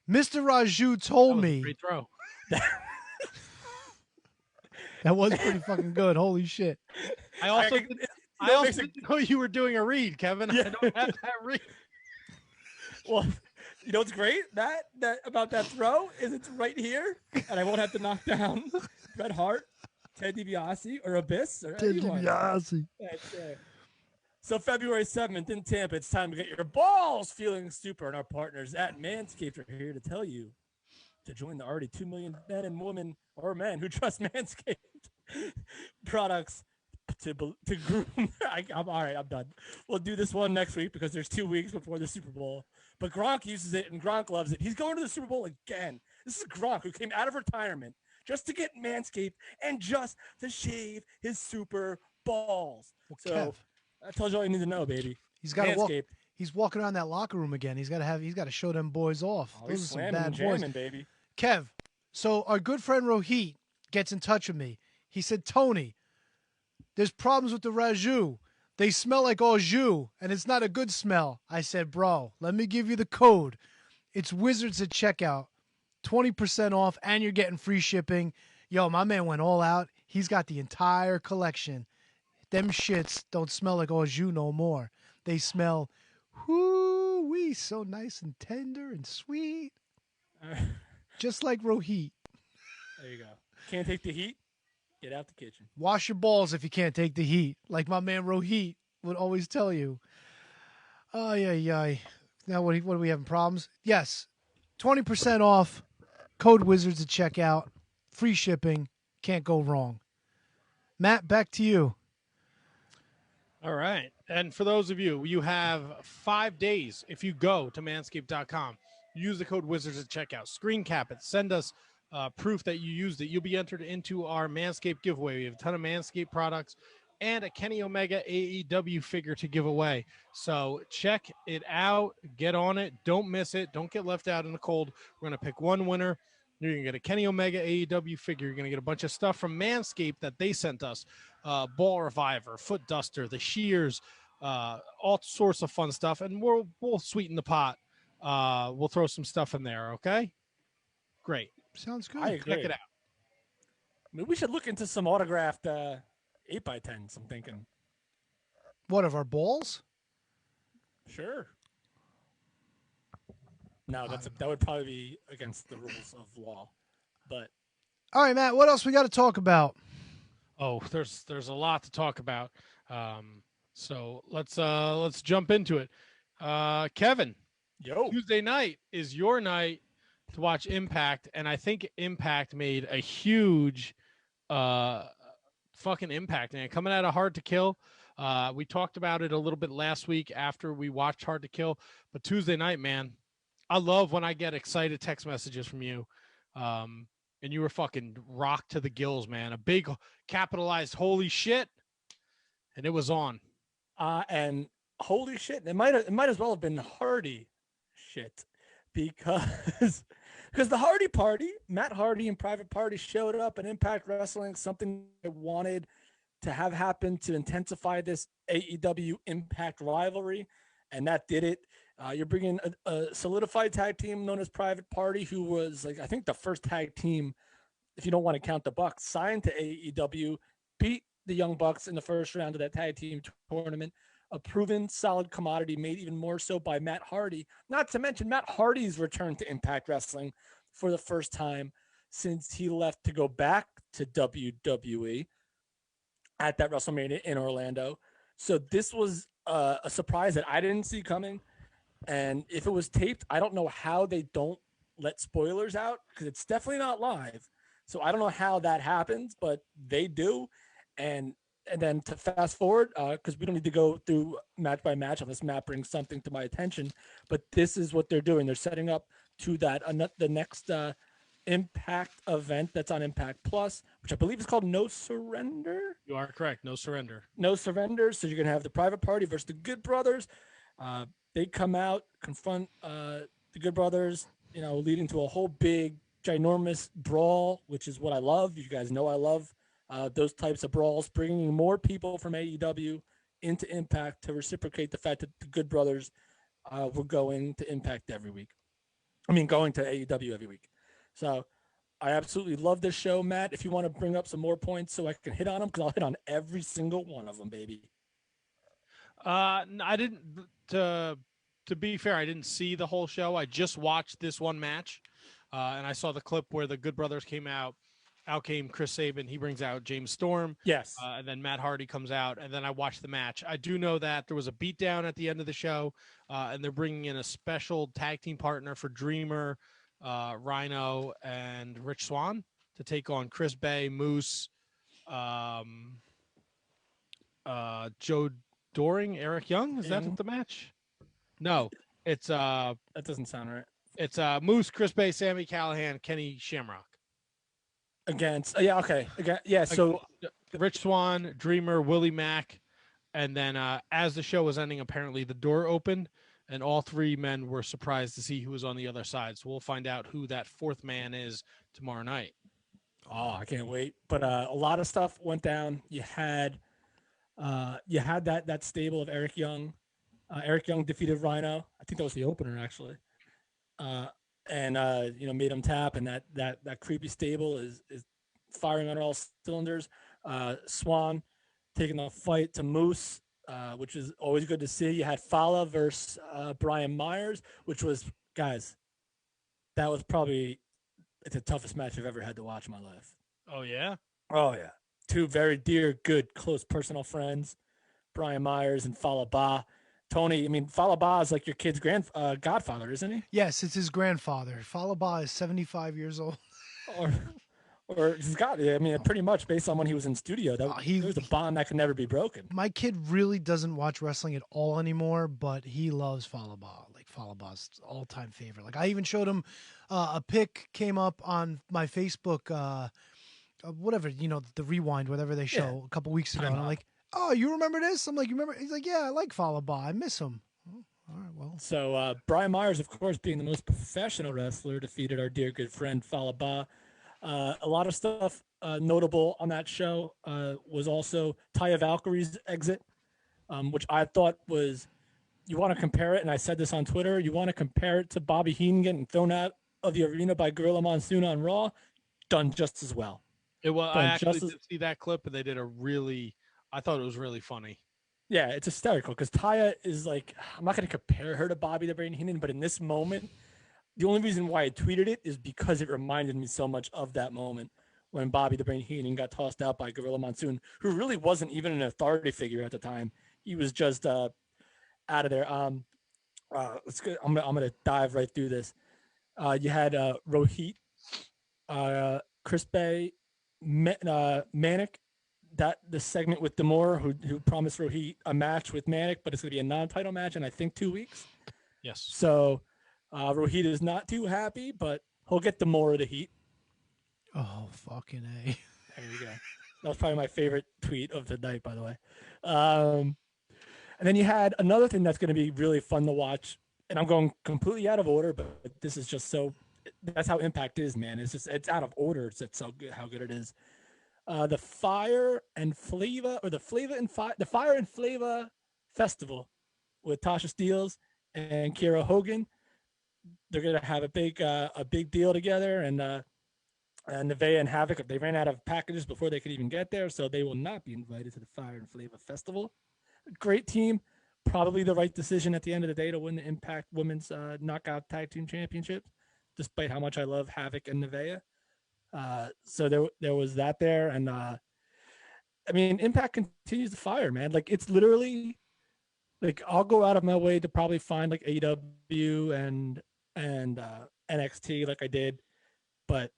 Mr. Raju told me. Great throw. That was pretty fucking good. Holy shit. I also didn't know you were doing a read, Kevin. Yeah. I don't have that read. Well, you know what's great? That about that throw is it's right here, and I won't have to knock down Bret Hart, Ted DiBiase, or Abyss, or Ted anyone. DiBiase. So February 7th in Tampa, it's time to get your balls feeling super, and our partners at Manscaped are here to tell you to join the already 2 million men and women or men who trust Manscaped products to groom. I'm all right. I'm done. We'll do this one next week because there's 2 weeks before the Super Bowl. But Gronk uses it and Gronk loves it. He's going to the Super Bowl again. This is Gronk who came out of retirement just to get Manscaped and just to shave his super balls. Well, so Kev, that tells you all you need to know, baby. He's got to walk. He's walking around that locker room again. He's got to show them boys off. Oh, Those he's are some bad jamming, boys. baby. Kev, so our good friend Rohit gets in touch with me. He said, Tony, there's problems with the Raju. They smell like au jus, and it's not a good smell. I said, bro, let me give you the code. It's Wizards at checkout. 20% off, and you're getting free shipping. Yo, my man went all out. He's got the entire collection. Them shits don't smell like au jus no more. They smell, whoo-wee, so nice and tender and sweet. Just like Rohit. There you go. Can't take the heat? Get out the kitchen. Wash your balls if you can't take the heat, like my man Rohit would always tell you. Oh, yeah. Now, what are we having problems? Yes, 20% off, code Wizards at checkout, free shipping, can't go wrong. Matt, back to you. All right. And for those of you, you have 5 days if you go to manscaped.com. Use the code Wizards at checkout. Screen cap it. Send us proof that you used it. You'll be entered into our Manscaped giveaway. We have a ton of Manscaped products and a Kenny Omega AEW figure to give away. So check it out. Get on it. Don't miss it. Don't get left out in the cold. We're going to pick one winner You're going to get a Kenny Omega AEW figure. You're going to get a bunch of stuff from Manscaped that they sent us. Ball Reviver, Foot Duster, the Shears, all sorts of fun stuff. And we'll sweeten the pot. We'll throw some stuff in there, okay? Great. Sounds good. I agree. Check it out. I mean, we should look into some autographed 8x10s, I'm thinking. What, of our balls? Sure. No, that would probably be against the rules of law. But all right, Matt, what else we got to talk about? Oh, there's a lot to talk about. So let's jump into it. Kevin, Tuesday night is your night to watch Impact, and I think Impact made a huge fucking impact. And coming out of Hard to Kill, we talked about it a little bit last week after we watched Hard to Kill, but Tuesday night, man, I love when I get excited text messages from you. And you were fucking rocked to the gills, man. A big capitalized holy shit. And it was on. And holy shit, it might as well have been Hardy shit. Because the Hardy Party, Matt Hardy and Private Party showed up at Impact Wrestling, something I wanted to have happen to intensify this AEW Impact rivalry, and that did it. You're bringing a solidified tag team known as Private Party, who was, like, I think the first tag team, if you don't want to count the Bucks, signed to AEW, beat the Young Bucks in the first round of that tag team tournament. A proven solid commodity, made even more so by Matt Hardy. Not to mention Matt Hardy's return to Impact Wrestling for the first time since he left to go back to WWE at that WrestleMania in Orlando. So this was a surprise that I didn't see coming. And if it was taped, I don't know how they don't let spoilers out, because it's definitely not live. So I don't know how that happens, but they do. And then to fast forward, because we don't need to go through match by match unless Matt brings something to my attention, but this is what they're doing. They're setting up to that the next Impact event that's on Impact Plus, which I believe is called No Surrender. You are correct. No Surrender. No Surrender. So you're going to have the Private Party versus the Good Brothers. They come out, confront the Good Brothers, leading to a whole big, ginormous brawl, which is what I love. You guys know I love those types of brawls, bringing more people from AEW into Impact to reciprocate the fact that the Good Brothers were going to Impact every week. Going to AEW every week. So I absolutely love this show, Matt. If you want to bring up some more points so I can hit on them, because I'll hit on every single one of them, baby. I didn't. To be fair, I didn't see the whole show. I just watched this one match, and I saw the clip where the Good Brothers came out. Out came Chris Sabin. He brings out James Storm. Yes. And then Matt Hardy comes out, and then I watched the match. I do know that there was a beatdown at the end of the show, and they're bringing in a special tag team partner for Dreamer, Rhino, and Rich Swann to take on Chris Bay, Moose, Joe Doring, Eric Young. Is that the match? No, it's that doesn't sound right. It's Moose, Chris Bay, Sami Callihan, Kenny Shamrock. Against so Rich Swann, Dreamer, Willie Mack, and then as the show was ending, apparently the door opened and all three men were surprised to see who was on the other side. So we'll find out who that fourth man is tomorrow night. Oh, I can't wait. But a lot of stuff went down. You had that stable of Eric Young. Eric Young defeated Rhino. I think that was the opener, actually. And made him tap, and that creepy stable is firing on all cylinders. Swan taking the fight to Moose, which is always good to see. You had Fala versus Brian Myers, which was, guys, that was probably the toughest match I've ever had to watch in my life. Oh, yeah? Oh, yeah. Two very dear, good, close personal friends, Brian Myers and Fala Ba. Tony, Fala Ba is like your kid's godfather, isn't he? Yes, it's his grandfather. Fala Ba is 75 years old. or he's got it. Pretty much based on when he was in studio. There was a bond that could never be broken. My kid really doesn't watch wrestling at all anymore, but he loves Fala Ba. Like, Fala Ba's all-time favorite. Like, I even showed him a pic came up on my Facebook, whatever, the Rewind, whatever they show a couple weeks ago. And I'm like, oh, you remember this? I'm like, you remember? He's like, yeah, I like Fala Ba. I miss him. All right, well. So Brian Myers, of course, being the most professional wrestler, defeated our dear good friend Falaba. A lot of stuff notable on that show was also Taya Valkyrie's exit, which I thought was, you want to compare it, and I said this on Twitter, you want to compare it to Bobby Heenan getting thrown out of the arena by Gorilla Monsoon on Raw, done just as well. I actually did see that clip, and they did I thought it was really funny. Yeah, it's hysterical because Taya is like, I'm not going to compare her to Bobby the Brain Heenan, but in this moment, the only reason why I tweeted it is because it reminded me so much of that moment when Bobby the Brain Heenan got tossed out by Gorilla Monsoon, who really wasn't even an authority figure at the time. He was just out of there. Let's go. I'm gonna dive right through this. You had Rohit, Chris Bay, Manic. That the segment with Demore, who promised Rohit a match with Manic, but it's gonna be a non-title match in I think 2 weeks. Yes. So Rohit is not too happy, but he'll get Demore of the heat. Oh, fucking A. There you go. That was probably my favorite tweet of the night, by the way. And then you had another thing that's going to be really fun to watch, and I'm going completely out of order, but this is just so, that's how Impact is, man. It's out of order. It's so good, how good it is. The Fire and Flavor Festival with Tasha Steelz and Kiera Hogan. They're going to have a big deal together, and Nevaeh and Havoc, they ran out of packages before they could even get there, so they will not be invited to the Fire and Flavor Festival. Great team, probably the right decision at the end of the day to win the Impact Women's Knockout Tag Team Championships, despite how much I love Havoc and Nevaeh. So there was that there, and I mean, Impact continues to fire, man. Like, it's literally, like, I'll go out of my way to probably find like AEW and NXT like I did, but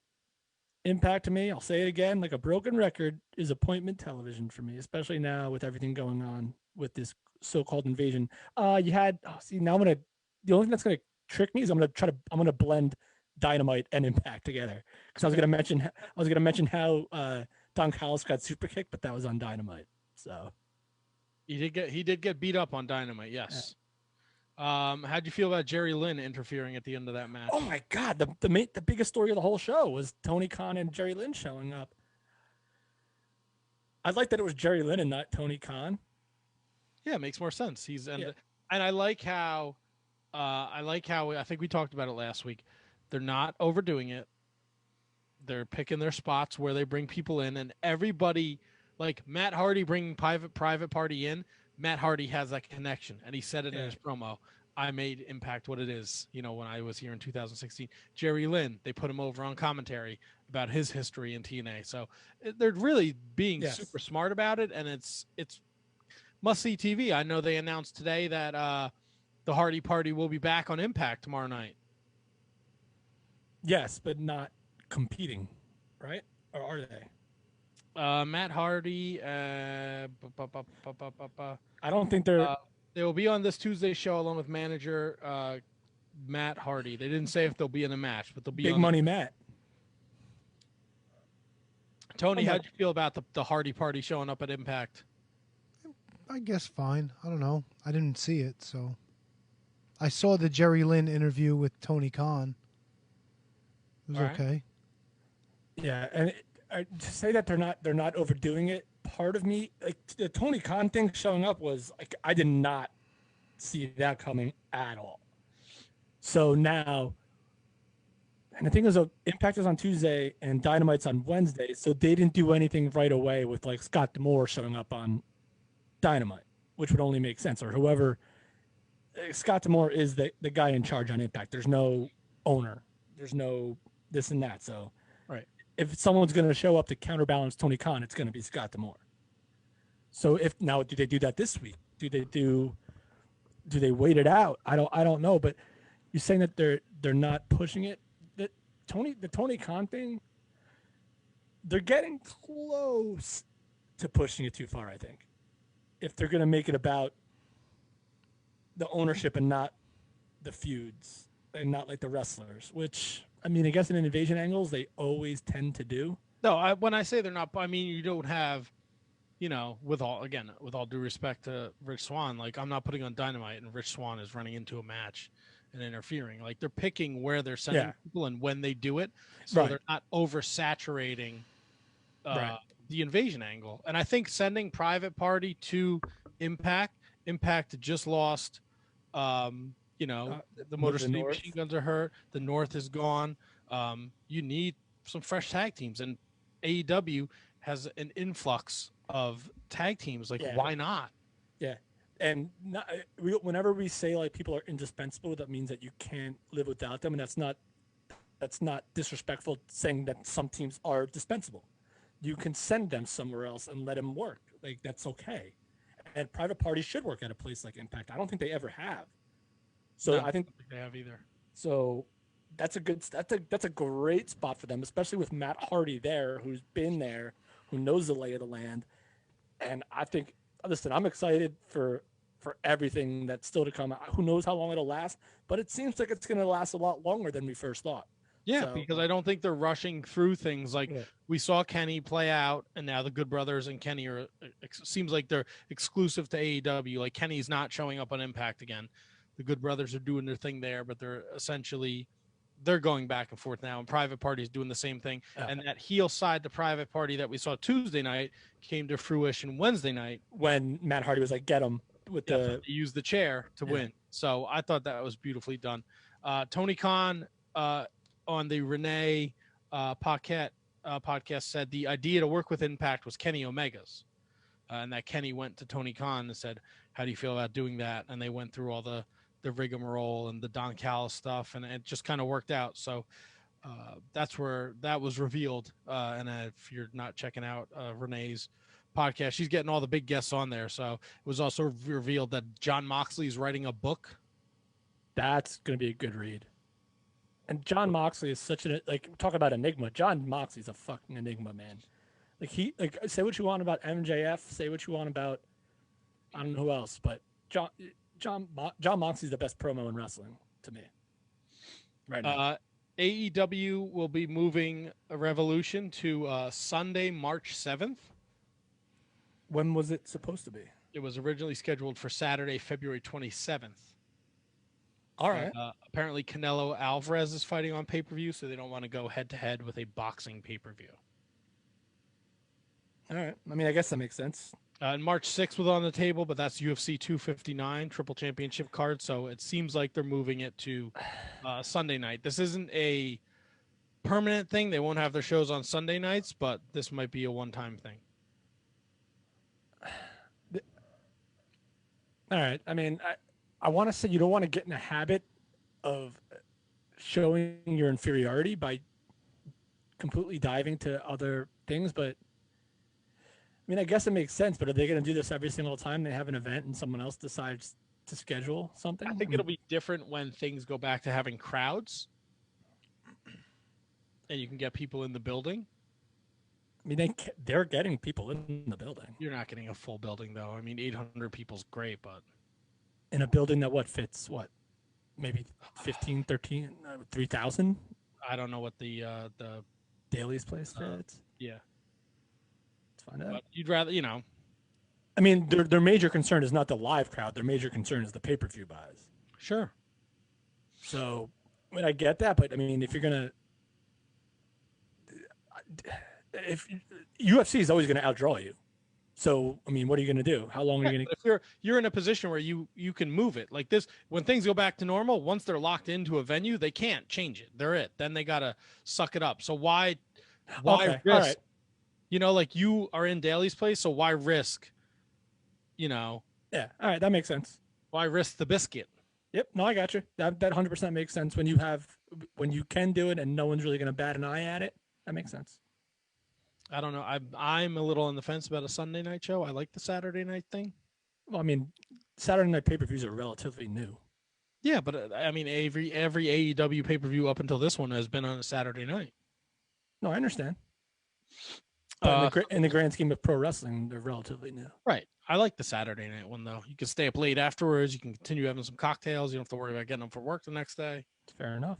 Impact to me, I'll say it again, like a broken record, is appointment television for me, especially now with everything going on with this so-called invasion. You had the only thing that's gonna trick me is I'm gonna blend Dynamite and Impact together, because I was gonna mention how Don Callis got super kicked, but that was on Dynamite. So he did get beat up on Dynamite, yes. How'd you feel about Jerry Lynn interfering at the end of that match? Oh my God, the biggest story of the whole show was Tony Khan and Jerry Lynn showing up. I like that it was Jerry Lynn and not Tony Khan. Yeah, it makes more sense. And I like how I think we talked about it last week. They're not overdoing it. They're picking their spots where they bring people in, and everybody, like Matt Hardy bringing private party in. Matt Hardy has that connection, and he said it in his promo. I made Impact what it is, when I was here in 2016. Jerry Lynn, they put him over on commentary about his history in TNA. So they're really being super smart about it, and it's must-see TV. I know they announced today that the Hardy Party will be back on Impact tomorrow night. Yes, but not competing, right? Or are they? Matt Hardy. I don't think they're. They will be on this Tuesday show along with manager Matt Hardy. They didn't say if they'll be in a match, but they'll be Big Money Matt. Tony, how'd you feel about the Hardy Party showing up at Impact? I guess fine. I don't know. I didn't see it, so I saw the Jerry Lynn interview with Tony Khan. It was okay. Yeah, and to say that they're not overdoing it, part of me, like the Tony Khan thing showing up was like, I did not see that coming at all. So now, and the thing is, Impact is on Tuesday and Dynamite's on Wednesday, so they didn't do anything right away with like Scott D'Amore showing up on Dynamite, which would only make sense, or whoever. Scott D'Amore is the guy in charge on Impact. There's no owner. There's no this and that. So right, if someone's going to show up to counterbalance Tony Khan, it's going to be Scott D'Amore. So do they do that this week? Do they wait it out? I don't know. But you're saying that they're not pushing it. The Tony Khan thing, they're getting close to pushing it too far, I think. If they're going to make it about the ownership and not the feuds and not like the wrestlers, which, I mean, I guess in invasion angles, they always tend to do. No, when I say they're not, I mean, you don't have you know, with all due respect to Rich Swann, like I'm not putting on Dynamite and Rich Swann is running into a match and interfering. Like they're picking where they're sending people and when they do it, so they're not oversaturating the invasion angle. And I think sending Private Party to Impact just lost. You know, the Motor City Machine Guns are hurt. The North is gone. You need some fresh tag teams, and AEW has an influx of tag teams. Like, why not? Yeah. And whenever we say like people are indispensable, that means that you can't live without them, and that's not disrespectful saying that some teams are dispensable. You can send them somewhere else and let them work. Like that's okay. And Private Party should work at a place like Impact. I don't think they ever have. So I think they have either. So that's a great spot for them, especially with Matt Hardy there, who's been there, who knows the lay of the land. And I think, listen, I'm excited for everything that's still to come. Who knows how long it'll last, but it seems like it's going to last a lot longer than we first thought. Yeah, because I don't think they're rushing through things. Like we saw Kenny play out, and now the Good Brothers and Kenny are seems like they're exclusive to AEW. Like Kenny's not showing up on Impact again. The Good Brothers are doing their thing there, but they're going back and forth now, and Private Party is doing the same thing. And that heel side to Private Party that we saw Tuesday night came to fruition Wednesday night when Matt Hardy was like, "Get him with use the chair to win." So I thought that was beautifully done. Tony Khan on the Renee podcast said the idea to work with Impact was Kenny Omega's, and that Kenny went to Tony Khan and said, "How do you feel about doing that?" And they went through all the rigmarole and the Don Callis stuff, and it just kind of worked out. So that's where that was revealed. And if you're not checking out Renee's podcast, she's getting all the big guests on there. So it was also revealed that John Moxley is writing a book. That's going to be a good read. And John Moxley is such talk about enigma. John Moxley's a fucking enigma, man. Like say what you want about MJF, say what you want about, I don't know who else, but John Moxley's the best promo in wrestling to me right now. AEW will be moving a Revolution to Sunday, March 7th. When was it supposed to be? It was originally scheduled for Saturday, February 27th. All right. Apparently, Canelo Alvarez is fighting on pay-per-view, so they don't want to go head-to-head with a boxing pay-per-view. All right. I mean, I guess that makes sense. And March 6th was on the table, but that's UFC 259 Triple Championship card, so it seems like they're moving it to Sunday night. This isn't a permanent thing. They won't have their shows on Sunday nights, but this might be a one-time thing. All right. I mean, I want to say you don't want to get in a habit of showing your inferiority by completely diving to other things, but I mean, I guess it makes sense, but are they going to do this every single time they have an event and someone else decides to schedule something? I think it'll be different when things go back to having crowds and you can get people in the building. I mean, they're getting people in the building. You're not getting a full building, though. I mean, 800 people's great, but in a building that fits maybe 15, 13, 3,000? I don't know what the Daly's place fits. Yeah. Find out. But you'd rather, I mean, their major concern is not the live crowd. Their major concern is the pay-per-view buys. Sure. So, I mean, I get that, but I mean, if UFC is always going to outdraw you. So, I mean, what are you going to do? How long are you going to? If you're in a position where you can move it like this, when things go back to normal, once they're locked into a venue, they can't change it. They're it. Then they got to suck it up. So why okay. risk? All right. Like you are in Daly's place, so why risk? Yeah. All right, that makes sense. Why risk the biscuit? Yep. No, I got you. That 100% makes sense when you can do it and no one's really going to bat an eye at it. That makes sense. I don't know. I'm a little on the fence about a Sunday night show. I like the Saturday night thing. Well, I mean, Saturday night pay-per-views are relatively new. Yeah, but I mean, every AEW pay-per-view up until this one has been on a Saturday night. No, I understand. But in the grand scheme of pro wrestling, they're relatively new. Right. I like the Saturday night one, though. You can stay up late afterwards. You can continue having some cocktails. You don't have to worry about getting them for work the next day. Fair enough.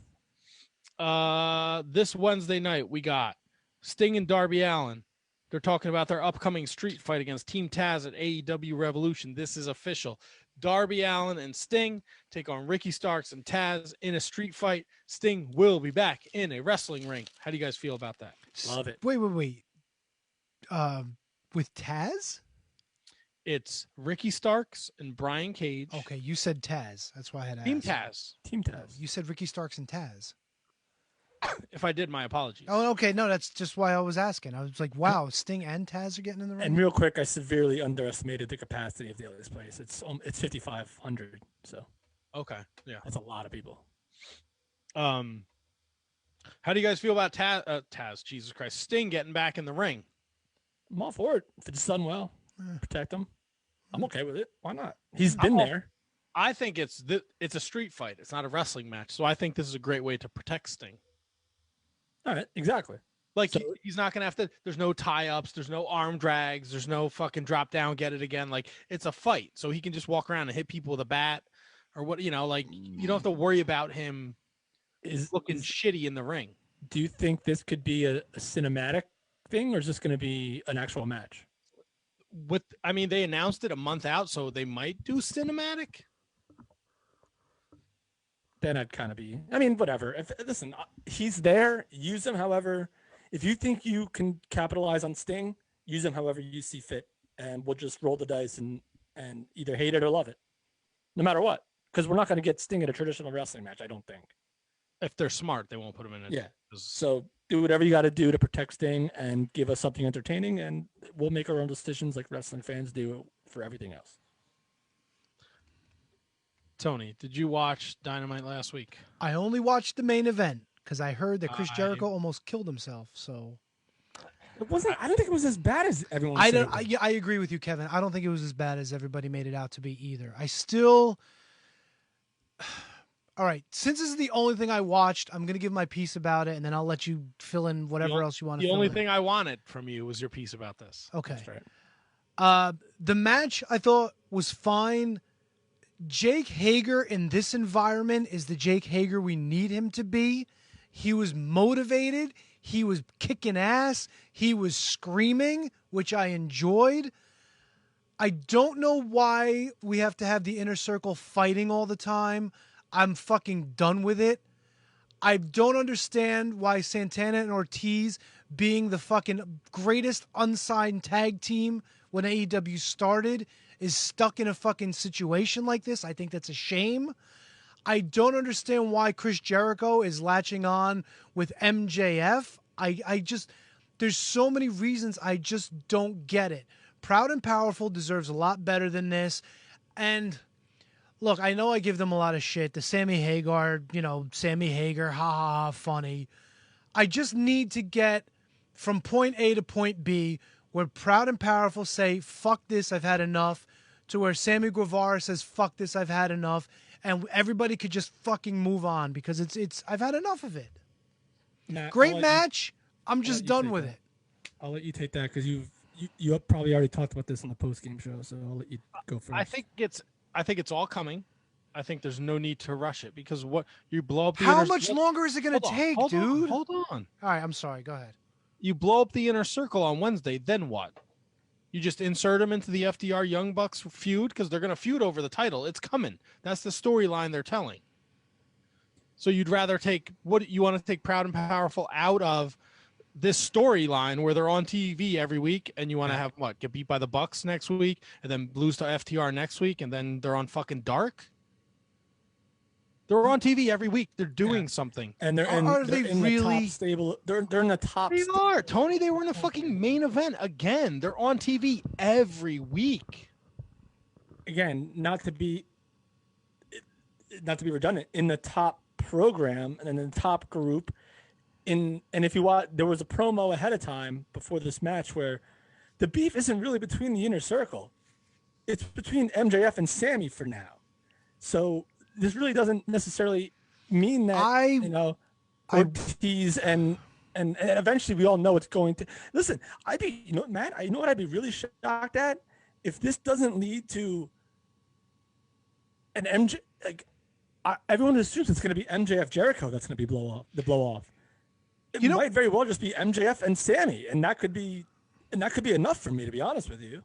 This Wednesday night, we got Sting and Darby Allin They're talking about their upcoming street fight against Team Taz at AEW Revolution. This is official. Darby Allin and Sting take on Ricky Starks and Taz in a street fight. Sting will be back in a wrestling ring. How do you guys feel about that? Love it. Wait. With Taz? It's Ricky Starks and Brian Cage. Okay, you said Taz. That's why I had to Team ask. Taz. Team Taz. You said Ricky Starks and Taz. If I did, my apologies. Oh, okay. No, that's just why I was asking. I was like, wow, Sting and Taz are getting in the ring? And real quick, I severely underestimated the capacity of this place. It's 5,500, so. Okay, yeah. That's a lot of people. How do you guys feel about Taz? Jesus Christ. Sting getting back in the ring. I'm all for it. If it's done well, protect him. I'm okay with it. Why not? He's been there. I think it's a street fight. It's not a wrestling match. So I think this is a great way to protect Sting. All right, exactly. Like, he's not going to have to, there's no tie-ups, there's no arm drags, there's no fucking drop down, get it again. Like, it's a fight. So he can just walk around and hit people with a bat or what, you don't have to worry about him looking shitty in the ring. Do you think this could be a cinematic thing, or is this going to be an actual match? They announced it a month out, so they might do cinematic. Then I'd kind of be, whatever. Listen, he's there. Use him however. If you think you can capitalize on Sting, use him however you see fit. And we'll just roll the dice and either hate it or love it. No matter what. Because we're not going to get Sting in a traditional wrestling match, I don't think. If they're smart, they won't put him in it. Yeah. So do whatever you got to do to protect Sting and give us something entertaining. And we'll make our own decisions like wrestling fans do for everything else. Tony, did you watch Dynamite last week? I only watched the main event because I heard that Chris Jericho almost killed himself. So it wasn't. I don't think it was as bad as everyone said. I agree with you, Kevin. I don't think it was as bad as everybody made it out to be either. I still. All right, since this is the only thing I watched, I'm gonna give my piece about it, and then I'll let you fill in whatever else you want to. The only thing I wanted from you was your piece about this. Okay. That's right. The match I thought was fine. Jake Hager in this environment is the Jake Hager we need him to be. He was motivated. He was kicking ass. He was screaming, which I enjoyed. I don't know why we have to have the Inner Circle fighting all the time. I'm fucking done with it. I don't understand why Santana and Ortiz, being the fucking greatest unsigned tag team when AEW started, is stuck in a fucking situation like this. I think that's a shame. I don't understand why Chris Jericho is latching on with MJF. I just, there's so many reasons I just don't get it. Proud and Powerful deserves a lot better than this. And look, I know I give them a lot of shit. The Sammy Hagar, Sammy Hager, ha ha ha, funny. I just need to get from point A to point B where Proud and Powerful say, fuck this, I've had enough, to where Sammy Guevara says, fuck this, I've had enough, and everybody could just fucking move on because it's I've had enough of it. Matt, great match. I'm just done with it. I'll let you take that because you probably already talked about this on the post-game show, so I'll let you go first. I think it's all coming. I think there's no need to rush it because what you blow up the How much longer is it going to take, dude? Hold on. All right, I'm sorry. Go ahead. You blow up the Inner Circle on Wednesday, then what? You just insert them into the FDR Young Bucks feud because they're going to feud over the title. It's coming. That's the storyline they're telling. So you'd rather take you want to take Proud and Powerful out of this storyline where they're on TV every week, and you want to have get beat by the Bucks next week, and then lose to FTR next week, and then they're on fucking Dark. They're on TV every week. They're doing something. And they're in the top stable. They're in the top. They are. Tony, they were in the fucking main event again. They're on TV every week. Again, not to be redundant, in the top program and in the top group. And if you watch, there was a promo ahead of time before this match where the beef isn't really between the Inner Circle. It's between MJF and Sammy for now. So this really doesn't necessarily mean that Ortiz and eventually we all know it's going to listen. Matt, I know what I'd be really shocked at if this doesn't lead to an MJ. Everyone assumes it's going to be MJF Jericho that's going to be blow off. It might very well just be MJF and Sammy, and that could be And that could be enough for me, to be honest with you.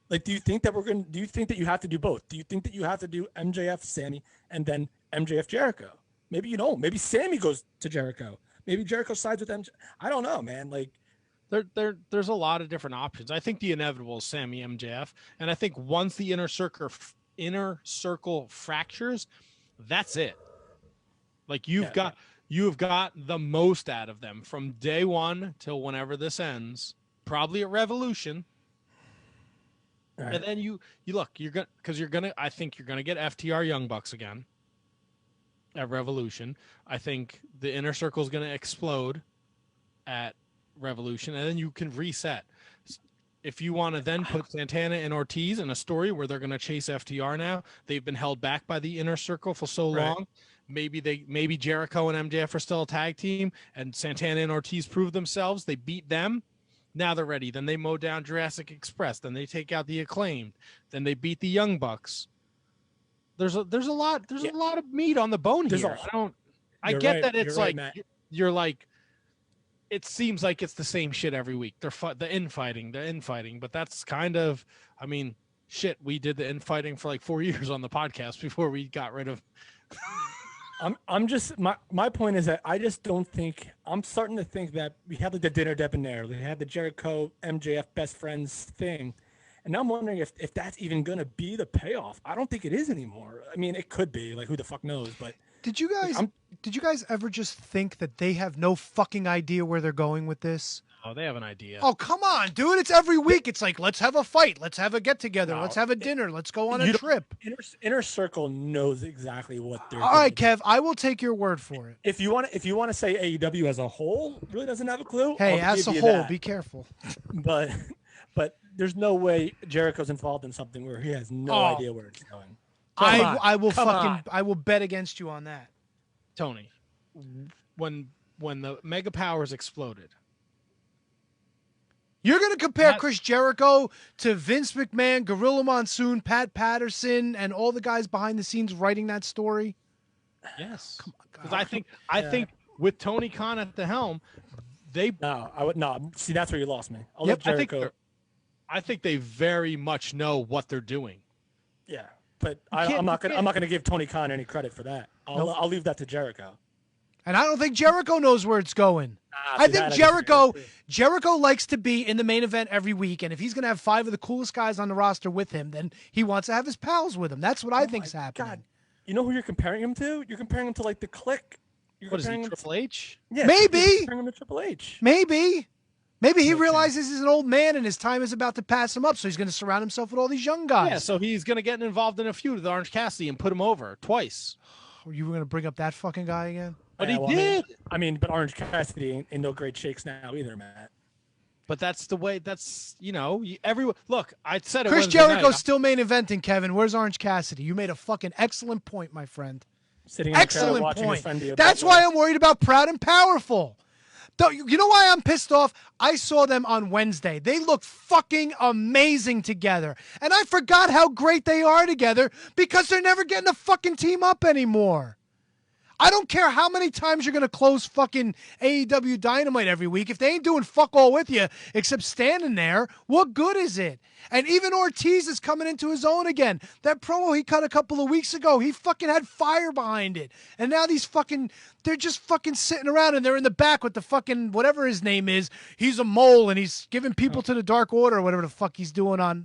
Like, do you think that you have to do both? Do you think that you have to do MJF, Sammy, and then MJF, Jericho? Maybe you don't. Maybe Sammy goes to Jericho. Maybe Jericho sides with MJF. I don't know, man. Like, there's a lot of different options. I think the inevitable is Sammy, MJF, and I think once the inner circle fractures, that's it. Like you've got the most out of them from day one till whenever this ends, probably at Revolution. Right. And then you look, I think you're gonna get FTR Young Bucks again at Revolution. I think the inner circle is gonna explode at Revolution, and then you can reset. If you want to then put Santana and Ortiz in a story where they're gonna chase FTR now, they've been held back by the inner circle for so long. Maybe Jericho and MJF are still a tag team, and Santana and Ortiz prove themselves. They beat them. Now they're ready. Then they mow down Jurassic Express. Then they take out the Acclaimed. Then they beat the Young Bucks. There's a lot of meat on the bone here. I get that it's like you're like, it seems like it's the same shit every week. They're the infighting, but that's kind of, I mean, shit. We did the infighting for like 4 years on the podcast before we got rid of. I'm just my point is that I just don't think, I'm starting to think that we had like the dinner debonair, we had the Jericho MJF best friends thing, and now I'm wondering if that's even gonna be the payoff. I don't think it is anymore. I mean, it could be, like, who the fuck knows? But did you guys ever just think that they have no fucking idea where they're going with this? Oh, they have an idea. Oh, come on, dude. It's every week. It's like, let's have a fight. Let's have a get-together. Let's have a dinner. Let's go on a trip. Inner Circle knows exactly what they're doing. All right, Kev, I will take your word for it. If you want to say AEW as a whole really doesn't have a clue. Hey, as a whole, be careful. But there's no way Jericho's involved in something where he has no idea where it's going. I will bet against you on that. Tony, when the Mega Powers exploded, you're going to compare Chris Jericho to Vince McMahon, Gorilla Monsoon, Pat Patterson, and all the guys behind the scenes writing that story? Yes. Come on, because I think with Tony Khan at the helm, See, that's where you lost me. I think they very much know what they're doing. Yeah, but I'm not gonna give Tony Khan any credit for that. I'll leave that to Jericho. And I don't think Jericho knows where it's going. I think Jericho likes to be in the main event every week, and if he's going to have 5 of the coolest guys on the roster with him, then he wants to have his pals with him. That's what I think's happening. God. You know who you're comparing him to? You're comparing him to, like, the Clique. What is he, Triple H? Yeah, maybe. You're comparing him to Triple H. Maybe he realizes he's an old man and his time is about to pass him up, so he's going to surround himself with all these young guys. Yeah, so he's going to get involved in a feud with Orange Cassidy and put him over twice. You were going to bring up that fucking guy again? But he did. I mean, but Orange Cassidy ain't no great shakes now either, Matt. But that's the way. That's, everyone. Look, I said it. Chris Jericho's still main eventing, Kevin. Where's Orange Cassidy? You made a fucking excellent point, my friend. Excellent point. That's why I'm worried about Proud and Powerful. You know why I'm pissed off? I saw them on Wednesday. They look fucking amazing together. And I forgot how great they are together because they're never getting a fucking team up anymore. I don't care how many times you're going to close fucking AEW Dynamite every week. If they ain't doing fuck all with you except standing there, what good is it? And even Ortiz is coming into his own again. That promo he cut a couple of weeks ago, he fucking had fire behind it. And now they're just fucking sitting around and they're in the back with the fucking, whatever his name is. He's a mole and he's giving people to the Dark Order or whatever the fuck he's doing on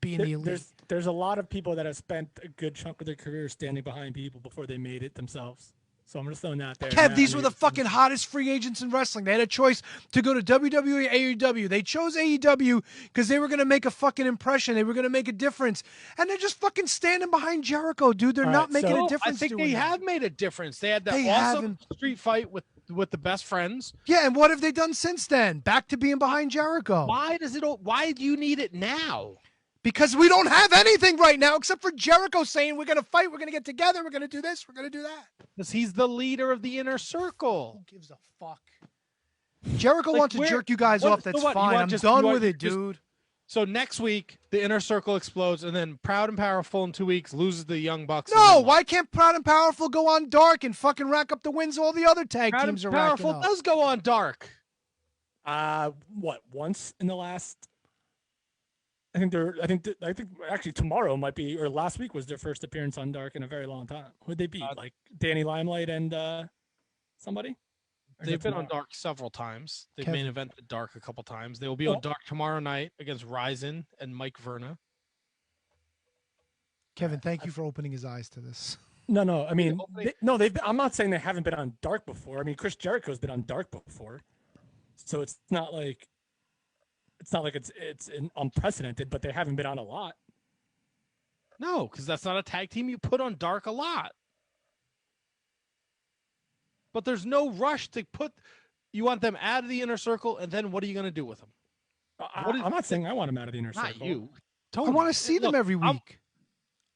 being the Elite. There's a lot of people that have spent a good chunk of their career standing behind people before they made it themselves. So I'm just throwing that there. Kev, these were the fucking hottest free agents in wrestling. They had a choice to go to WWE or AEW. They chose AEW because they were going to make a fucking impression. They were going to make a difference. And they're just fucking standing behind Jericho, dude. They're not making a difference. I think they have made a difference. They had that awesome street fight with the best friends. Yeah, and what have they done since then? Back to being behind Jericho. Why do you need it now? Because we don't have anything right now except for Jericho saying we're going to fight, we're going to get together, we're going to do this, we're going to do that. Because he's the leader of the inner circle. Who gives a fuck? Jericho wants to jerk you guys off. That's fine. I'm done with it, dude. So next week, the inner circle explodes, and then Proud and Powerful in 2 weeks loses the Young Bucks. No, why can't Proud and Powerful go on Dark and fucking rack up the wins all the other tag teams are racking up? Proud and Powerful does go on Dark. Once in the last. I think actually tomorrow might be, or last week was their first appearance on Dark in a very long time. Who'd they beat? Like Danny Limelight and somebody? They've been on Dark several times. They've main evented Dark a couple times. They will be on Dark tomorrow night against Ryzen and Mike Verna. Kevin, thank you for opening his eyes to this. No. I mean, I'm not saying they haven't been on Dark before. I mean, Chris Jericho's been on Dark before, so it's not like it's unprecedented. But they haven't been on a lot. No, because that's not a tag team you put on Dark a lot. But there's no rush to put. You want them out of the inner circle, and then what are you going to do with them? I'm not saying I want them out of the inner circle. Not you. Tony. I want to see them every week.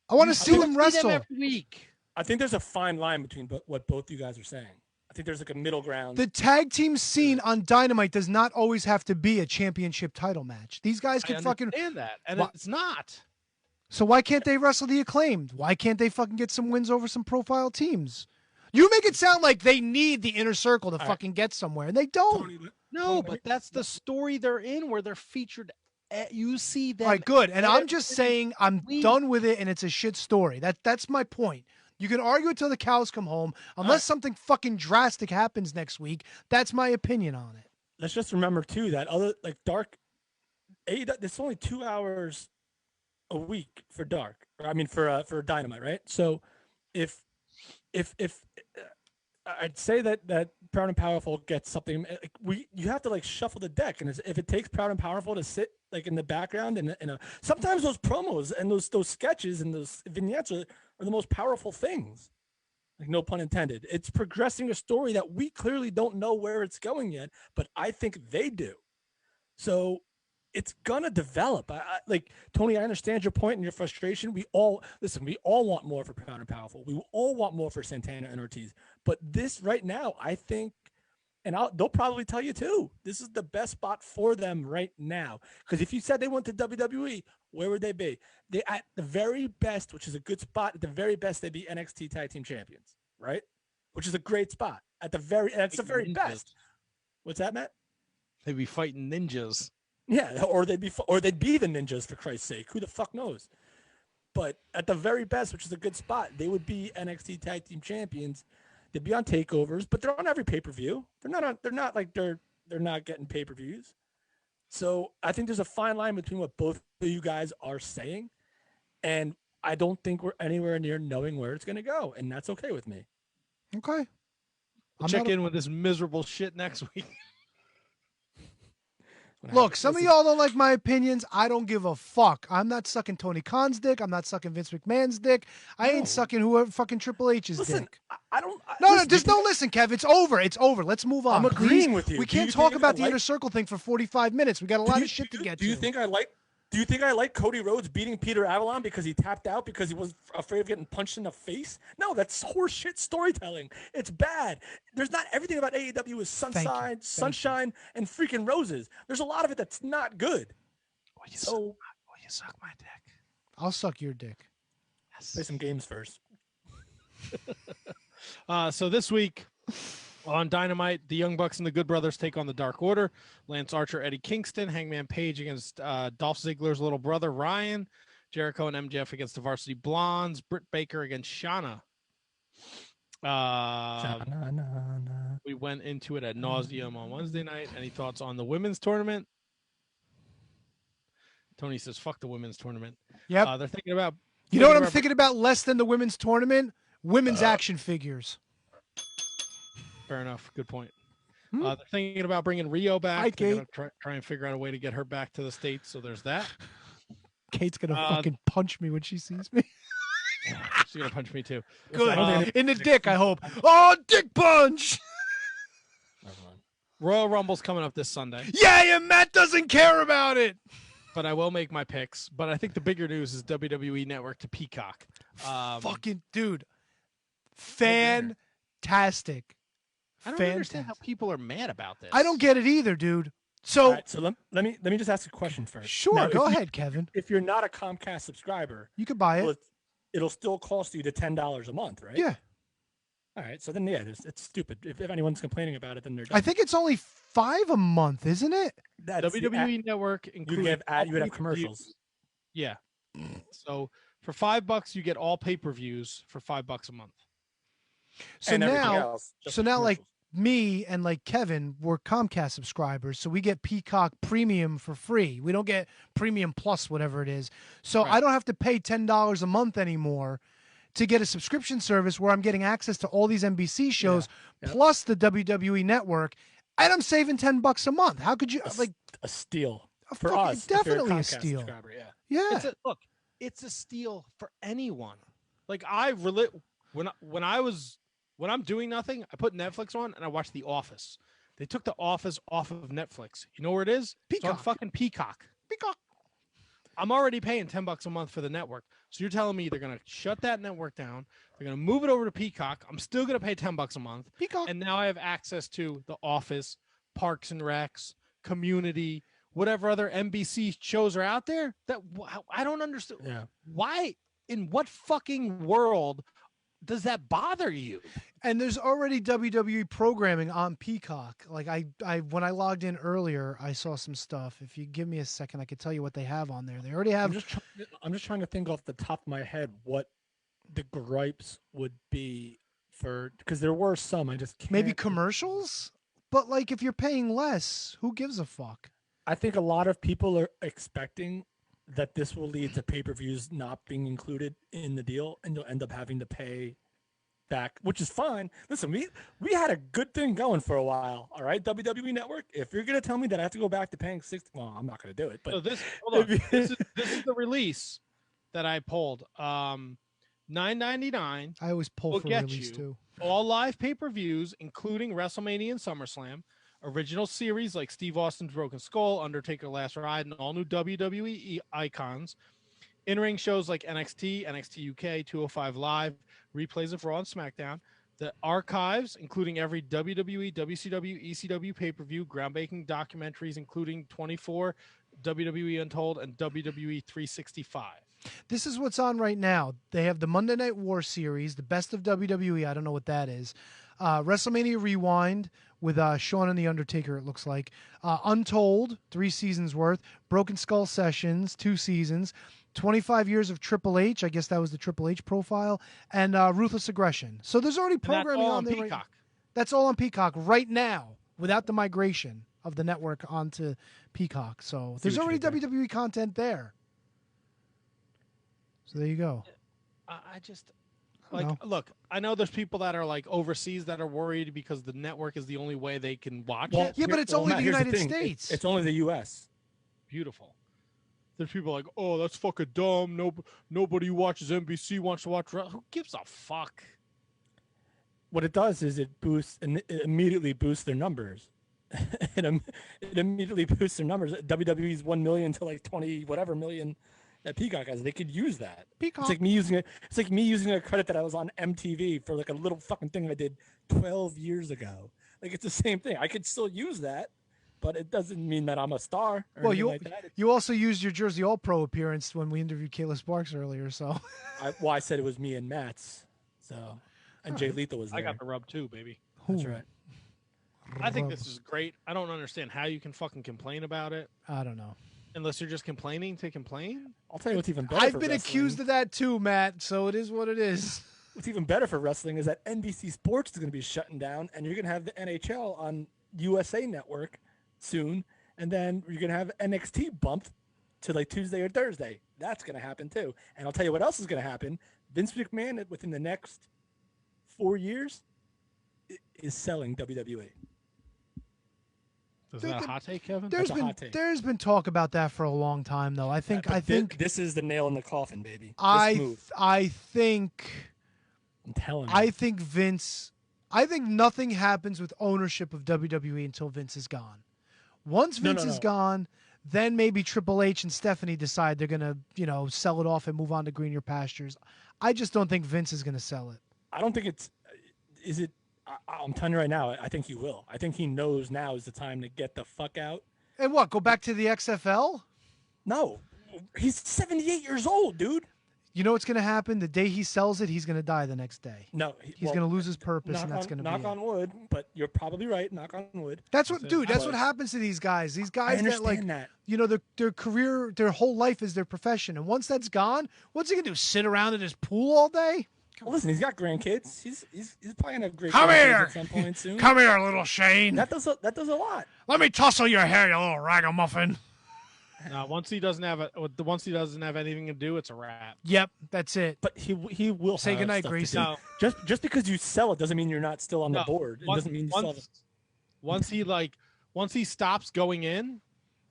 I want to see them wrestle every week. I think there's a fine line between what both you guys are saying. I think there's like a middle ground. The tag team scene on Dynamite does not always have to be a championship title match. These guys can fucking understand that, and it's not. So why can't they wrestle the Acclaimed? Why can't they fucking get some wins over some profile teams? You make it sound like they need the inner circle to fucking get somewhere, and they don't. No, but that's the story they're in, where they're featured. You see them. All right, good. And I'm just saying I'm done with it, and it's a shit story. That's my point. You can argue it till the cows come home, unless something fucking drastic happens next week. That's my opinion on it. Let's just remember too that Dark, it's only 2 hours a week for Dark. I mean for Dynamite, right? So if I'd say that Proud and Powerful gets something, you have to like shuffle the deck, and if it takes Proud and Powerful to sit like in the background and sometimes those promos and those sketches and those vignettes are the most powerful things. Like, no pun intended. It's progressing a story that we clearly don't know where it's going yet, but I think they do. So it's gonna develop. Like Tony, I understand your point and your frustration. We all want more for Proud and Powerful. We all want more for Santana and Ortiz. But this right now, I think, and they'll probably tell you too, this is the best spot for them right now. Because if you said they went to WWE, where would they be? They at the very best, which is a good spot. At the very best, they'd be NXT Tag Team Champions, right? Which is a great spot. That's the very best. What's that, Matt? They'd be fighting ninjas. Yeah, or they'd be the ninjas, for Christ's sake. Who the fuck knows? But at the very best, which is a good spot, they would be NXT Tag Team Champions. They'd be on takeovers, but they're on every pay-per-view. They're not getting pay-per-views. So I think there's a fine line between what both of you guys are saying, and I don't think we're anywhere near knowing where it's going to go, and that's okay with me. Okay. I'll check in with this miserable shit next week. Look, some of y'all don't like my opinions. I don't give a fuck. I'm not sucking Tony Khan's dick. I'm not sucking Vince McMahon's dick. I ain't sucking whoever fucking Triple H's dick. I don't. Listen, Kev. It's over. It's over. Let's move on. I'm agreeing with you. We can't talk about the inner circle thing for 45 minutes. We got a lot of shit to get to. Do you think I like Cody Rhodes beating Peter Avalon because he tapped out because he was afraid of getting punched in the face? No, that's horseshit storytelling. It's bad. There's not everything about AEW is sunshine, and freaking roses. There's a lot of it that's not good. Will you suck my dick? I'll suck your dick. Yes. Play some games first. So this week on Dynamite, the Young Bucks and the Good Brothers take on the Dark Order. Lance Archer, Eddie Kingston, Hangman Page against Dolph Ziggler's little brother, Ryan. Jericho and MJF against the Varsity Blondes. Britt Baker against Shauna. We went into it ad nauseum on Wednesday night. Any thoughts on the women's tournament? Tony says, fuck the women's tournament. Yep. They're thinking about... You know what I'm thinking about less than the women's tournament? Women's action figures. Fair enough. Good point. They're thinking about bringing Rio back. They're going to try and figure out a way to get her back to the States. So there's that. Kate's going to fucking punch me when she sees me. She's going to punch me too. Good. In the dick, I hope. Oh, dick punch. Royal Rumble's coming up this Sunday. Yeah, Matt doesn't care about it. But I will make my picks. But I think the bigger news is WWE Network to Peacock. Fucking dude. Fantastic. I don't understand how people are mad about this. I don't get it either, dude. So, right, so let me just ask a question first. Sure, now, go ahead, Kevin. If you're not a Comcast subscriber, you could buy it. It'll still cost you the $10 a month, right? Yeah. All right, so then it's stupid. If anyone's complaining about it, then they're done. I think it's only $5 a month, isn't it? That's WWE Network you would have commercials. Yeah. So for $5, you get all pay-per-views for $5 a month. So now, like me and like Kevin, we're Comcast subscribers, so we get Peacock Premium for free. We don't get Premium Plus, whatever it is. So I don't have to pay $10 a month anymore to get a subscription service where I'm getting access to all these NBC shows plus the WWE Network, and I'm saving $10 a month. How could you a steal for us? Definitely a steal. Yeah. It's a steal for anyone. Like when I'm doing nothing, I put Netflix on and I watch The Office. They took The Office off of Netflix. You know where it is? Peacock. It's on fucking Peacock. I'm already paying $10 a month for the network. So you're telling me they're going to shut that network down. They're going to move it over to Peacock. I'm still going to pay $10 a month. Peacock. And now I have access to The Office, Parks and Recs, Community, whatever other NBC shows are out there. That I don't understand. Yeah. Why, in what fucking world does that bother you? And there's already WWE programming on Peacock. Like I when I logged in earlier, I saw some stuff. If you give me a second, I could tell you what they have on there. They already have. I'm just trying to think off the top of my head what the gripes would be for, because there were some. I just can't. Maybe commercials, but like if you're paying less, who gives a fuck? I think a lot of people are expecting that this will lead to pay-per-views not being included in the deal, and you'll end up having to pay back, which is fine. Listen, we had a good thing going for a while. All right, WWE Network. If you're gonna tell me that I have to go back to paying well, I'm not gonna do it. But so this is the release that I pulled. $9.99. I always pull for release too. All live pay-per-views, including WrestleMania and SummerSlam. Original series like Steve Austin's Broken Skull, Undertaker Last Ride, and all new WWE icons. In-ring shows like NXT, NXT UK, 205 Live, replays of Raw and SmackDown. The archives, including every WWE, WCW, ECW pay-per-view, groundbreaking documentaries, including 24, WWE Untold, and WWE 365. This is what's on right now. They have the Monday Night War series, the Best of WWE. I don't know what that is. WrestleMania Rewind with Shawn and The Undertaker, it looks like. Untold, 3 seasons worth. Broken Skull Sessions, 2 seasons. 25 years of Triple H. I guess that was the Triple H profile. And Ruthless Aggression. So there's already programming on there. Peacock. That's all on Peacock right now without the migration of the network onto Peacock. So there's already WWE content there. So there you go. I just... look, I know there's people that are like overseas that are worried because the network is the only way they can watch it. Yeah, but it's only the United States. It's only the U.S. Beautiful. There's people like, oh, that's fucking dumb. Nobody who watches NBC wants to watch. Who gives a fuck? What it does is it immediately boosts their numbers. it immediately boosts their numbers. WWE's 1 million to like 20 whatever million. That Peacock has, they could use that. Peacock. It's like me using a credit that I was on MTV for like a little fucking thing I did 12 years ago. Like it's the same thing. I could still use that, but it doesn't mean that I'm a star. Or you like that. You also used your Jersey All Pro appearance when we interviewed Kayla Sparks earlier. So I said it was me and Matt's. So and Jay Lethal was there. I got the rub too, baby. That's right. I think this is great. I don't understand how you can fucking complain about it. I don't know. Unless you're just complaining to complain. I'll tell you what's even better. I've been accused of that too, Matt. So it is what it is. What's even better for wrestling is that NBC Sports is going to be shutting down, and you're going to have the NHL on USA Network soon, and then you're going to have NXT bumped to like Tuesday or Thursday. That's going to happen too. And I'll tell you what else is going to happen. Vince McMahon, within the next 4 years, is selling WWE. Is that a hot take, Kevin? There's been talk about that for a long time, though. I think this is the nail in the coffin, baby. I think I'm telling you. I think Vince. I think nothing happens with ownership of WWE until Vince is gone. Once Vince is gone, then maybe Triple H and Stephanie decide they're gonna, sell it off and move on to greener pastures. I just don't think Vince is gonna sell it. I don't think it's. Is it? I'm telling you right now, I think he will. I think he knows now is the time to get the fuck out. And what? Go back to the XFL? No. He's 78 years old, dude. You know what's going to happen? The day he sells it, he's going to die the next day. No, he's going to lose his purpose, and that's going to be knock on wood. But you're probably right. Knock on wood. That's what, dude. That's what happens to these guys. These guys that like, their career, their whole life is their profession, and once that's gone, what's he going to do? Sit around in his pool all day? Well, listen, he's got grandkids. He's probably gonna have great Come grandkids here. at some point soon. Come here, little Shane. That does a lot. Let me tussle your hair, you little ragamuffin. Once he doesn't have anything to do, it's a wrap. Yep, that's it. But he will say have goodnight, stuff to Gracie. do. Just because you sell it doesn't mean you're not still on the board. It doesn't mean you sell it. Once he stops going in,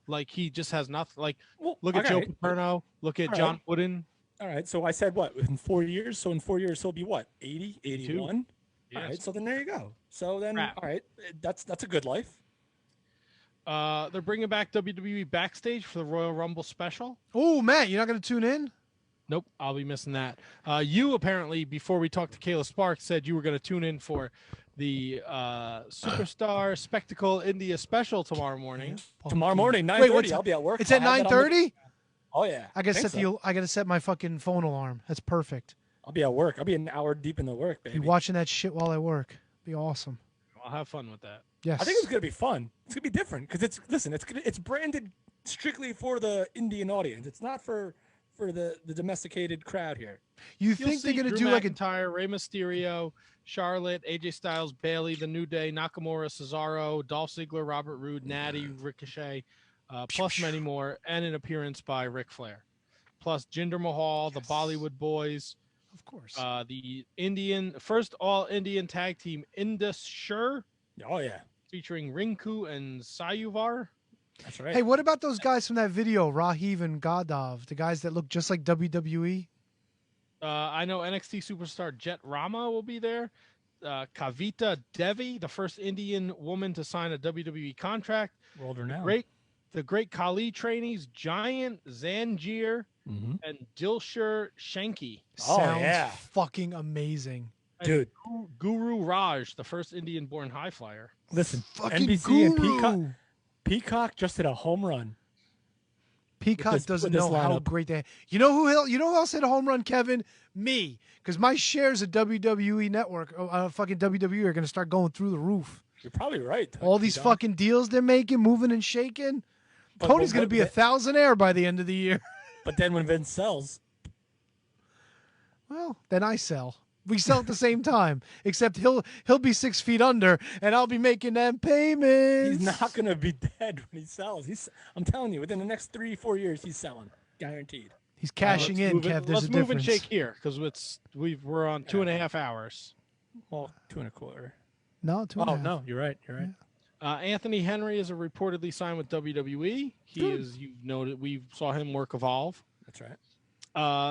like he just has nothing. Like look at okay. Joe Paterno, look at All John right. Wooden. All right, so I said what? In 4 years? So in 4 years he'll be what? 80, 81? Yes. All right, so then there you go. So then, Wrap. all right, that's a good life. They're bringing back WWE Backstage for the Royal Rumble special. Oh, Matt, you're not going to tune in? Nope, I'll be missing that. You apparently, before we talked to Kayla Sparks, said you were going to tune in for the Superstar Spectacle India special tomorrow morning. Tomorrow morning, 9:30. I'll be at work. It's at 9:30? Oh yeah. I gotta set my fucking phone alarm. That's perfect. I'll be at work. I'll be an hour deep in the work, baby. Be watching that shit while I work. Be awesome. I'll have fun with that. Yes. I think it's gonna be fun. It's gonna be different because it's branded strictly for the Indian audience. It's not for the domesticated crowd here. You think they're gonna do like a McIntyre, Rey Mysterio, Charlotte, AJ Styles, Bayley, The New Day, Nakamura, Cesaro, Dolph Ziggler, Robert Roode, Natty, Ricochet, plus many more, and an appearance by Ric Flair, plus Jinder Mahal, the Bollywood Boys, of course, the first all Indian tag team Indus Sher. Oh yeah, featuring Rinku and Sayuvar. That's right. Hey, what about those guys from that video, Rahiv and Gadov, the guys that look just like WWE? I know NXT superstar Jet Rama will be there. Kavita Devi, the first Indian woman to sign a WWE contract. Rolled her now. The great Kali trainees, Giant Zanjeer and Dilsher Shanky. Sounds fucking amazing. Dude. Guru Raj, the first Indian-born high flyer. Listen, fucking NBC Guru. and Peacock just hit a home run. Peacock doesn't know how great they. You know who else hit a home run, Kevin? Me, because my shares of WWE Network, fucking WWE, are going to start going through the roof. You're probably right. All these fucking deals they're making, moving and shaking. Tony's going to be a thousandaire by the end of the year. But then when Vince sells, well, then I sell. We sell at the same time, except he'll be 6 feet under, and I'll be making them payments. he's not going to be dead when he sells. I'm telling you, within the next 3-4 years, he's selling, guaranteed. He's cashing in, Kev. There's a difference. Let's move and shake here because we're on 2.5 hours. Well, 2.25. No, 2.5. Oh no, you're right. You're right. Anthony Henry is reportedly signed with WWE. We saw him work Evolve. That's right.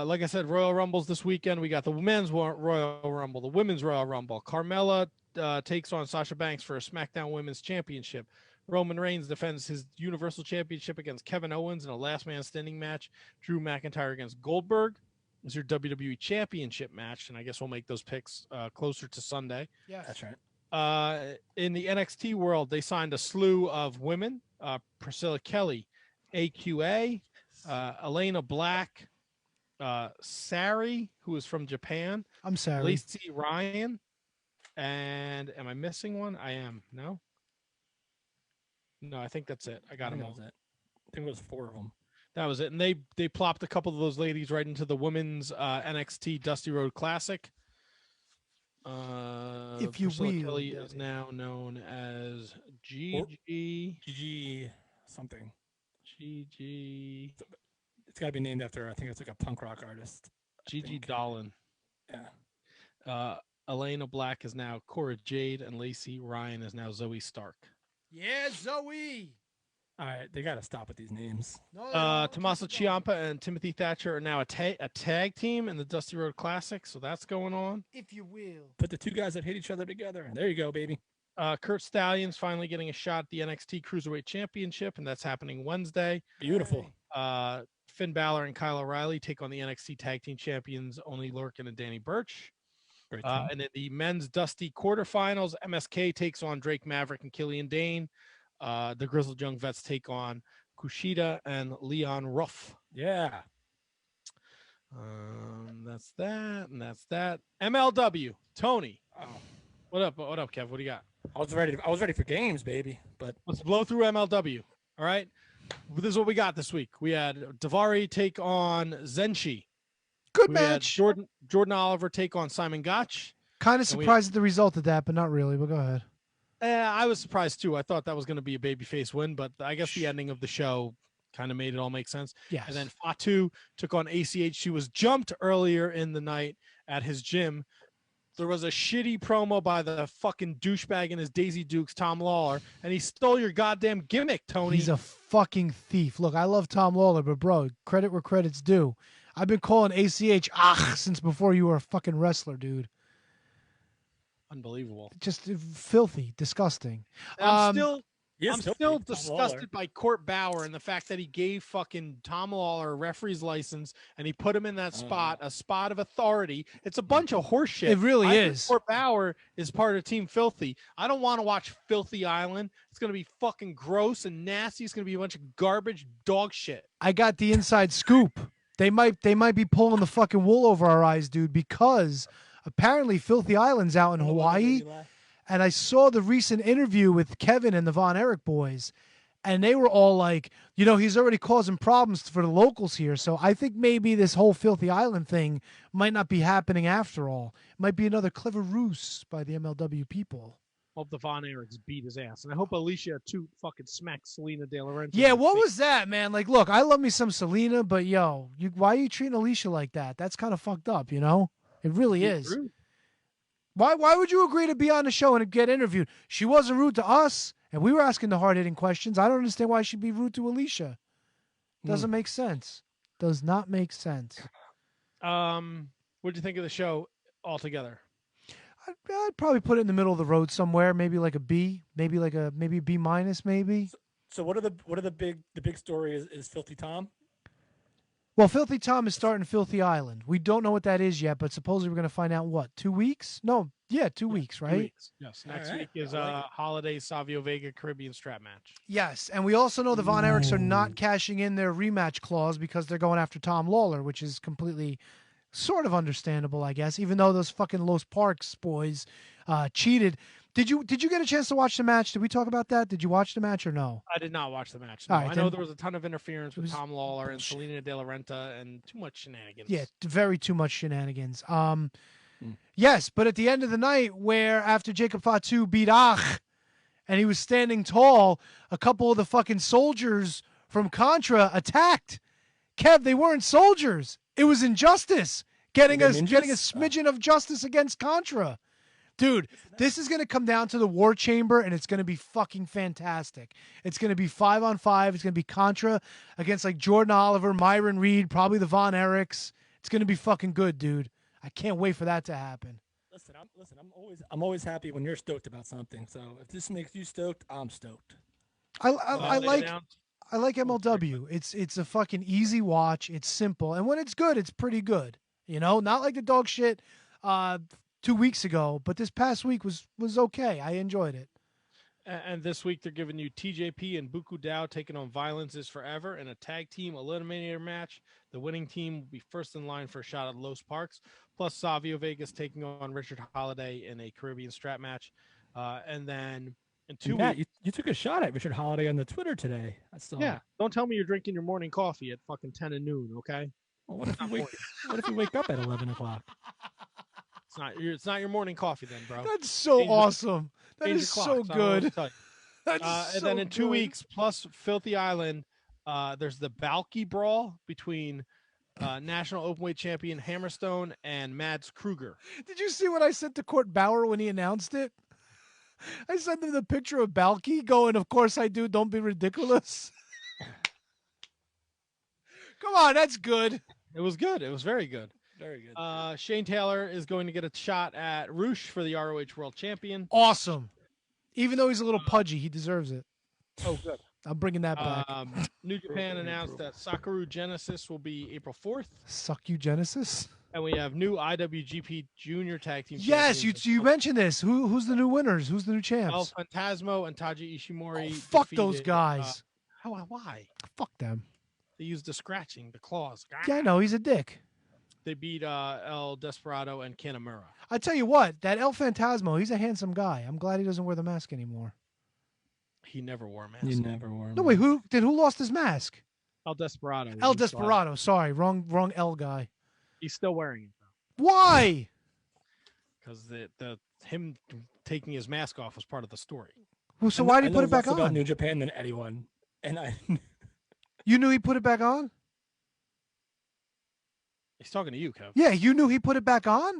Like I said, Royal Rumbles this weekend. We got the men's Royal Rumble, the women's Royal Rumble. Carmella takes on Sasha Banks for a SmackDown Women's Championship. Roman Reigns defends his Universal Championship against Kevin Owens in a last man standing match. Drew McIntyre against Goldberg is your WWE Championship match, and I guess we'll make those picks closer to Sunday. Yeah, that's right. In the NXT world, they signed a slew of women: Priscilla Kelly, AQA, Elena Black, Sari, who is from Japan. I'm sorry. Lacey Ryan, and am I missing one? I am. No, I think that's it. I got them all. I think it was 4 of them. That was it, and they plopped a couple of those ladies right into the women's NXT Dusty Road Classic. If you Priscilla will, Kelly is now known as GG something. GG. It's got to be named after, I think it's like a punk rock artist. Gigi Dolan. Yeah. Elena Black is now Cora Jade, and Lacey Ryan is now Zoe Stark. Yeah, Zoe. All right, they got to stop with these names. Tommaso Ciampa and Timothy Thatcher are now a tag team in the Dusty Road Classic, so that's going on. If you will. Put the 2 guys that hate each other together. There you go, baby. Kurt Stallion's finally getting a shot at the NXT Cruiserweight Championship, and that's happening Wednesday. Beautiful. Finn Balor and Kyle O'Reilly take on the NXT Tag Team Champions, Oney Lorcan and Danny Burch. And in the men's Dusty quarterfinals, MSK takes on Drake Maverick and Killian Dane. The Grizzled Young Vets take on Kushida and Leon Ruff. Yeah. That's that, and that's that. MLW, Tony. What up? What up, Kev? What do you got? I was ready for games, baby. But let's blow through MLW. All right. This is what we got this week. We had Davari take on Zenshi. Good we match. Had Jordan Oliver take on Simon Gotch. Kind of surprised at the result of that, but not really. But go ahead. I was surprised too. I thought that was going to be a babyface win, but I guess the ending of the show kind of made it all make sense. Yes. And then Fatu took on ACH. She was jumped earlier in the night at his gym. There was a shitty promo by the fucking douchebag in his Daisy Dukes, Tom Lawler, and he stole your goddamn gimmick, Tony. He's a fucking thief. Look, I love Tom Lawler, but bro, credit where credit's due. I've been calling ACH since before you were a fucking wrestler, dude. Unbelievable. Just filthy, disgusting. I'm still disgusted by Court Bauer and the fact that he gave fucking Tom Lawler a referee's license and he put him in that spot, a spot of authority. It's a bunch of horseshit. It really is. Court Bauer is part of Team Filthy. I don't want to watch Filthy Island. It's going to be fucking gross and nasty. It's going to be a bunch of garbage dog shit. I got the inside scoop. They might be pulling the fucking wool over our eyes, dude, because apparently Filthy Island's out in Hawaii. And I saw the recent interview with Kevin and the Von Erich boys, and they were all like, he's already causing problems for the locals here. So I think maybe this whole Filthy Island thing might not be happening after all. It might be another clever ruse by the MLW people. Hope the Von Erichs beat his ass. And I hope Alicia Toot fucking smacks Selena De Laurentiis. Yeah, what was that, man? Like, look, I love me some Selena, but why are you treating Alicia like that? That's kind of fucked up, It really is. Rude. Why would you agree to be on the show and get interviewed? She wasn't rude to us, and we were asking the hard-hitting questions. I don't understand why she'd be rude to Alicia. Doesn't make sense. Does not make sense. What'd you think of the show altogether? I'd probably put it in the middle of the road somewhere, maybe like a B, maybe a B minus, maybe. So what are the big story is Filthy Tom? Well, Filthy Tom is starting Filthy Island. We don't know what that is yet, but supposedly we're going to find out in 2 weeks? No, 2 weeks, right? 2 weeks. Yes. Next week is Holiday Savio Vega Caribbean strap match. Yes, and we also know the Von Erichs are not cashing in their rematch clause because they're going after Tom Lawler, which is completely sort of understandable, I guess, even though those fucking Los Parks boys cheated. Did you get a chance to watch the match? Did we talk about that? Did you watch the match or no? I did not watch the match. No. All right, I know there was a ton of interference with Tom Lawler and Selena De La Renta and too much shenanigans. Yeah, very too much shenanigans. Yes, but at the end of the night, where after Jacob Fatu beat Ach, and he was standing tall, a couple of the fucking soldiers from Contra attacked. Kev, they weren't soldiers. It was injustice. Getting a smidgen of justice against Contra. Dude, this is going to come down to the War Chamber, and it's going to be fucking fantastic. It's going to be 5-on-5. It's going to be Contra against like Jordan Oliver, Myron Reed, probably the Von Erichs. It's going to be fucking good, dude. I can't wait for that to happen. Listen, I'm always happy when you're stoked about something. So if this makes you stoked, I'm stoked. I like MLW. It's a fucking easy watch. It's simple, and when it's good, it's pretty good. Not like the dog shit 2 weeks ago, but this past week was okay. I enjoyed it. And this week they're giving you TJP and Buku Dao taking on Violence is Forever in a tag team eliminator match. The winning team will be first in line for a shot at Los Parks, plus Savio Vegas taking on Richard Holiday in a Caribbean strap match. And then in 2 weeks... You took a shot at Richard Holiday on the Twitter today. I saw. Yeah, don't tell me you're drinking your morning coffee at fucking 10 and noon, okay? Well, what if you wake up at 11 o'clock? It's not your morning coffee then, bro. That's so awesome. That is so good. And then in 2 weeks, plus Filthy Island, there's the Balky Brawl between National Openweight Champion Hammerstone and Mads Kruger. Did you see what I sent to Court Bauer when he announced it? I sent him the picture of Balky going, "Of course I do. Don't be ridiculous." Come on, that's good. It was good. It was very good. Very good. Shane Taylor is going to get a shot at Roosh for the ROH World Champion. Awesome. Even though he's a little pudgy, he deserves it. Oh, good. I'm bringing that back. New Japan announced that Sakaru Genesis will be April 4th. Suck you, Genesis. And we have new IWGP Junior Tag Team. Yes, you mentioned this. Who's the new winners? Who's the new champs? El Fantasmo and Taji Ishimori. Oh, fuck those guys. Why? Fuck them. They used the scratching, the claws. Yeah, I know. He's a dick. They beat El Desperado and Kanemaru. I tell you what, that El Fantasmo, he's a handsome guy. I'm glad he doesn't wear the mask anymore. He never wore a mask. He never wore a mask. No, wait, who lost his mask? El Desperado. El Desperado. Sorry, wrong El guy. He's still wearing it though. Why? Because him taking his mask off was part of the story. Well, so why did he put it back on? About New Japan than anyone, and I. You knew he put it back on? He's talking to you, Kev. Yeah, you knew he put it back on?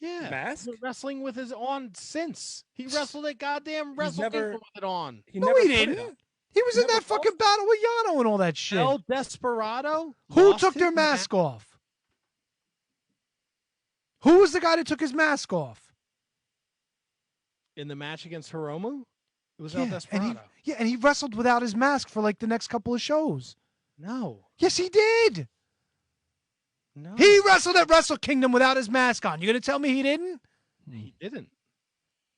Yeah. Mask? He's been wrestling with his on since. He wrestled at goddamn Wrestle Kingdom with it on. No, he didn't. He was in that fucking battle with Yano and all that shit. El Desperado? Who took their mask off? Who was the guy that took his mask off? In the match against Hiromu? It was El Desperado. And he wrestled without his mask for like the next couple of shows. No. Yes, he did. No. He wrestled at Wrestle Kingdom without his mask on. You gonna tell me he didn't? He didn't.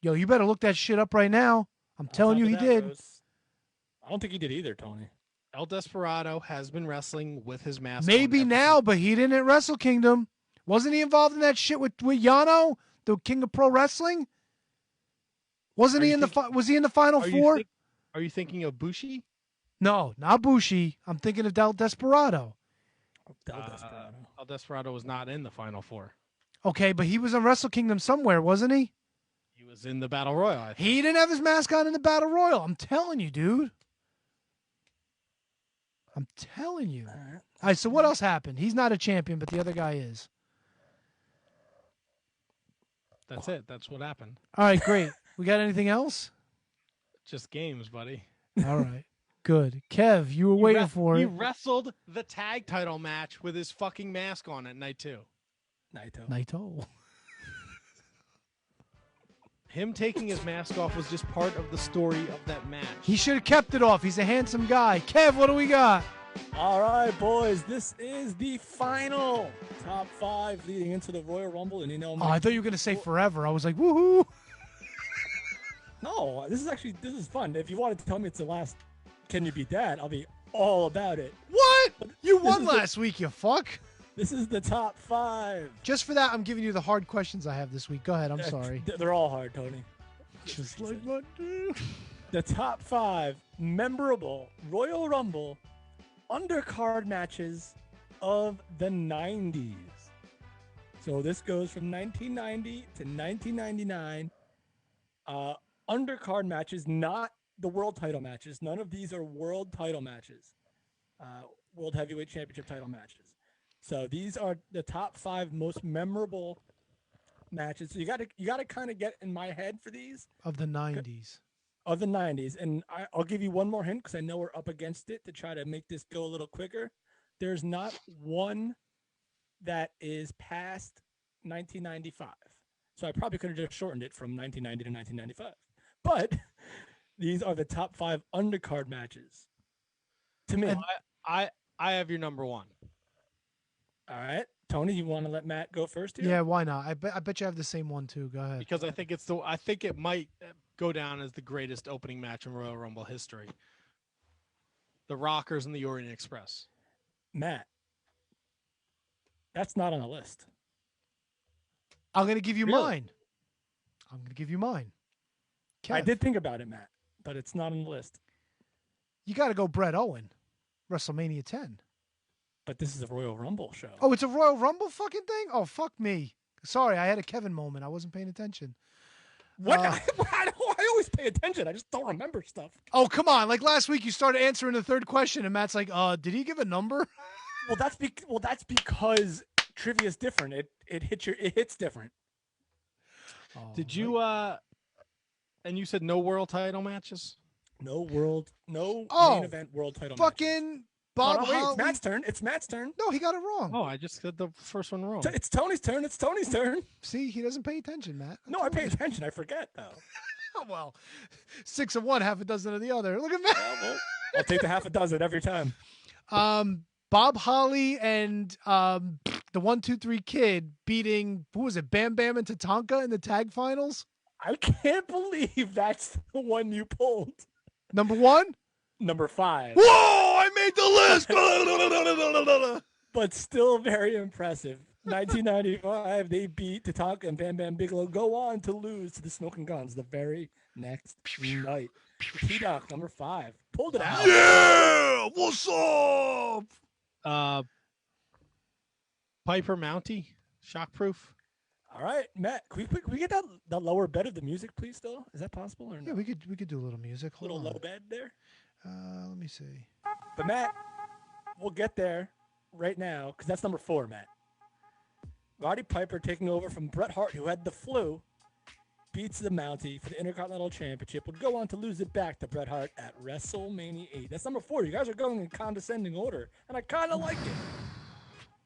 Yo, you better look that shit up right now. I'm telling you he did. I don't think he did either, Tony. El Desperado has been wrestling with his mask Maybe on now, but he didn't at Wrestle Kingdom. Wasn't he involved in that shit with Yano, the King of Pro Wrestling? Wasn't he in was he in the Final Four? Are you thinking of Bushi? No, not Bushi. I'm thinking of Del Desperado. El Desperado was not in the Final Four. Okay, but he was on Wrestle Kingdom somewhere, wasn't he? He was in the Battle Royal, I think. He didn't have his mask on in the Battle Royal. I'm telling you, dude. I'm telling you. All right, so what else happened? He's not a champion, but the other guy is. That's it. That's what happened. All right, great. We got anything else? Just games, buddy. All right. Good. Kev, you were waiting for he it. He wrestled the tag title match with his fucking mask on at night 2. Naito. Him taking his mask off was just part of the story of that match. He should have kept it off. He's a handsome guy. Kev, what do we got? All right, boys. This is the final top 5 leading into the Royal Rumble. And you know, I thought you were going to say forever. I was like, woohoo. No, this is fun. If you wanted to tell me it's the last Can You Beat That, I'll be all about it. What? You won last week, you fuck. This is the top 5. Just for that, I'm giving you the hard questions I have this week. Go ahead. I'm sorry. They're all hard, Tony. Just like my dude. The top 5 memorable Royal Rumble undercard matches of the 90s. So this goes from 1990 to 1999. Undercard matches, not the world title matches. None of these are world title matches. World Heavyweight Championship title matches. So these are the top 5 most memorable matches. So you got to kind of get in my head for these of the 90s. Of the 90s, and I'll give you one more hint because I know we're up against it to try to make this go a little quicker. There's not one that is past 1995. So I probably could have just shortened it from 1990 to 1995. But these are the top 5 undercard matches. To me, I have your number 1. All right, Tony, you want to let Matt go first here? Yeah, why not? I bet you have the same one too. Go ahead. Because I think it might go down as the greatest opening match in Royal Rumble history. The Rockers and the Orient Express. Matt, that's not on the list. I'm going to give you Really? mine. I'm going to give you mine. Kev, I did think about it, Matt, but it's not on the list. You got to go Bret Owen, WrestleMania 10. But this is a Royal Rumble show. Oh, it's a Royal Rumble fucking thing? Oh, fuck me. Sorry, I had a Kevin moment. I wasn't paying attention. What? I always pay attention. I just don't remember stuff. Oh, come on. Like last week, you started answering the third question, and Matt's like, did he give a number? Well, that's because trivia is different. It hits different. Oh, did you and you said no world title matches? No main event world title fucking matches. Bob Wait, Holly. It's Matt's turn. No, he got it wrong. Oh, I just said the first one wrong. It's Tony's turn. See, he doesn't pay attention, Matt. No, I pay attention. I forget, though. Oh, well, 6 of one, half a dozen of the other. Look at Matt. Well, I'll take the half a dozen every time. Bob Holly and the 1, 2, 3 Kid beating, who was it, Bam Bam and Tatanka in the tag finals? I can't believe that's the one you pulled. Number 1? Number 5. Whoa, I made the list! But still very impressive. 1995, they beat Tatanka and Bam Bam Bigelow, go on to lose to the Smoking Guns the very next night. T-Doc, number 5, pulled it out. Yeah, what's up? Piper Mountie, Shockproof. All right, Matt, can we get that lower bed of the music, please? Still, is that possible or no? Yeah, we could do a little music. Hold little low bed there. Let me see. But Matt, we'll get there right now because that's number 4, Matt. Roddy Piper taking over from Bret Hart, who had the flu, beats the Mountie for the Intercontinental Championship, would go on to lose it back to Bret Hart at WrestleMania 8. That's number 4. You guys are going in condescending order, and I kind of like it.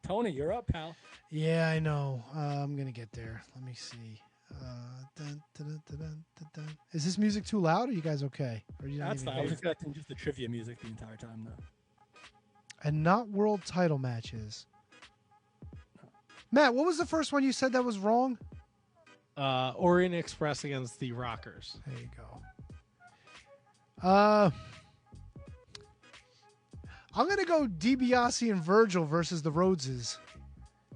Tony, you're up, pal. Yeah, I know. I'm going to get there. Let me see. Is this music too loud? Or are you guys okay? Or you That's fine. I was expecting just the trivia music the entire time, though. And not world title matches. Matt, what was the first one you said that was wrong? Orient Express against the Rockers. There you go. I'm going to go DiBiase and Virgil versus the Rhodeses.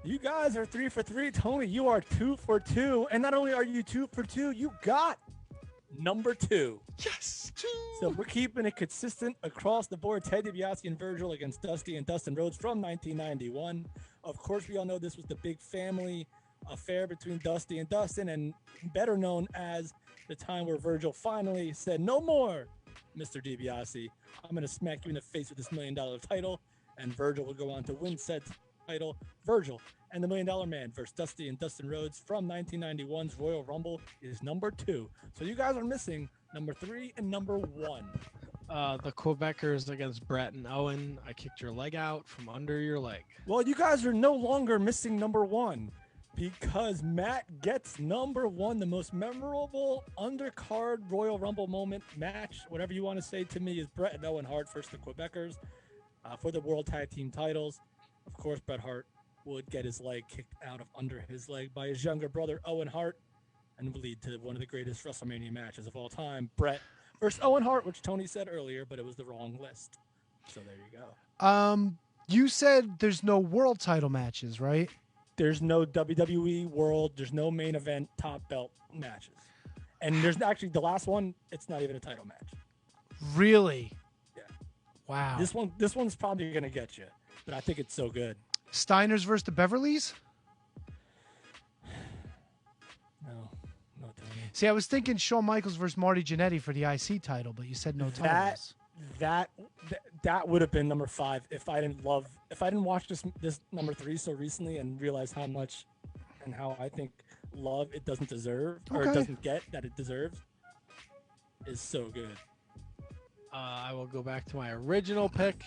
You guys are 3 for 3. Tony, you are 2 for 2. And not only are you 2 for 2, you got number 2. Yes, 2. So we're keeping it consistent across the board. Ted DiBiase and Virgil against Dusty and Dustin Rhodes from 1991. Of course, we all know this was the big family affair between Dusty and Dustin, and better known as the time where Virgil finally said, no more, Mr. DiBiase. I'm going to smack you in the face with this $1 million title. And Virgil would go on to win said title. Virgil and the $1 Million Man versus Dusty and Dustin Rhodes from 1991's Royal Rumble is number 2. So you guys are missing number 3 and number 1. The Quebecers against Brett and Owen. I kicked your leg out from under your leg. Well, you guys are no longer missing number 1 because Matt gets number 1, the most memorable undercard Royal Rumble moment match, whatever you want to say to me, is Bret and Owen Hart versus the Quebecers for the World Tag Team titles. Of course, Bret Hart would get his leg kicked out of under his leg by his younger brother, Owen Hart, and would lead to one of the greatest WrestleMania matches of all time, Bret versus Owen Hart, which Tony said earlier, but it was the wrong list. So there you go. You said there's no world title matches, right? There's no WWE World. There's no main event top belt matches. And there's actually the last one, it's not even a title match. Really? Yeah. Wow. This one's probably going to get you, but I think it's so good. Steiners versus the Beverleys? No, Tony. See, I was thinking Shawn Michaels versus Marty Jannetty for the IC title, but you said no titles. That would have been number 5 if I didn't watch this number 3 so recently and realize how much and how I think love it doesn't deserve or it doesn't get that it deserves is so good. I will go back to my original pick.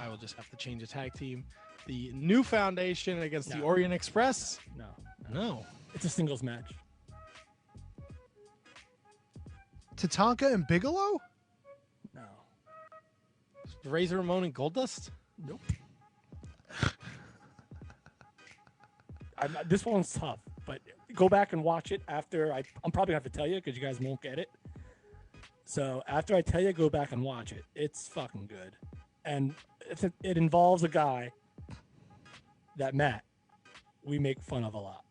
I will just have to change a tag team. The New Foundation against the Orient Express. No. It's a singles match. Tatanka and Bigelow? No. Razor Ramon and Goldust? Nope. This one's tough, but go back and watch it after I'm probably going to have to tell you because you guys won't get it. So after I tell you, go back and watch it. It's fucking good. And it involves a guy that Matt, we make fun of a lot.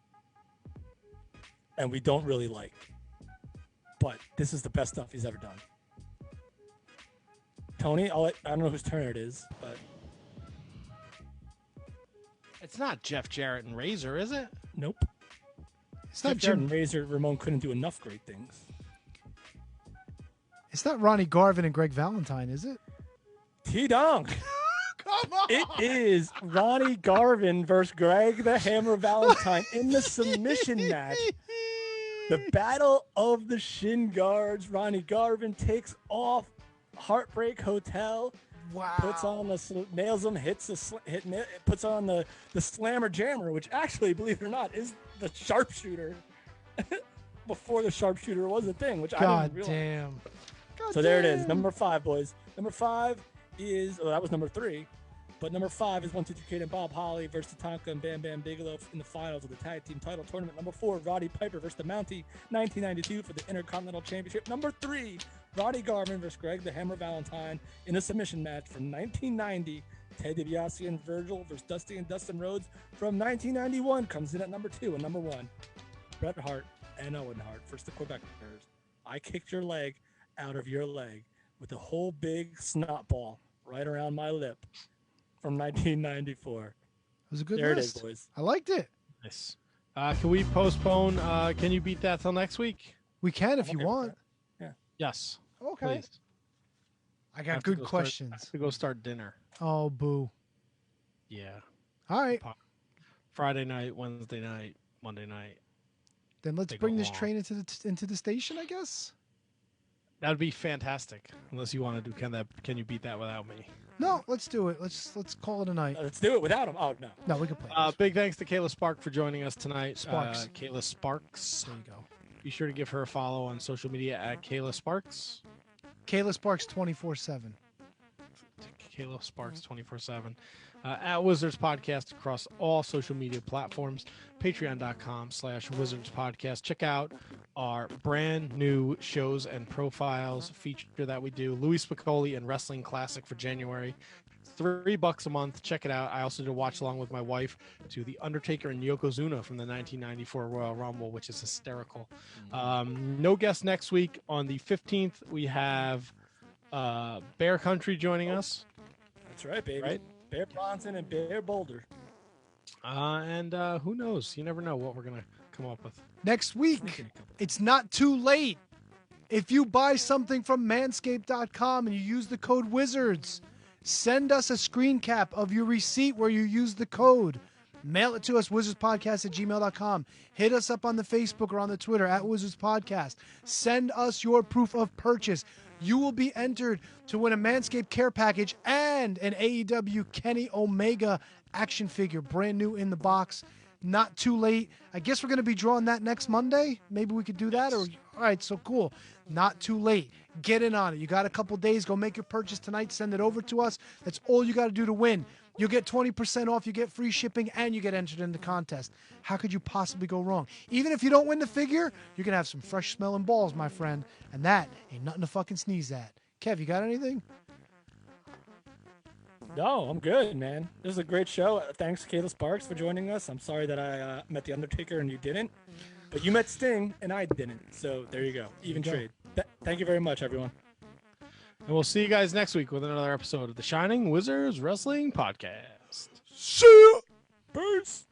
And we don't really like. But this is the best stuff he's ever done. Tony, I don't know whose turn it is, but... It's not Jeff Jarrett and Razor, is it? Nope. It's Jeff not Jarrett and Razor Ramon couldn't do enough great things. It's not Ronnie Garvin and Greg Valentine, is it? T-Donk. Come on. It is Ronnie Garvin versus Greg the Hammer Valentine in the submission match. The Battle of the Shin Guards. Ronnie Garvin takes off Heartbreak Hotel. Wow. Puts on nails him, puts on the Slammer Jammer, which actually, believe it or not, is the sharpshooter. Before the sharpshooter was a thing, which I didn't realize. Damn. So there it is, number 5, boys. Number 5 is that was number 3. But number 5 is 1-2-3 Kid and Bob Holly versus Tatanka and Bam Bam Bigelow in the finals of the tag team title tournament. Number 4, Roddy Piper versus the Mountie, 1992 for the Intercontinental Championship. Number 3, Ronnie Garvin versus Greg the Hammer Valentine in a submission match from 1990. Ted DiBiase and Virgil versus Dusty and Dustin Rhodes from 1991 comes in at number 2. And number 1, Bret Hart and Owen Hart versus the Quebecers. I kicked your leg out of your leg with a whole big snot ball right around my lip from 1994. It was a good there list. It is, boys. I liked it. Nice. Can we postpone? Can you beat that till next week? We can if you want. Yeah. Yes. Okay. Please. I got good questions. I have to go start dinner. Oh, boo. Yeah. All right. Friday night, Wednesday night, Monday night. Then let's bring this train into the station, I guess. That would be fantastic. Unless you want to do can you beat that without me? No, let's do it. Let's call it a night. Let's do it without him. Oh no. No, we can play. Big thanks to Kayla Sparks for joining us tonight. Sparks. Kayla Sparks. There you go. Be sure to give her a follow on social media at Kayla Sparks. Kayla Sparks 24/7. Kayla Sparks 24/7. At Wizards Podcast across all social media platforms. Patreon.com/Wizards Podcast. Check out our brand new shows and profiles feature that we do. Louis Spicoli and Wrestling Classic for January. $3 a month. Check it out. I also did a watch along with my wife to the Undertaker and Yokozuna from the 1994 Royal Rumble, which is hysterical. No guest next week. On the 15th, we have Bear Country joining us. That's right, baby. Right? Bear Bronson and Bear Boulder. And who knows? You never know what we're going to come up with. Next week, it's not too late. If you buy something from manscaped.com and you use the code WIZARDS, send us a screen cap of your receipt where you use the code. Mail it to us, wizardspodcast@gmail.com. Hit us up on the Facebook or on the Twitter at Wizards Podcast. Send us your proof of purchase. You will be entered to win a Manscaped care package and an AEW Kenny Omega action figure, brand new in the box. Not too late. I guess we're going to be drawing that next Monday. Maybe we could do that. Or all right, so cool. Not too late. Get in on it. You got a couple days. Go make your purchase tonight. Send it over to us. That's all you got to do to win. You'll get 20% off. You get free shipping, and you get entered in the contest. How could you possibly go wrong? Even if you don't win the figure, you're going to have some fresh smelling balls, my friend. And that ain't nothing to fucking sneeze at. Kev, you got anything? No, I'm good, man. This is a great show. Thanks, Kayla Sparks, for joining us. I'm sorry that I met The Undertaker and you didn't. But you met Sting and I didn't. So there you go. Even trade. Thank you very much, everyone. And we'll see you guys next week with another episode of the Shining Wizards Wrestling Podcast. See ya! Peace!